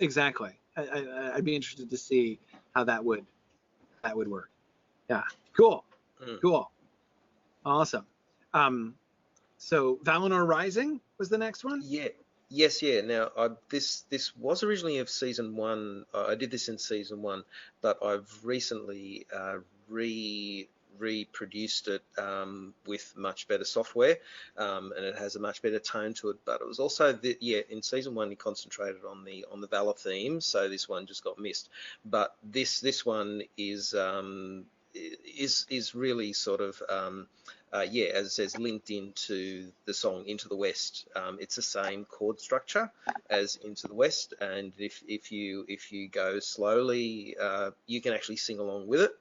exactly. I'd be interested to see how that would work. Yeah, cool. Awesome. So Valinor Rising was the next one? Yeah. Yes, yeah. Now, this was originally of season 1. I did this in season 1, but I've recently reproduced it with much better software, and it has a much better tone to it. But it was also in season 1 he concentrated on the Valor theme, so this one just got missed. But this one is really sort of as it says, linked into the song Into the West. It's the same chord structure as Into the West, and if you go slowly, you can actually sing along with it.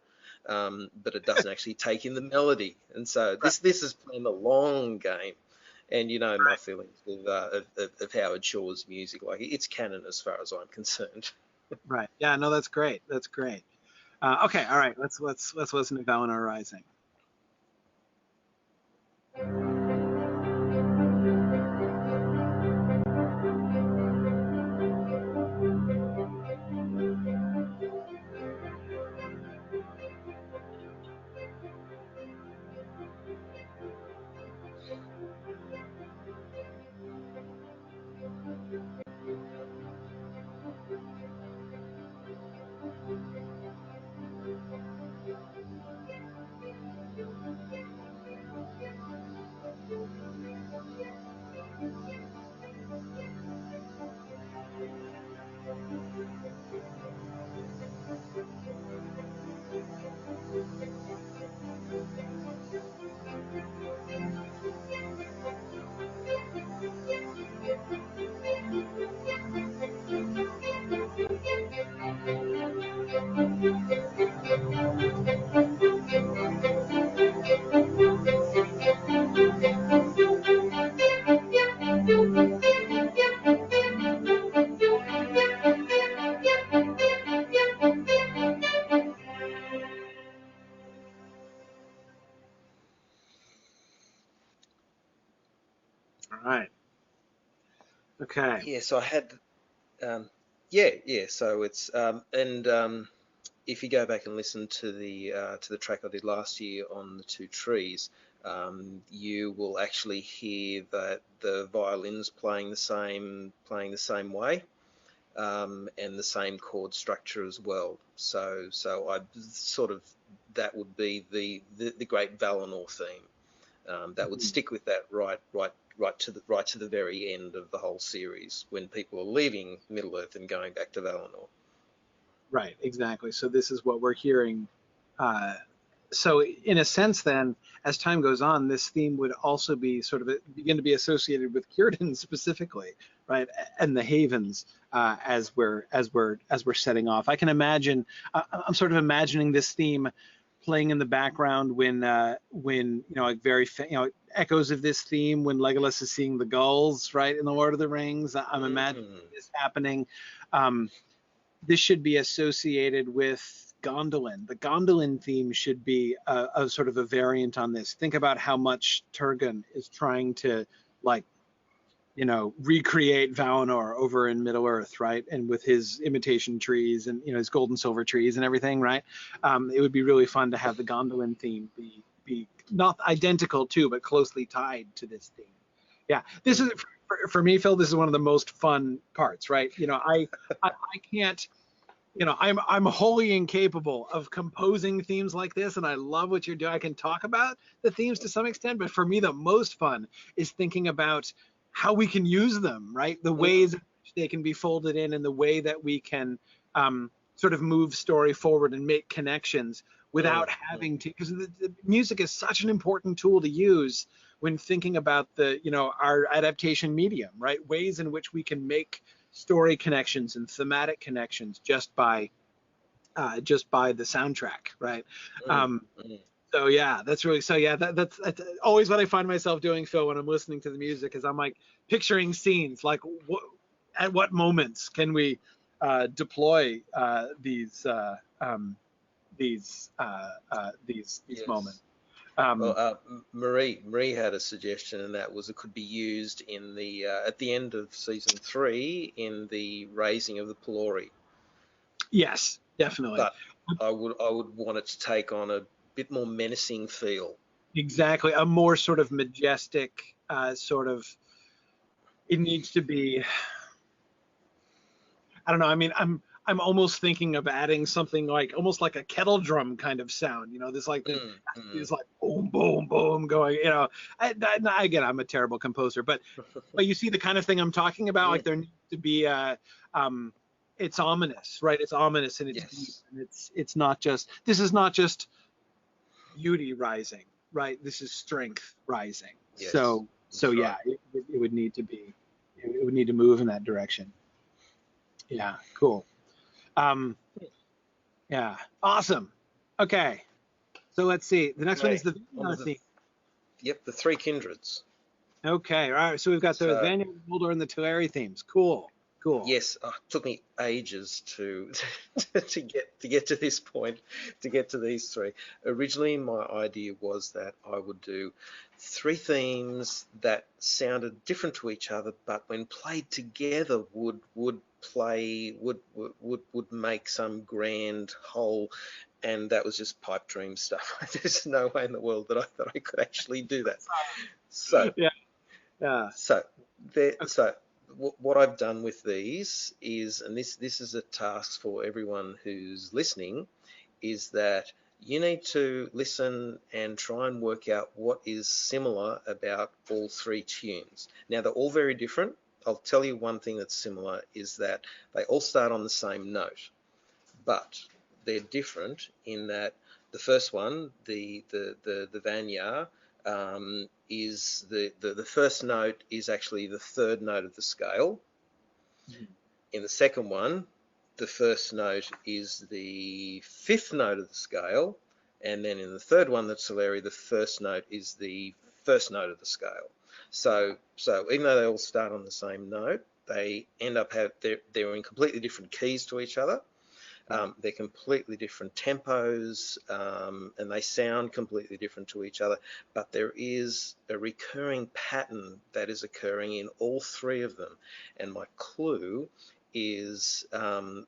But it doesn't actually take in the melody, and so this is playing the long game. And my feelings of Howard Shore's music, like it's canon as far as I'm concerned. Right. Yeah. No, that's great. Okay. All right. Let's listen to Valinor Rising. All right. Okay. Yeah, so I had, yeah. So it's if you go back and listen to the track I did last year on the two trees, you will actually hear that the violins playing the same way, and the same chord structure as well. So I sort of, that would be the great Valinor theme. That would stick with that right to the very end of the whole series, when people are leaving Middle Earth and going back to Valinor. Right, exactly. So this is what we're hearing. So in a sense, then, as time goes on, this theme would also be sort of begin to be associated with Círdan specifically, right, and the Havens, as we're setting off. I can imagine. I'm sort of imagining this theme playing in the background when like echoes of this theme when Legolas is seeing the gulls, right, in the Lord of the Rings. I'm imagining this happening. This should be associated with Gondolin. The Gondolin theme should be a sort of a variant on this. Think about how much Turgon is trying to, like, recreate Valinor over in Middle Earth, right? And with his imitation trees and his gold and silver trees and everything, right? It would be really fun to have the Gondolin theme be not identical to, but closely tied to this theme. Yeah, this is for me, Phil. This is one of the most fun parts, right? I can't. I'm wholly incapable of composing themes like this, and I love what you're doing. I can talk about the themes to some extent, but for me, the most fun is thinking about how we can use them, right? The ways in which they can be folded in, and the way that we can sort of move story forward and make connections without having to, because the music is such an important tool to use when thinking about our adaptation medium, right? Ways in which we can make story connections and thematic connections just by the soundtrack, right? So yeah, that's really, so yeah, that's always what I find myself doing, Phil, when I'm listening to the music, is I'm like picturing scenes, like at what moments can we deploy these Yes. moments. Well, Marie had a suggestion, and that was it could be used in the at the end of season 3 in the raising of the Pelori. Yes, definitely. But I would want it to take on a bit more menacing feel. Exactly, a more sort of majestic sort of. It needs to be. I don't know. I mean, I'm almost thinking of adding something like almost like a kettle drum kind of sound. This like this like boom boom boom going. Again, I'm a terrible composer, but you see the kind of thing I'm talking about. Like there needs to be it's ominous, right? It's ominous and it's deep, and it's not just. This is not just beauty rising, right? This is strength rising. Yes, so yeah, right. it would need to be. It would need to move in that direction. Yeah, cool. Yeah, awesome. Okay, so let's see. The next one is the theme. Yep, the three kindreds. Okay, all right. So we've got the Vanir, the Noldor, and the Teleri themes. Cool. Yes, it took me ages to get to this point, to get to these three. Originally, my idea was that I would do 3 themes that sounded different to each other, but when played together would make some grand whole. And that was just pipe dream stuff. There's no way in the world that I could actually do that. So yeah. So what I've done with these is, and this is a task for everyone who's listening, is that you need to listen and try and work out what is similar about all 3 tunes. Now, they're all very different. I'll tell you one thing that's similar is that they all start on the same note, but they're different in that the first one, the Vanyar, is the first note is actually the 3rd note of the scale. In the second one, the first note is the 5th note of the scale, and then in the third one, the Teleri, the first note is the 1st note of the scale. So even though they all start on the same note, they end up they're in completely different keys to each other. They're completely different tempos, and they sound completely different to each other, but there is a recurring pattern that is occurring in all three of them. And my clue is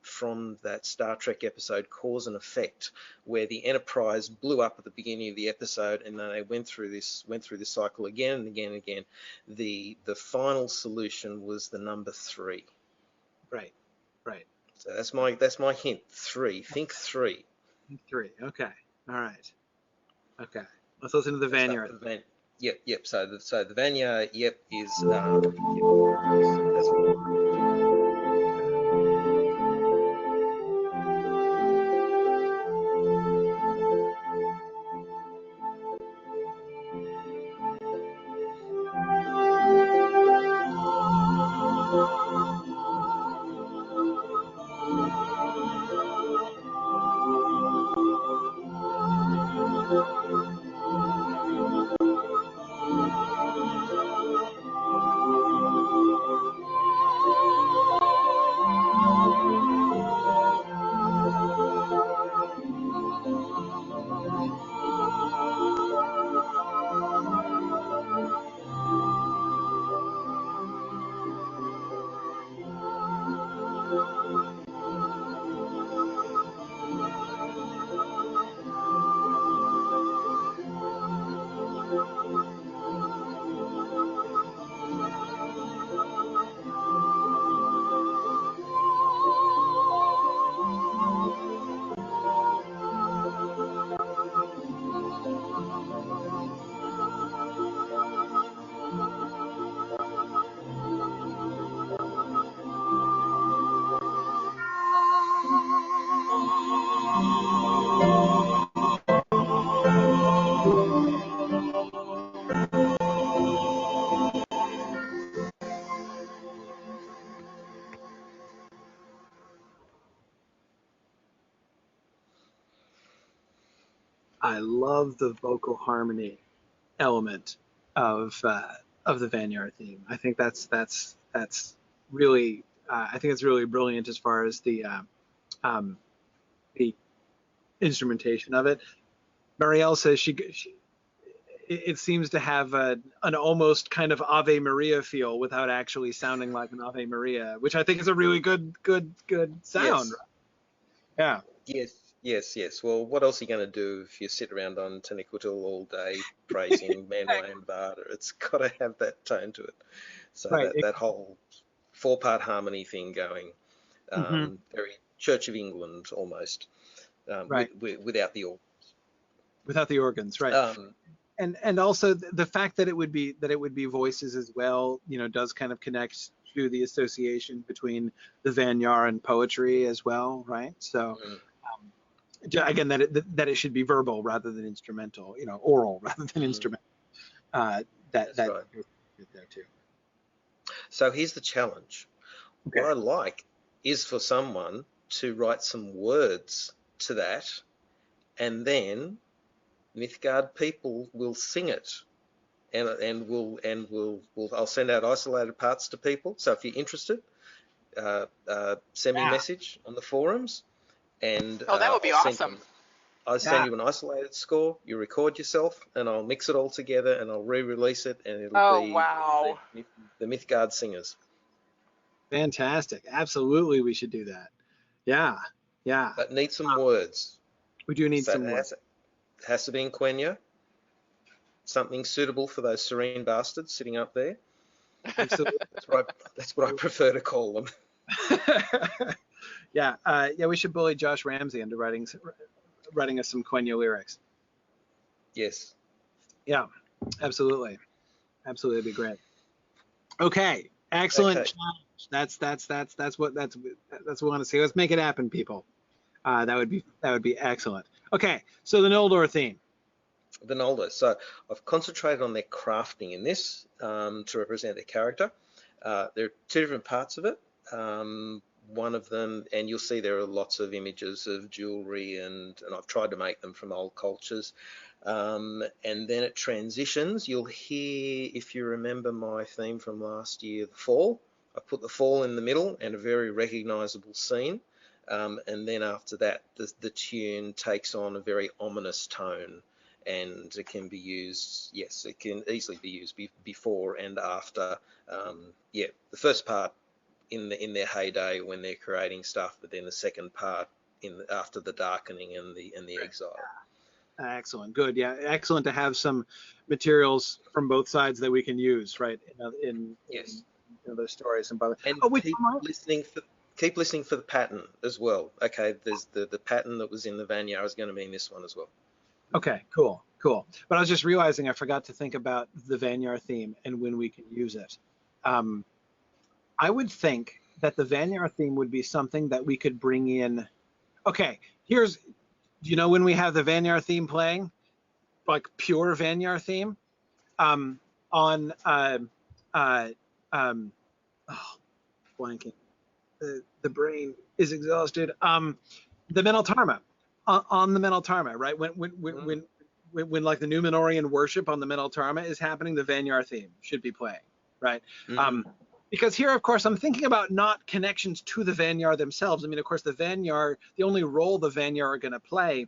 from that Star Trek episode Cause and Effect, where the Enterprise blew up at the beginning of the episode, and then they went through this cycle again and again and again. The final solution was the number 3. Right. Right. So that's my hint. 3. Think 3. 3. Okay. All right. Okay. Let's listen to the Vanyar. Yep. So the Vanyar, yep, is I love the vocal harmony element of the Vanyar theme. I think that's really I think it's really brilliant as far as the instrumentation of it. Marielle says it seems to have an almost kind of Ave Maria feel without actually sounding like an Ave Maria, which I think is a really good sound. Yes. Yeah. Yes. Well, what else are you going to do if you sit around on Taniquetil all day praising Manway and Varda? It's got to have that tone to it. So right. that whole 4-part harmony thing going, very Church of England almost, right. without the organs. Without the organs, right. And also the fact that it would be voices as well, does kind of connect to the association between the Vanyar and poetry as well, right? So again, that it should be verbal rather than instrumental, oral rather than instrumental. That's right. There too. So here's the challenge. Okay. What I like is for someone to write some words to that, and then Mythgard people will sing it, and I'll send out isolated parts to people. So if you're interested, send me a message on the forums, and that would be awesome. I'll send you an isolated score. You record yourself, and I'll mix it all together, and I'll re-release it, and it'll be the Mythgard singers. Fantastic! Absolutely, we should do that. Yeah. But need some words. We do need some words. It has to be in Quenya. Something suitable for those serene bastards sitting up there. Absolutely. That's what I prefer to call them. Yeah, we should bully Josh Ramsey into writing us some Quenya lyrics. Yes. Yeah, absolutely. It'd be great. Okay, excellent challenge. That's what we want to see. Let's make it happen, people. That would be excellent. Okay, so the Noldor theme. The Noldor. So I've concentrated on their crafting in this to represent their character. There are 2 different parts of it. One of them, and you'll see there are lots of images of jewelry, and I've tried to make them from old cultures. And then it transitions. You'll hear, if you remember my theme from last year, the fall. I put the fall in the middle and a very recognizable scene. and then after that, the tune takes on a very ominous tone, and it can be used. Yes, it can easily be used before and after. Yeah, the first part in their heyday when they're creating stuff, but then the second part after the darkening and the exile. Excellent. Good. Yeah. Excellent to have some materials from both sides that we can use, right? Yes. In those stories. And keep listening for the pattern as well. Okay. There's the pattern that was in the Vanyar is going to be in this one as well. Okay. Cool. Cool. But I was just realizing I forgot to think about the Vanyar theme and when we can use it. I would think that the Vanyar theme would be something that we could bring in. Okay. Do you know when we have the Vanyar theme playing? Like pure Vanyar theme? On blanking. The brain is exhausted. The Meneltarma, on the Meneltarma, right? When like the Numenorian worship on the Meneltarma is happening, the Vanyar theme should be playing, right? Because here, of course, I'm thinking about not connections to the Vanyar themselves. I mean, of course, the only role the Vanyar are going to play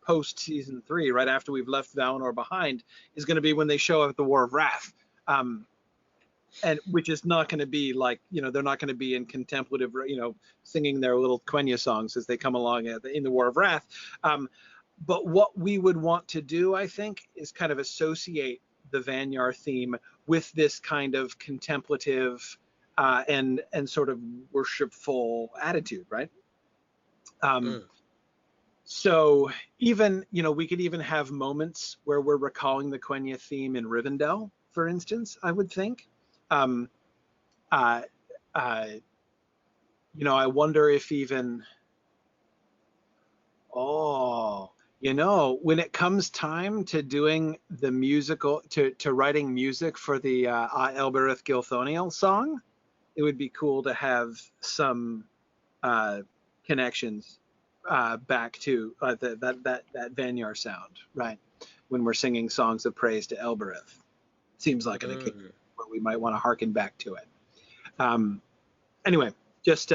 post season 3, right after we've left Valinor behind, is going to be when they show up at the War of Wrath. And which is not going to be like, they're not going to be in contemplative, singing their little Quenya songs as they come along in the War of Wrath. But what we would want to do, I think, is kind of associate the Vanyar theme with this kind of contemplative and sort of worshipful attitude, right? So even, we could even have moments where we're recalling the Quenya theme in Rivendell, for instance, I would think. I wonder if even, when it comes time to doing the musical, to writing music for the Elbereth Gilthoniel song, it would be cool to have some connections back to that Vanyar sound, right? When we're singing songs of praise to Elbereth. Seems like an occasion where we might want to harken back to it. Anyway, just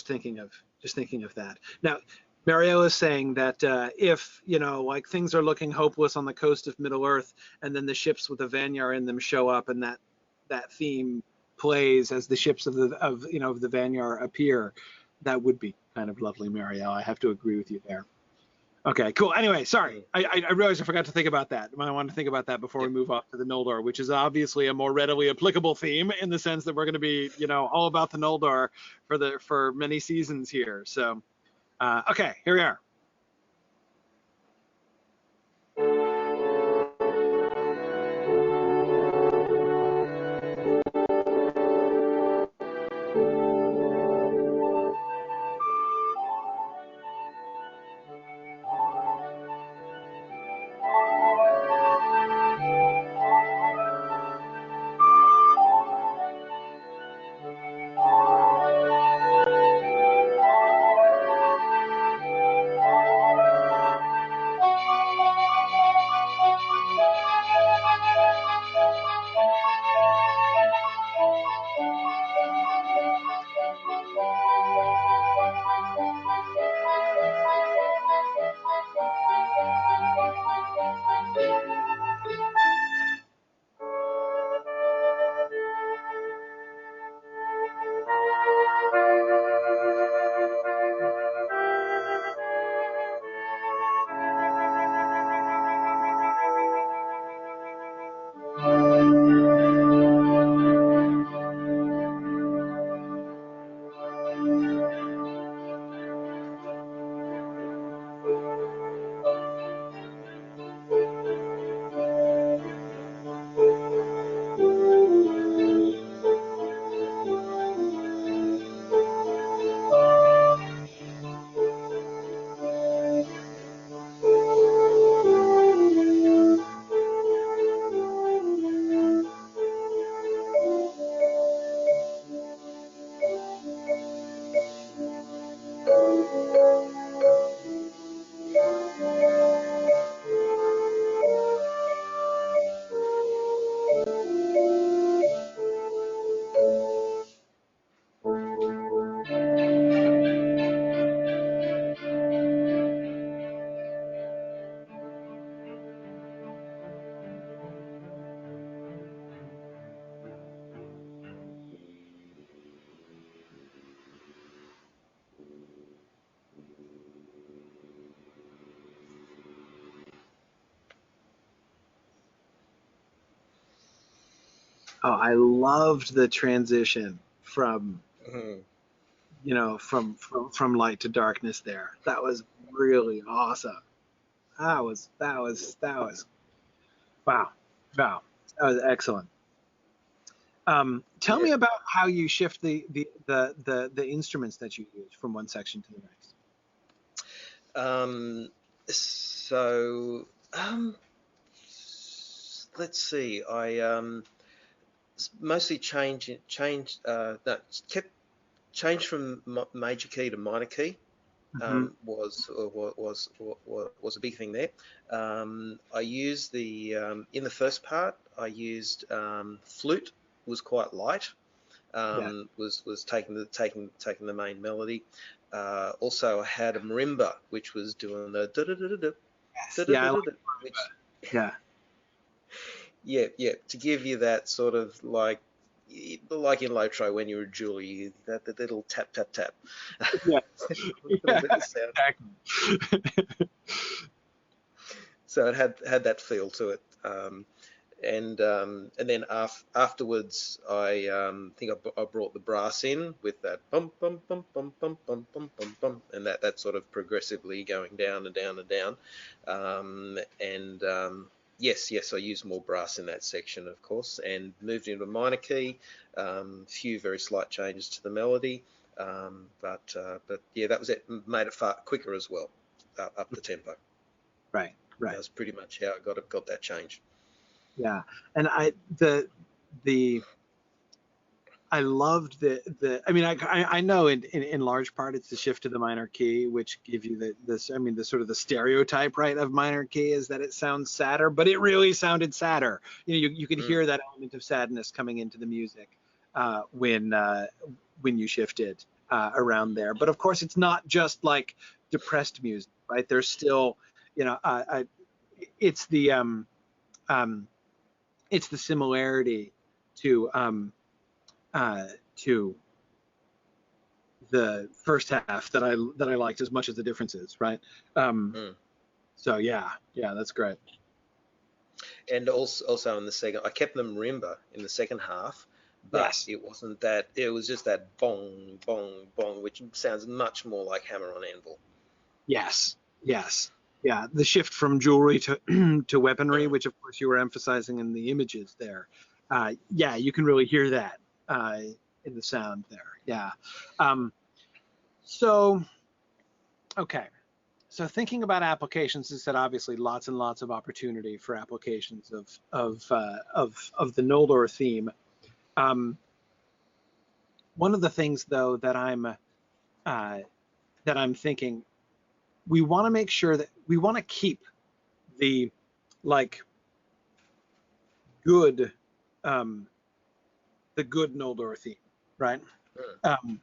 thinking of that. Now, Marielle is saying that if like things are looking hopeless on the coast of Middle Earth, and then the ships with the Vanyar in them show up, and that theme plays as the ships of the Vanyar appear, that would be kind of lovely, Marielle. I have to agree with you there. Okay, cool. Anyway, sorry. I realized I forgot to think about that. I wanted to think about that before we move off to the Noldor, which is obviously a more readily applicable theme in the sense that we're going to be, all about the Noldor for many seasons here. So, okay, here we are. Oh, I loved the transition from, Mhm. from light to darkness there. That was really awesome. That was wow. Wow. That was excellent. Tell Yeah. me about how you shift the instruments that you use from one section to the next. Um, so um, let's see. I mostly no, kept changed from major key to minor key. Hmm. Was a big thing there. I used the in the first part. I used flute, was quite light. Yeah. Was taking the main melody. Also, I had a marimba, which was doing the da da da da da Yes. da Yeah. da da da, which Yeah. yeah, to give you that sort of like in Lotro when you're a jeweler, that little tap tap tap, Yeah. little Yeah. bit of sound. Exactly. So it had that feel to it. And then afterwards, I think I brought the brass in with that bum bum bum bum bum bum bum bum bum, and that sort of progressively going down and down and down. And yes, I used more brass in that section, of course, and moved into a minor key. Few very slight changes to the melody, but yeah, that was it. Made it far quicker as well, up the tempo. Right. Right. That's pretty much how I got that change. Yeah. And the I loved I mean, I know in large part it's the shift to the minor key, which give you the sort of the stereotype, right, of minor key is that it sounds sadder, but it really sounded sadder. You could Mm, hear that element of sadness coming into the music when you shifted around there. But of course, it's not just like depressed music, right? There's still, it's the um, it's the similarity to uh, to the first half that I liked as much as the differences, right? Um, mm. so yeah, that's great. And also in the second, I kept the marimba in the second half, but Yes, it wasn't that. It was just that bong, bong, bong, which sounds much more like hammer on anvil. yes, yes, yeah. The shift from jewelry to to weaponry, Mm. which of course you were emphasizing in the images there. Yeah, you can really hear that uh, in the sound there. Yeah. Um, so okay. So thinking about applications is that obviously lots and lots of opportunity for applications of the Noldor theme. Um, One of the things though uh, that I'm thinking, we want to make sure that we want to keep the like good um, the good Noldor theme, right? Mm. Um,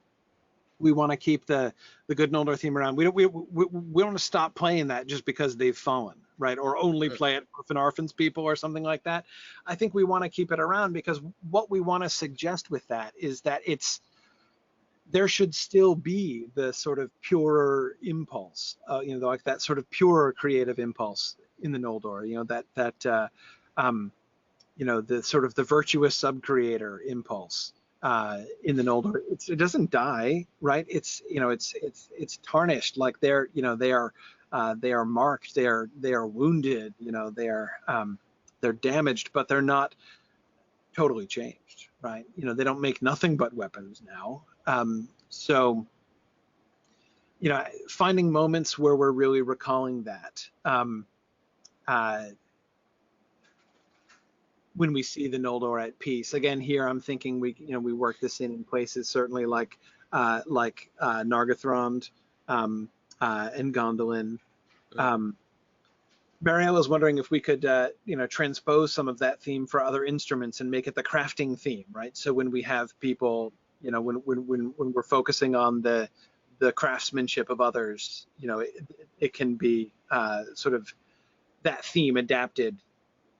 we want to keep the good Noldor theme around. We don't want to stop playing that just because they've fallen, right? Or only Mm. play it for Finarfin's people or something like that. I think we want to keep it around because what we want to suggest with that is that there should still be the sort of purer impulse, like that sort of purer creative impulse in the Noldor, um, the sort of the virtuous sub-creator impulse in the Noldor. It doesn't die, right? It's tarnished, like they are marked, they are wounded, they're damaged, but they're not totally changed, right? They don't make nothing but weapons now. So finding moments where we're really recalling that. Uh, when we see the Noldor at peace. Again, here I'm thinking we work this in places certainly like Nargothrond and Gondolin. Mm. Um, Marielle was wondering if we could transpose some of that theme for other instruments and make it the crafting theme, right? So when we have people, when we're focusing on the craftsmanship of others, it can be sort of that theme adapted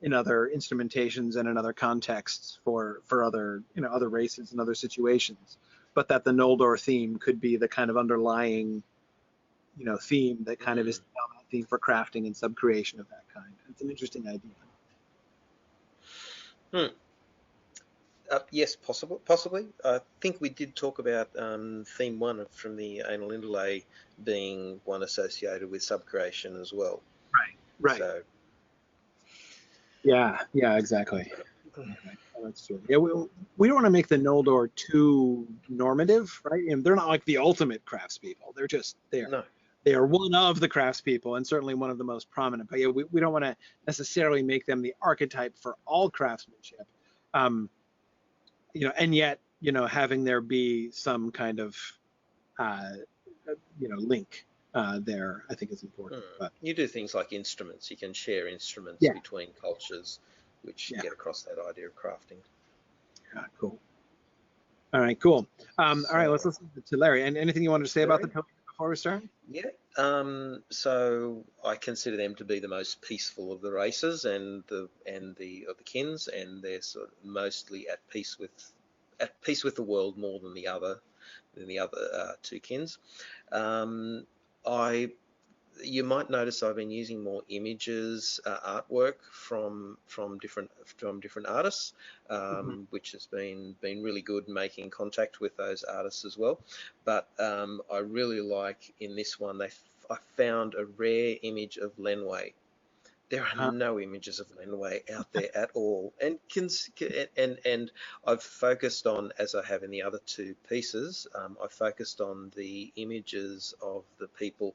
in other instrumentations and in other contexts for other races and other situations, but that the Noldor theme could be the kind of underlying theme that kind of is Mm. the dominant theme for crafting and subcreation of that kind. It's an interesting idea. Mm. Yes, possibly. I think we did talk about theme 1 from the anal interlay being one associated with subcreation as well. Right. So Yeah, exactly. Okay. Oh, that's true. Yeah, we don't want to make the Noldor too normative, right? And they're not like the ultimate craftspeople. They're just there. no. They are one of the craftspeople and certainly one of the most prominent. But yeah, we don't want to necessarily make them the archetype for all craftsmanship. And yet, having there be some kind of, uh, link there, I think is important. But You do things like instruments. You can share instruments yeah, between cultures, which yeah, get across that idea of crafting. cool. All right, cool. All right, let's So, listen to Larry. And anything you wanted to say about the Larry? pillars before we start? Yeah. So I consider them to be the most peaceful of the races and the kins, and they're sort of mostly at peace with the world more than the other two kins. I You might notice I've been using more images, artwork from different artists, which has been really good making contact with those artists as well. But I really like in this one I found a rare image of Lenway. There are no images of Lenway out there at all, and I've focused on, as I have in the other two pieces, I focused on the images of the people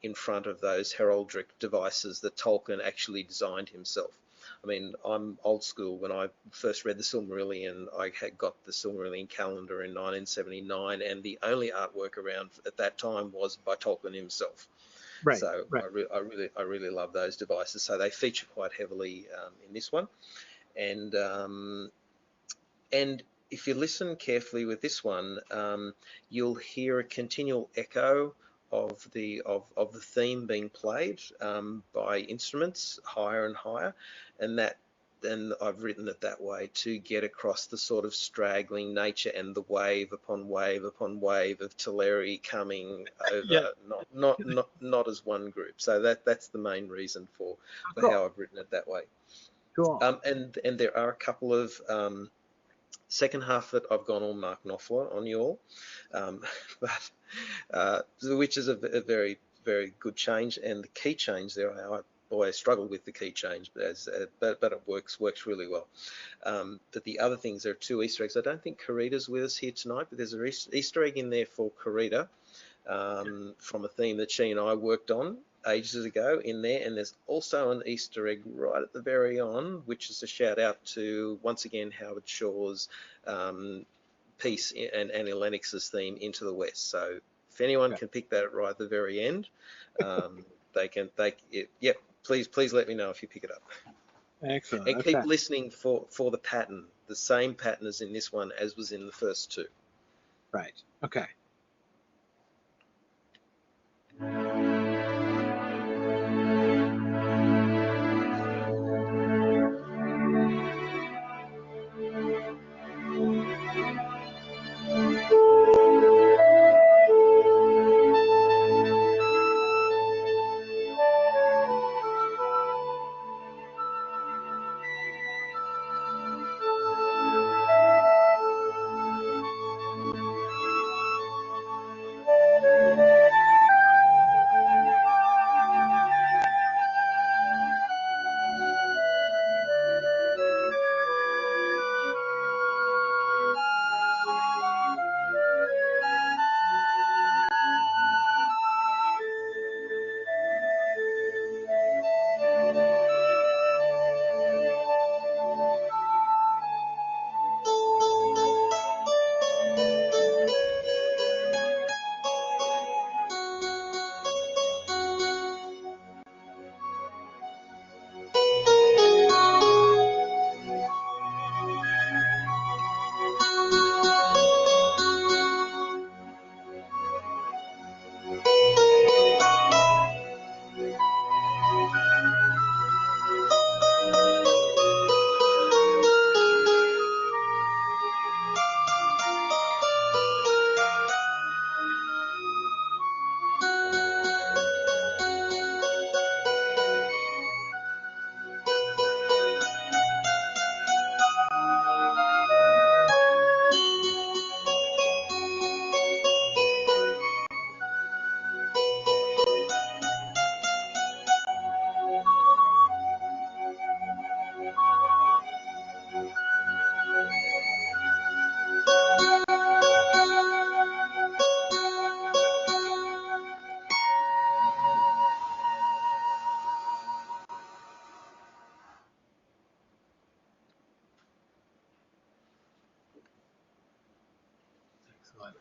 in front of those heraldic devices that Tolkien actually designed himself. I mean, I'm old school. When I first read the Silmarillion, I had got the Silmarillion calendar in 1979, and the only artwork around at that time was by Tolkien himself. Right. So right. I really love those devices. So they feature quite heavily in this one, and if you listen carefully with this one, you'll hear a continual echo of the theme being played by instruments higher and higher, and I've written it that way to get across the sort of straggling nature and the wave upon wave upon wave of Teleri coming over, Yeah. not as one group. So that's the main reason for Cool. how I've written it that way. Cool. And there are a couple of second half of it, I've gone all Mark Knopfler on you all, which is a very, very good change. And the key change there, I always struggle with the key change, but it works really well. But the other things, there are two Easter eggs. I don't think Karita's with us here tonight, but there's an Easter egg in there for Karita from a theme that she and I worked on ages ago in there, and there's also an Easter egg right at the very on, which is a shout out to, once again, Howard Shaw's piece and Annie Lennox's theme, Into the West. So if anyone can pick that right at the very end, please let me know if you pick it up. Excellent. And keep listening for the pattern, the same pattern as in this one as was in the first two. Right. Okay.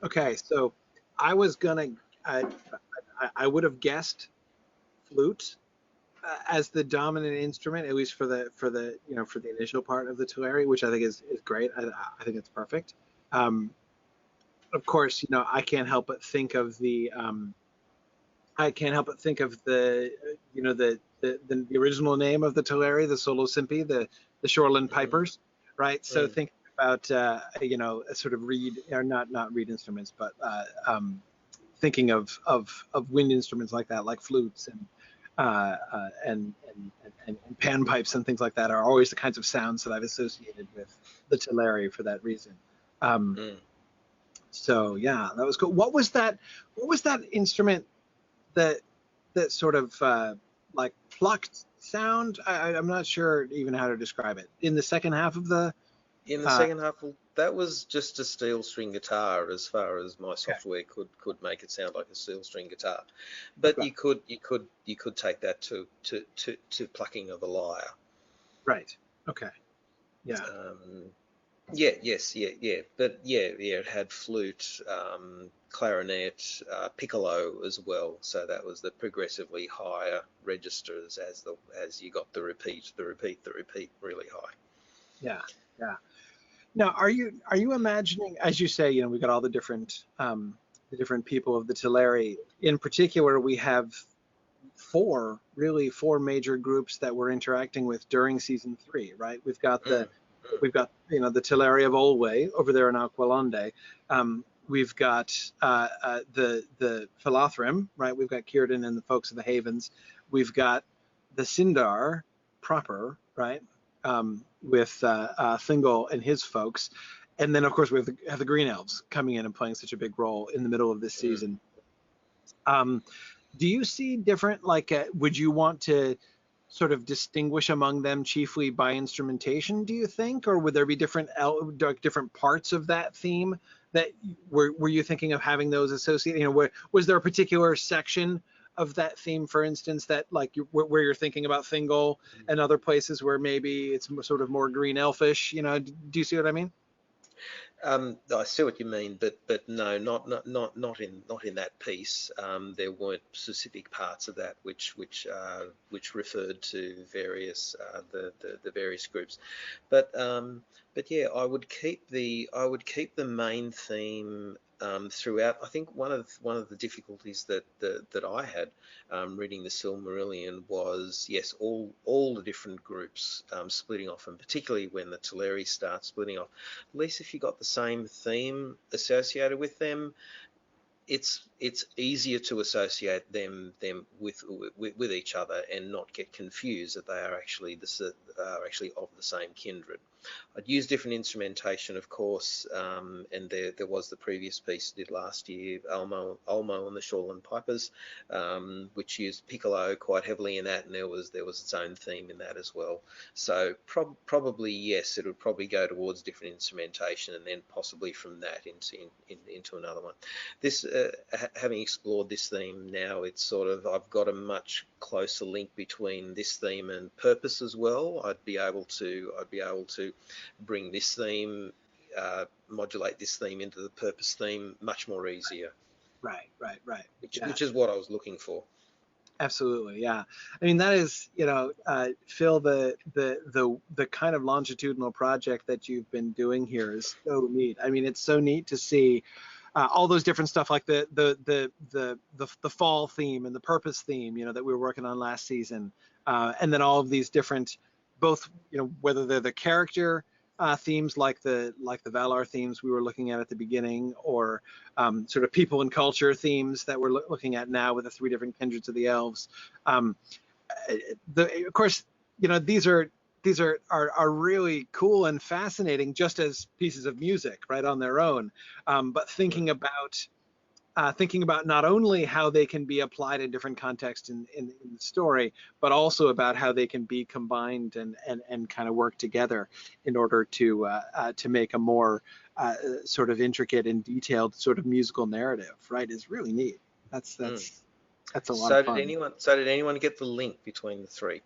Okay, so I was gonna, I, I would have guessed flute as the dominant instrument, at least for for the initial part of the Tulare, which I think is great. I think it's perfect. Um, of course, I can't help but think of the the original name of the Tulare, the Solo Simpi, the Shoreland Pipers, right? So Mm. think about a sort of reed, or not reed instruments, but thinking of wind instruments like that, like flutes and panpipes and things like that, are always the kinds of sounds that I've associated with the Tulare for that reason. Um, Mm. so yeah, that was cool. What was that? What was that instrument that sort of like plucked sound? I'm not sure even how to describe it. In the second half of the In the uh, second half, well, that was just a steel string guitar, as far as my okay, software could make it sound like a steel string guitar. But okay, you could take that to plucking of a lyre. right, okay, yeah, Um, yeah, yes, yeah. But yeah, it had flute, clarinet, piccolo as well. So that was the progressively higher registers as you got the repeat really high. yeah, yeah. Now, are you imagining, as you say, we've got all the different people of the Tulare. In particular, we have four major groups that we're interacting with during season 3, right? Mm, mm, We've got the Tulare of Olway over there in Aqualonde. We've got the Philothrim, right? We've got Kierden and the folks of the Havens. We've got the Sindar proper, right? With Thingol and his folks, and then of course we have the Green Elves coming in and playing such a big role in the middle of this mm. season. Um, do you see different, like, would you want to sort of distinguish among them chiefly by instrumentation, do you think? Or would there be different parts of that theme that were you thinking of having those associated? Was there a particular section of that theme, for instance, that like where you're thinking about Thingol, and other places where maybe it's sort of more green elfish? Do you see what I mean? I see what you mean, but no, not in that piece. There weren't specific parts of that which referred to various the various groups, but yeah, I would keep the main theme throughout. I think one of the difficulties that I had reading the Silmarillion was, yes, all the different groups splitting off, and particularly when the Teleri start splitting off. At least if you got the same theme associated with them, it's easier to associate them with each other and not get confused that they are actually of the same kindred. I'd use different instrumentation, of course, and there was the previous piece I did last year, Ulmo and the Shoreland Pipers, which used piccolo quite heavily in that, and there was its own theme in that as well. So probably yes, it would probably go towards different instrumentation, and then possibly from that into another one. This having explored this theme now, it's sort of, I've got a much closer link between this theme and purpose as well. I'd be able to bring this theme, modulate this theme into the purpose theme much more easier, Right, right, right. which Yeah. which is what I was looking for. Absolutely, yeah. I mean, that is, Phil, the kind of longitudinal project that you've been doing here is so neat. I mean, it's so neat to see all those different stuff, like the fall theme and the purpose theme, that we were working on last season, and then all of these different, both, whether they're the character themes, like the Valar themes we were looking at the beginning, or sort of people and culture themes that we're looking at now with the 3 different kindreds of the elves. Um, of course, these are really cool and fascinating just as pieces of music, right, on their own. But thinking about not only how they can be applied in different contexts in the story, but also about how they can be combined and kind of work together in order to make a more sort of intricate and detailed sort of musical narrative, right, is really neat. That's Mm. that's that's a lot of So did fun. anyone get the link between the 3?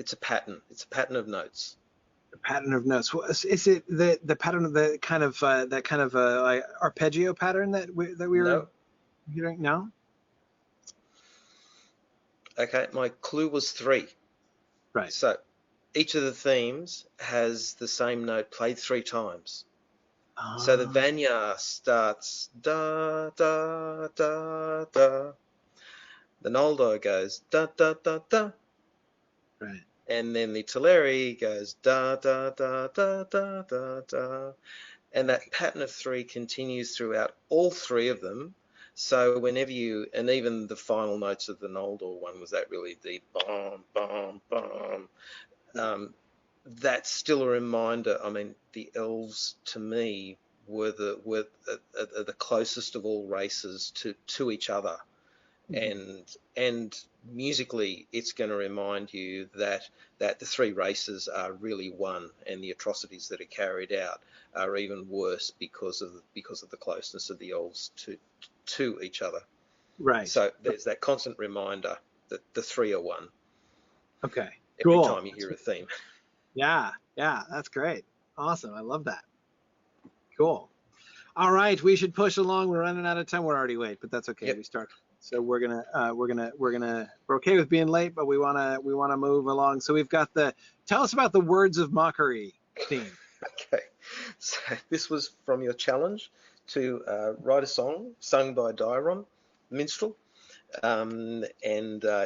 It's a pattern. It's a pattern of notes. The pattern of notes. Is it the pattern of the kind of that kind of like arpeggio pattern that we were No. hearing? No. Okay, my clue was 3. Right. So each of the themes has the same note played 3 times. So the Vanya starts da da da da. The Noldo goes da da da da. Right. And then the Teleri goes da da da da da da da. And that pattern of 3 continues throughout all 3 of them. So whenever you, and even the final notes of the Noldor one was that really deep bum bum bum. That's still a reminder. I mean, the elves to me were the closest of all races to each other, and musically, it's going to remind you that the 3 races are really one, and the atrocities that are carried out are even worse because of the closeness of the elves to each other. Right. So there's that constant reminder that the 3 are one. Okay. Every Cool. time you hear a theme. Yeah, that's great. Awesome. I love that. Cool. All right, we should push along. We're running out of time. We're already late, but that's okay. Yep. We start. So we're okay with being late, but we wanna move along. So we've got tell us about the Words of Mockery theme. Okay, so this was from your challenge to write a song sung by Dairon, minstrel, and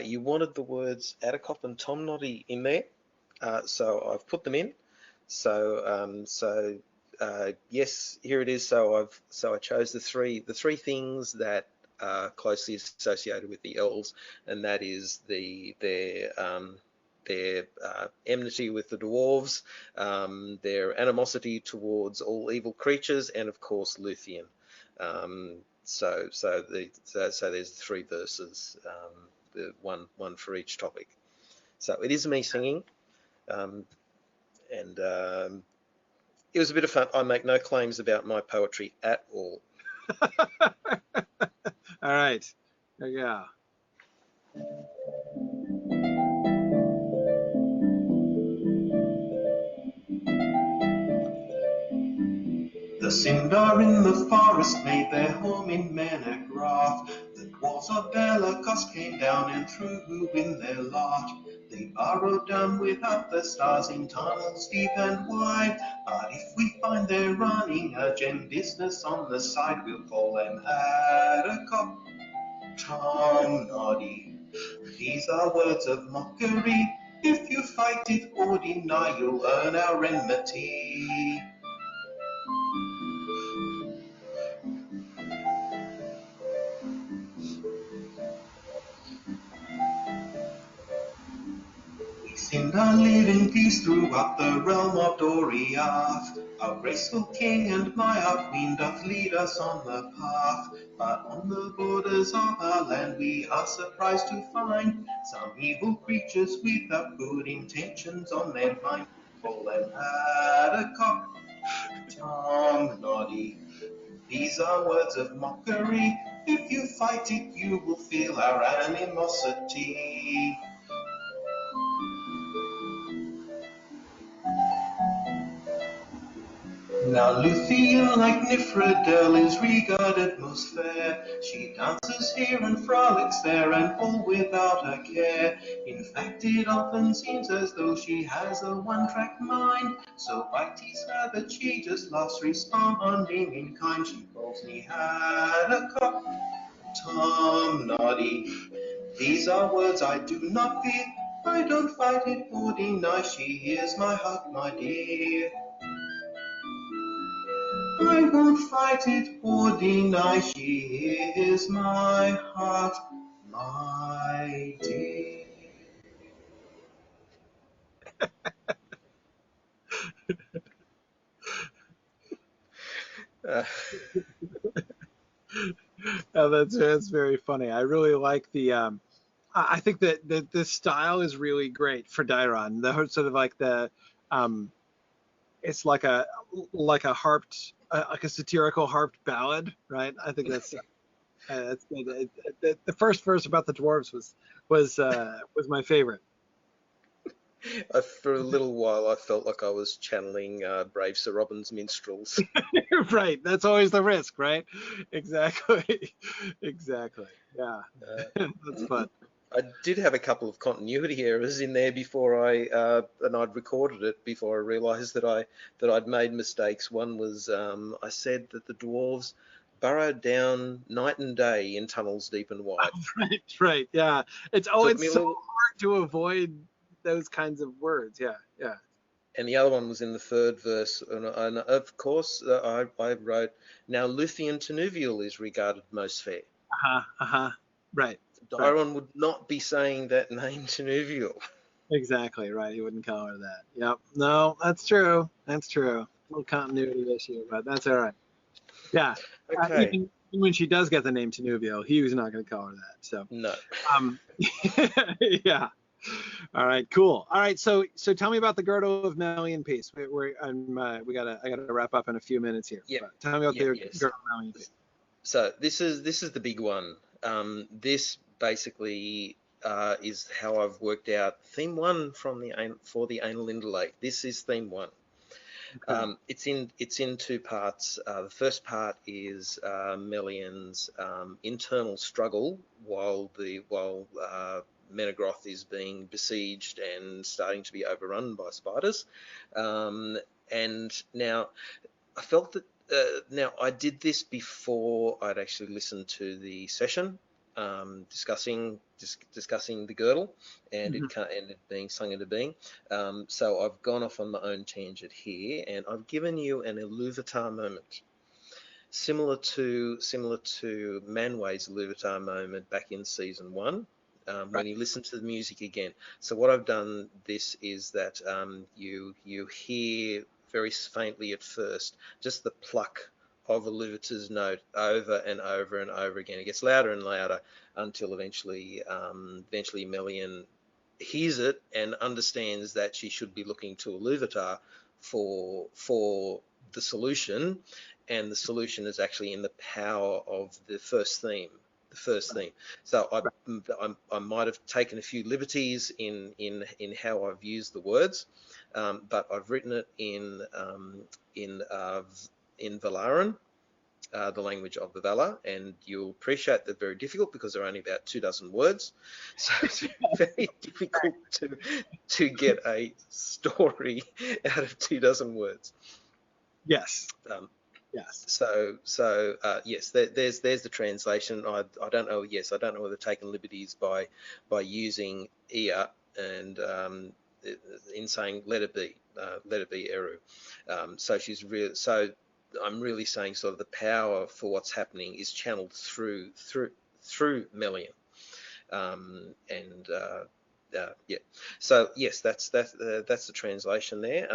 you wanted the words Atticop and Tom Noddy in there, so I've put them in. So yes, here it is. So I chose the three things that are closely associated with the elves, and that is their enmity with the dwarves, their animosity towards all evil creatures, and of course Luthien. So there's 3 verses, the one for each topic. So it is me singing, and it was a bit of fun. I make no claims about my poetry at all. All right, there you go. The Sindar in the forest made their home in Menegrath. The dwarves of Belagos came down and threw in their lot. They burrowed down without the stars in tunnels deep and wide. But if we find they're running a gem business on the side, we'll call them Atticop, Tom Noddy. These are words of mockery. If you fight it or deny, you'll earn our enmity. Sindar live in peace throughout the realm of Doriath. Our graceful king and my our queen doth lead us on the path. But on the borders of our land we are surprised to find some evil creatures without good intentions on their mind. Call them Atticop, Tom Noddy. These are words of mockery. If you fight it, you will feel our animosity. Now Luthien, like Nifredel, is regarded most fair. She dances here and frolics there, and all without a care. In fact, it often seems as though she has a one-track mind. So I tease her that she just laughs, responding in kind. She calls me Atticop, Tom Noddy. These are words I do not fear. I don't fight it or deny. She hears my heart, my dear. I won't fight it or deny, she is my heart, my dear. Oh, that's very funny. I really like I think that this style is really great for Dairon. The sort of like it's like a harped, like a satirical harped ballad, right? I think that's good. The first verse about the dwarves was my favorite. For a little while, I felt like I was channeling Brave Sir Robin's minstrels. Right. That's always the risk, right? Exactly. Exactly. Yeah. That's fun. I did have a couple of continuity errors in there before and I'd recorded it before I realised that I'd made mistakes. One was I said that the dwarves burrowed down night and day in tunnels deep and wide. Right. Right. Yeah. It's Took me a so little, hard to avoid those kinds of words. Yeah. Yeah. and the other one was in the third verse, and of course I wrote, now Luthien Tenuvial is regarded most fair. Uh-huh. Uh-huh. Right. Right. Diron would not be saying that name Tenuvial. Exactly. Right. You wouldn't call her that. Yep. No, that's true. That's true. A little continuity issue, but that's all right. Yeah. Okay. Even when she does get the name Tenuvio, he was not going to call her that. So, No. yeah. All right. Cool. All right. So tell me about the Girdle of Melian piece. I gotta wrap up in a few minutes here. Yep. But tell me about the Yes. Girdle of Melian piece. So this is the big one. This basically is how I've worked out theme one for the anal indolate. This is theme one. Okay. It's in two parts. The first part is Melian's internal struggle while Menegroth is being besieged and starting to be overrun by spiders. And now I felt that now I did this before I'd actually listened to the session discussing the girdle and it being sung into being. So I've gone off on my own tangent here, and I've given you an Iluvatar moment, similar to Manway's Iluvatar moment back in season 1. When you listen to the music again. So what I've done this is that you hear very faintly at first just the pluck of Iluvatar's note over and over and over again. It gets louder and louder until eventually Melian hears it and understands that she should be looking to Iluvatar for the solution, and the solution is actually in the power of the first theme. So I might have taken a few liberties in how I've used the words, but I've written it in Valaran, the language of the Valar, and you'll appreciate they're very difficult because they're only about 24 words. So it's very difficult to get a story out of 24 words. Yes. Yes. So yes, there's the translation. I don't know. Yes, I don't know whether taken liberties by using Ia and in saying let it be Eru. So I'm really saying sort of the power for what's happening is channeled through Melian, yeah. So yes, that's the translation there.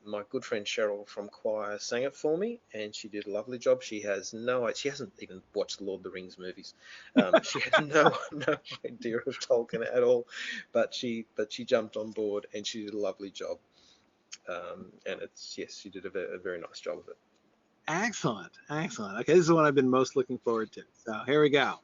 My good friend Cheryl from Choir sang it for me, and she did a lovely job. She hasn't even watched the Lord of the Rings movies. She has no idea of Tolkien at all, but she jumped on board and she did a lovely job. And she did a very nice job of it. Excellent. Excellent. Okay, this is the one I've been most looking forward to. So here we go.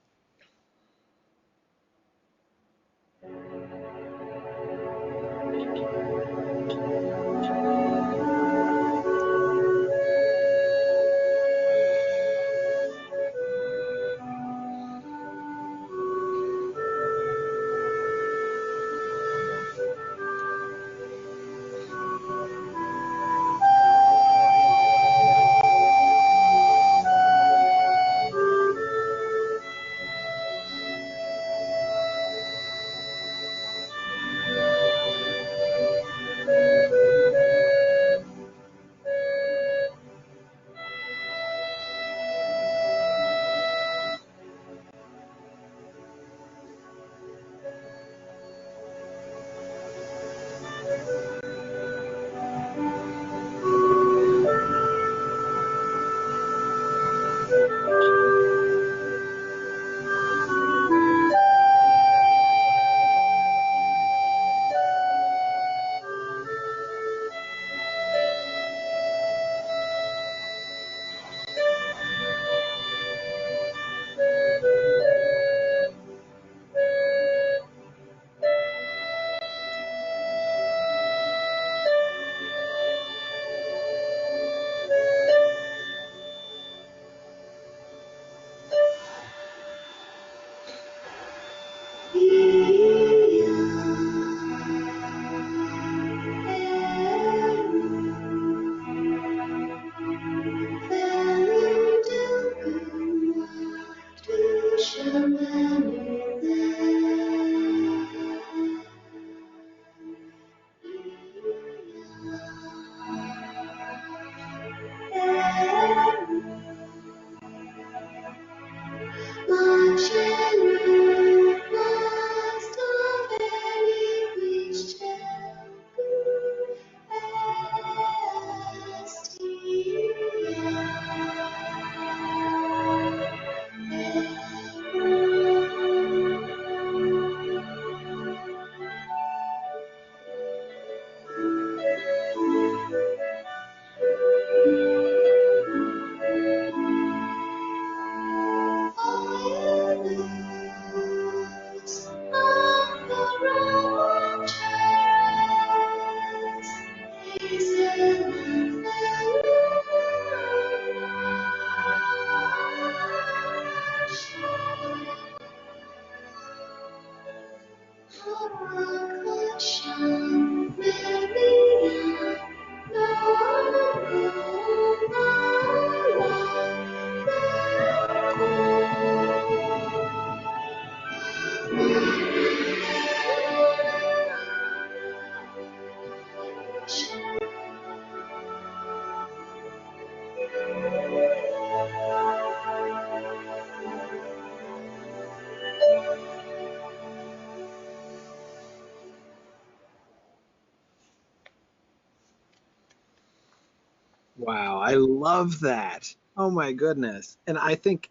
I love that. Oh my goodness. And I think,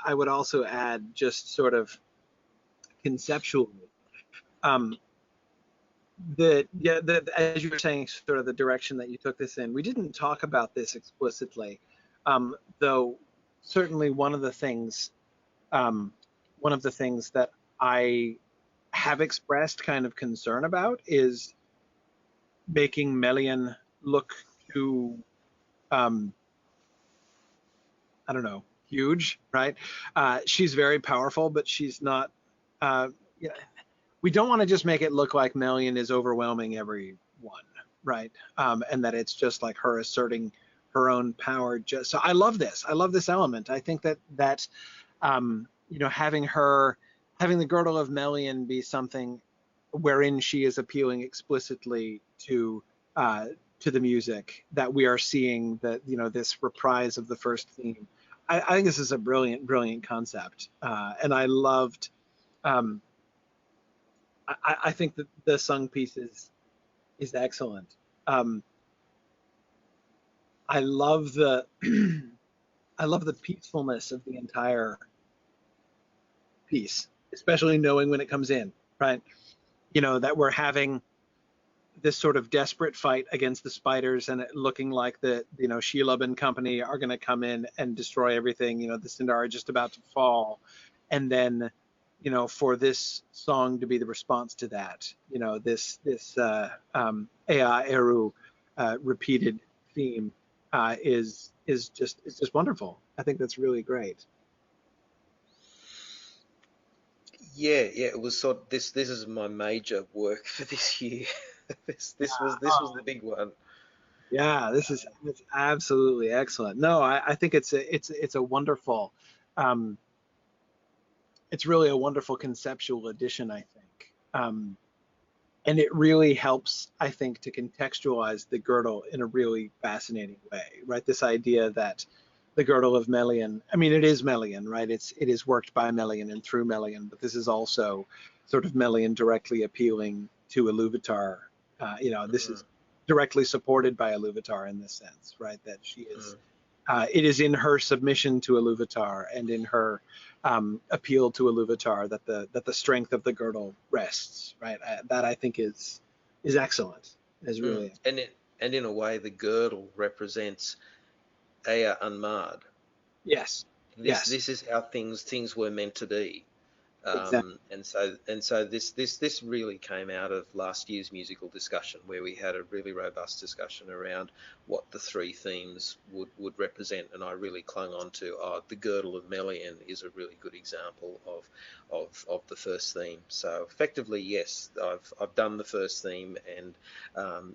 I would also add just sort of conceptually, um, as you were saying, sort of the direction that you took this in. We didn't talk about this explicitly, though certainly one of the things that I have expressed kind of concern about is making Melian look too, um, I don't know, huge, right? She's very powerful, but she's not. Yeah, we don't want to just make it look like Melian is overwhelming everyone, right? And that it's just like her asserting her own power. Just so I love this. I love this element. I think that having the girdle of Melian be something wherein she is appealing explicitly to the music, that we are seeing that this reprise of the first theme. I think this is a brilliant concept, and I loved. I think that the sung piece is excellent. I love the I love the peacefulness of the entire piece, especially knowing when it comes in, right? That we're having this sort of desperate fight against the spiders, and it looking like the Shelob and company are going to come in and destroy everything. The Sindar are just about to fall, and then for this song to be the response to that, this Ea Eru repeated theme is just wonderful. I think that's really great. Yeah, it was sort of, this is my major work for this year. This was the big one. Yeah, it's absolutely excellent. No, I think it's a wonderful, it's really a wonderful conceptual addition, I think. And it really helps, I think, to contextualize the girdle in a really fascinating way, right? This idea that the girdle of Melian, I mean, it is Melian, right? It is worked by Melian and through Melian, but this is also sort of Melian directly appealing to Iluvatar. This is directly supported by Iluvatar in this sense, right? That she is, it is in her submission to Iluvatar and in her appeal to Iluvatar that the strength of the girdle rests, right? That I think is excellent. Is really and in a way, the girdle represents Ea unmarred. Yes. This is how things were meant to be. Exactly. And so this really came out of last year's musical discussion, where we had a really robust discussion around what the three themes would represent, and I really clung on to the girdle of Melian is a really good example of the first theme. So effectively, yes, I've done the first theme, and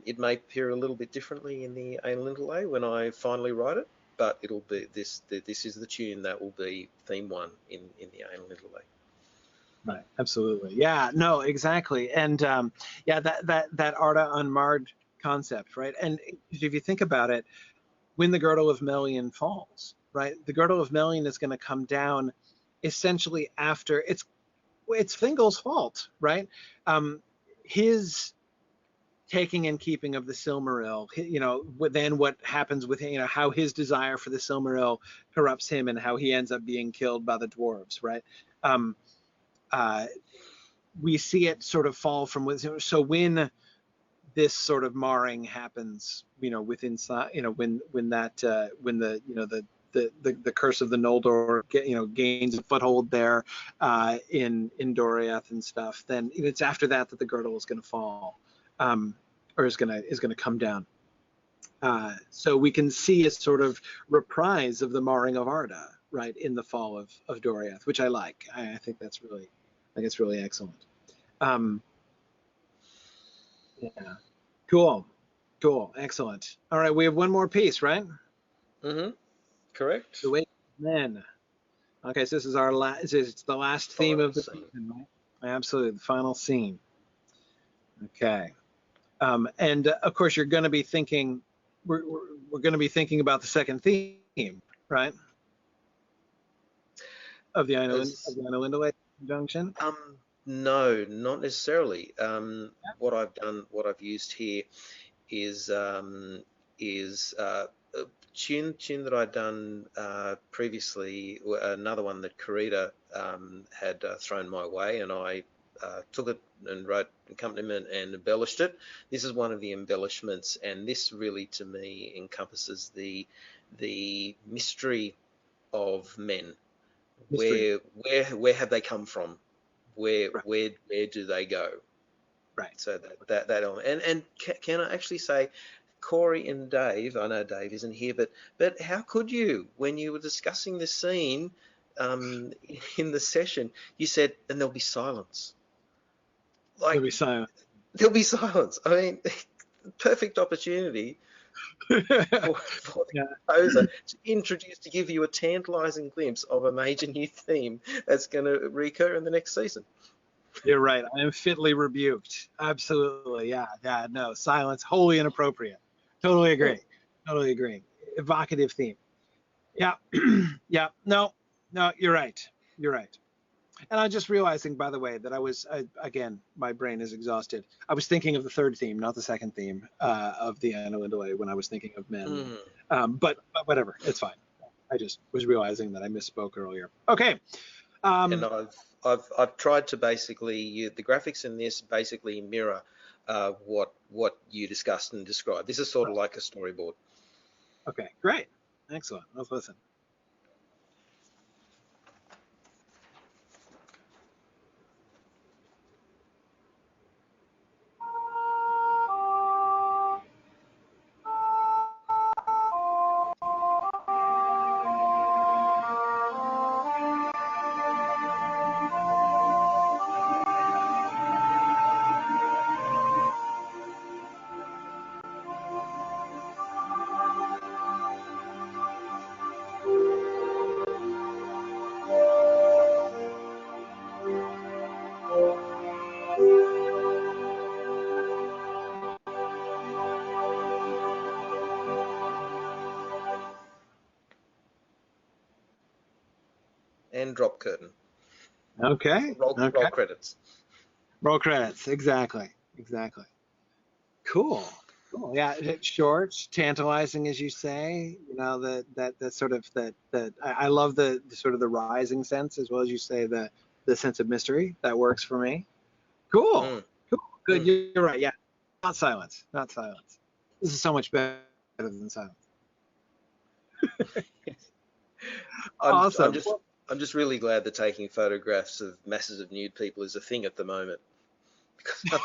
it may appear a little bit differently in the Anal Interlay when I finally write it, but it'll be this is the tune that will be theme one in the Anal Interlay. Right. Absolutely. Yeah. No. Exactly. And that Arda unmarred concept, right? And if you think about it, when the girdle of Melian falls, right, the girdle of Melian is going to come down essentially after it's Thingol's fault, right? His taking and keeping of the Silmaril, then what happens with him, how his desire for the Silmaril corrupts him and how he ends up being killed by the dwarves, right? We see it sort of fall from within. So when this sort of marring happens, within, when the curse of the Noldor, gains a foothold there in Doriath and stuff, then it's after that the girdle is going to fall, or is going to come down. So we can see a sort of reprise of the marring of Arda, right, in the fall of Doriath, which I like. I think it's really excellent. Yeah. Cool. Excellent. All right, we have one more piece, right? Correct. The Wake of Men. Okay, so this is our last. It's the last theme of the season, right? Absolutely, the final scene. Okay. And of course, you're going to be thinking. We're going to be thinking about the second theme, right? Of the Ainulindalait conjunction. No, not necessarily. What I've used here is tune that I'd done previously, another one that Karita had thrown my way, and I took it and wrote accompaniment and embellished it. This is one of the embellishments, and this really, to me, encompasses the mystery of men. Mystery. Where have they come from? Where Right. where do they go? Right. So that element. And can I actually say, Corey and Dave, I know Dave isn't here, but how could you, when you were discussing the scene in the session, you said, and there'll be silence. There'll Like, be silence. there'll be silence. I mean, perfect opportunity for Yeah. the composer to give you a tantalizing glimpse of a major new theme that's going to recur in the next season. You're right. I am fitly rebuked. Absolutely. Yeah. Yeah. No, silence, wholly inappropriate. Totally agree. Totally agree. Evocative theme. Yeah. Yeah. No, you're right. You're right. And I'm just realizing, by the way, that again, my brain is exhausted. I was thinking of the third theme, not the second theme of the Anna Lindaway when I was thinking of men. But whatever, it's fine. I just was realizing that I misspoke earlier. Okay. And I've tried to basically, the graphics in this basically mirror what you discussed and described. This is sort of like a storyboard. Okay, great. Excellent. Let's listen. And drop curtain. Okay. Roll credits. Roll credits. Exactly. Cool. Yeah, it's short, tantalizing, as you say. You know, that sort of that I love the sort of the rising sense, as well as you say the sense of mystery that works for me. Cool. Good. You're right. Yeah. Not silence. This is so much better than silence. Awesome. I'm just really glad that taking photographs of masses of nude people is a thing at the moment. Because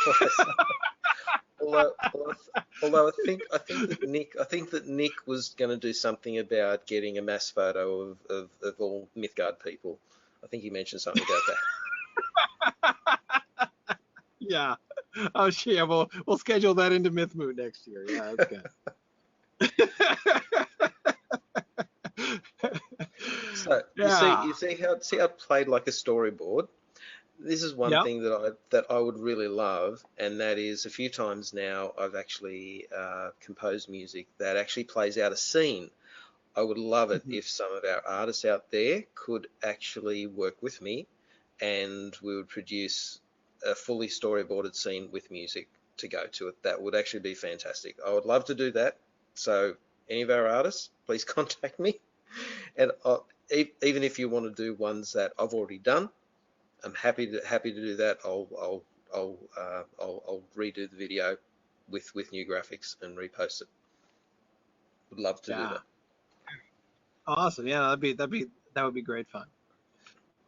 although I think that Nick was going to do something about getting a mass photo of all Mythgard people. I think he mentioned something about that. Yeah. Oh, yeah. We'll schedule that into Myth Moot next year. Yeah, that's good. So you see how it played like a storyboard. This is one thing that I would really love, and that is a few times now I've actually composed music that actually plays out a scene. I would love it if some of our artists out there could actually work with me, and we would produce a fully storyboarded scene with music to go to it. That would actually be fantastic. I would love to do that. So any of our artists, please contact me. And even if you want to do ones that I've already done, I'm happy to do that. I'll redo the video with new graphics and repost it. Would love to do that. Awesome. Yeah, that would be great fun.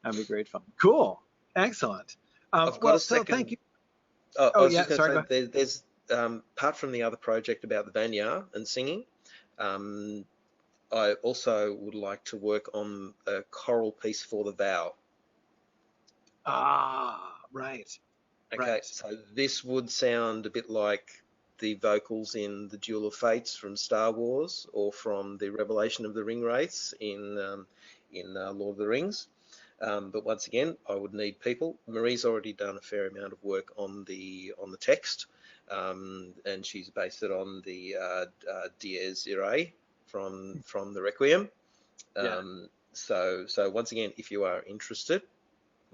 That'd be great fun. Cool. Excellent. I've got a second. So thank you. I was just going to say, there's apart from the other project about the Vanyar and singing, I also would like to work on a choral piece for the vow. Right. Okay, right. So this would sound a bit like the vocals in the Duel of Fates from Star Wars, or from the Revelation of the Ringwraiths in Lord of the Rings. But once again, I would need people. Marie's already done a fair amount of work on the text, and she's based it on the Dies Irae from the Requiem. So once again, if you are interested,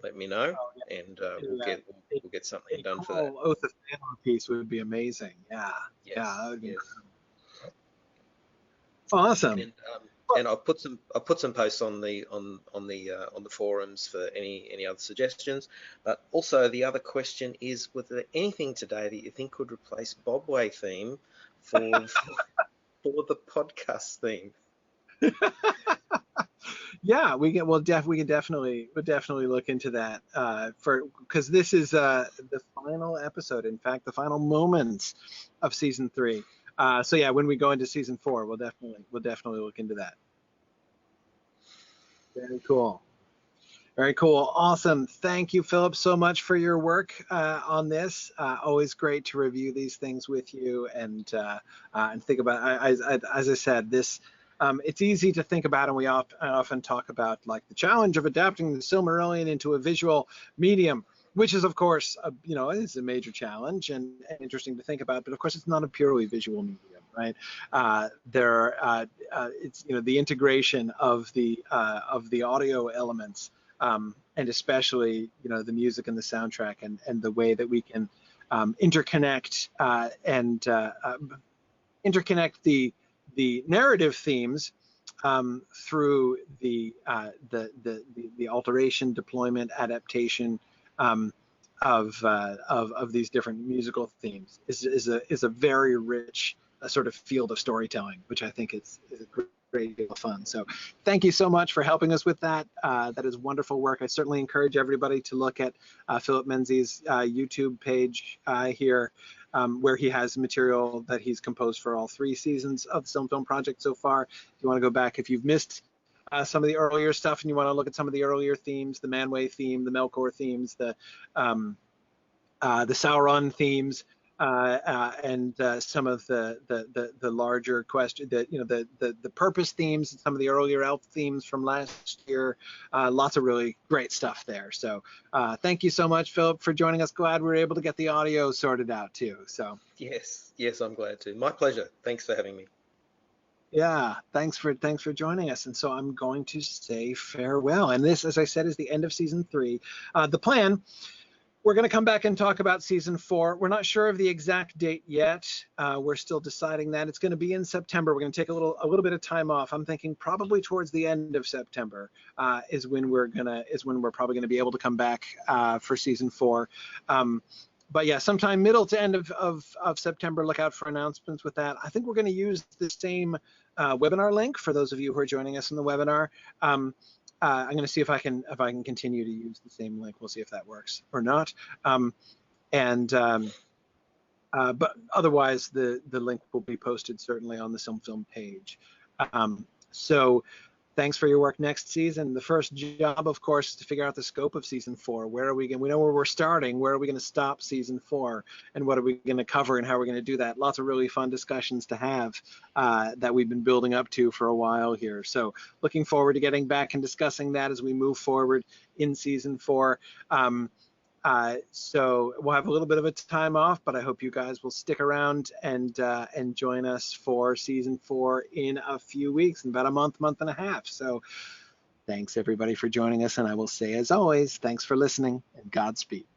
let me know, and we'll get something done for that. Oath of Fëanor piece would be amazing. Yeah, that would be incredible. Awesome. And I'll put some posts on the forums for any other suggestions. But also the other question is, was there anything today that you think could replace Bobway theme for the podcast theme? Yeah, we can definitely look into that because this is the final episode. In fact, the final moments of season 3. So yeah, when we go into season 4, we'll definitely look into that. Very cool. Very cool. Awesome. Thank you, Philip, so much for your work on this. Always great to review these things with you and think about. As I said, this. It's easy to think about, and I often talk about like the challenge of adapting the Silmarillion into a visual medium, which is, of course, it's a major challenge and interesting to think about. But of course, it's not a purely visual medium, right? It's the integration of the audio elements, and especially the music and the soundtrack, and the way that we can interconnect the narrative themes through the alteration, deployment, adaptation of these different musical themes is a very rich sort of field of storytelling, which I think is a great deal of fun. So thank you so much for helping us with that. That is wonderful work. I certainly encourage everybody to look at Philip Menzies' YouTube page here, where he has material that he's composed for all 3 seasons of the SilmFilm project so far. If you want to go back, if you've missed some of the earlier stuff and you want to look at some of the earlier themes, the Manwë theme, the Melkor themes, the Sauron themes, and some of the larger question, the purpose themes, and some of the earlier elf themes from last year. Lots of really great stuff there. So thank you so much, Philip, for joining us. Glad we were able to get the audio sorted out too. So yes, I'm glad to. My pleasure. Thanks for having me. Yeah, thanks for joining us. And so I'm going to say farewell. And this, as I said, is the end of season 3. The plan. We're going to come back and talk about season 4. We're not sure of the exact date yet. We're still deciding that. It's going to be in September. We're going to take a little bit of time off. I'm thinking probably towards the end of September is when we're probably going to be able to come back for season 4. But yeah, sometime middle to end of September. Look out for announcements with that. I think we're going to use the same webinar link for those of you who are joining us in the webinar. I'm going to see if I can continue to use the same link. We'll see if that works or not. But otherwise, the link will be posted certainly on the SilmFilm page. So thanks for your work next season. The first job, of course, is to figure out the scope of season 4. Where are we going? We know where we're starting. Where are we going to stop season 4? And what are we going to cover and how are we going to do that? Lots of really fun discussions to have that we've been building up to for a while here. So looking forward to getting back and discussing that as we move forward in season 4. So we'll have a little bit of a time off, but I hope you guys will stick around and join us for season 4 in a few weeks, in about a month and a half. So thanks everybody for joining us, and I will say, as always, thanks for listening and Godspeed.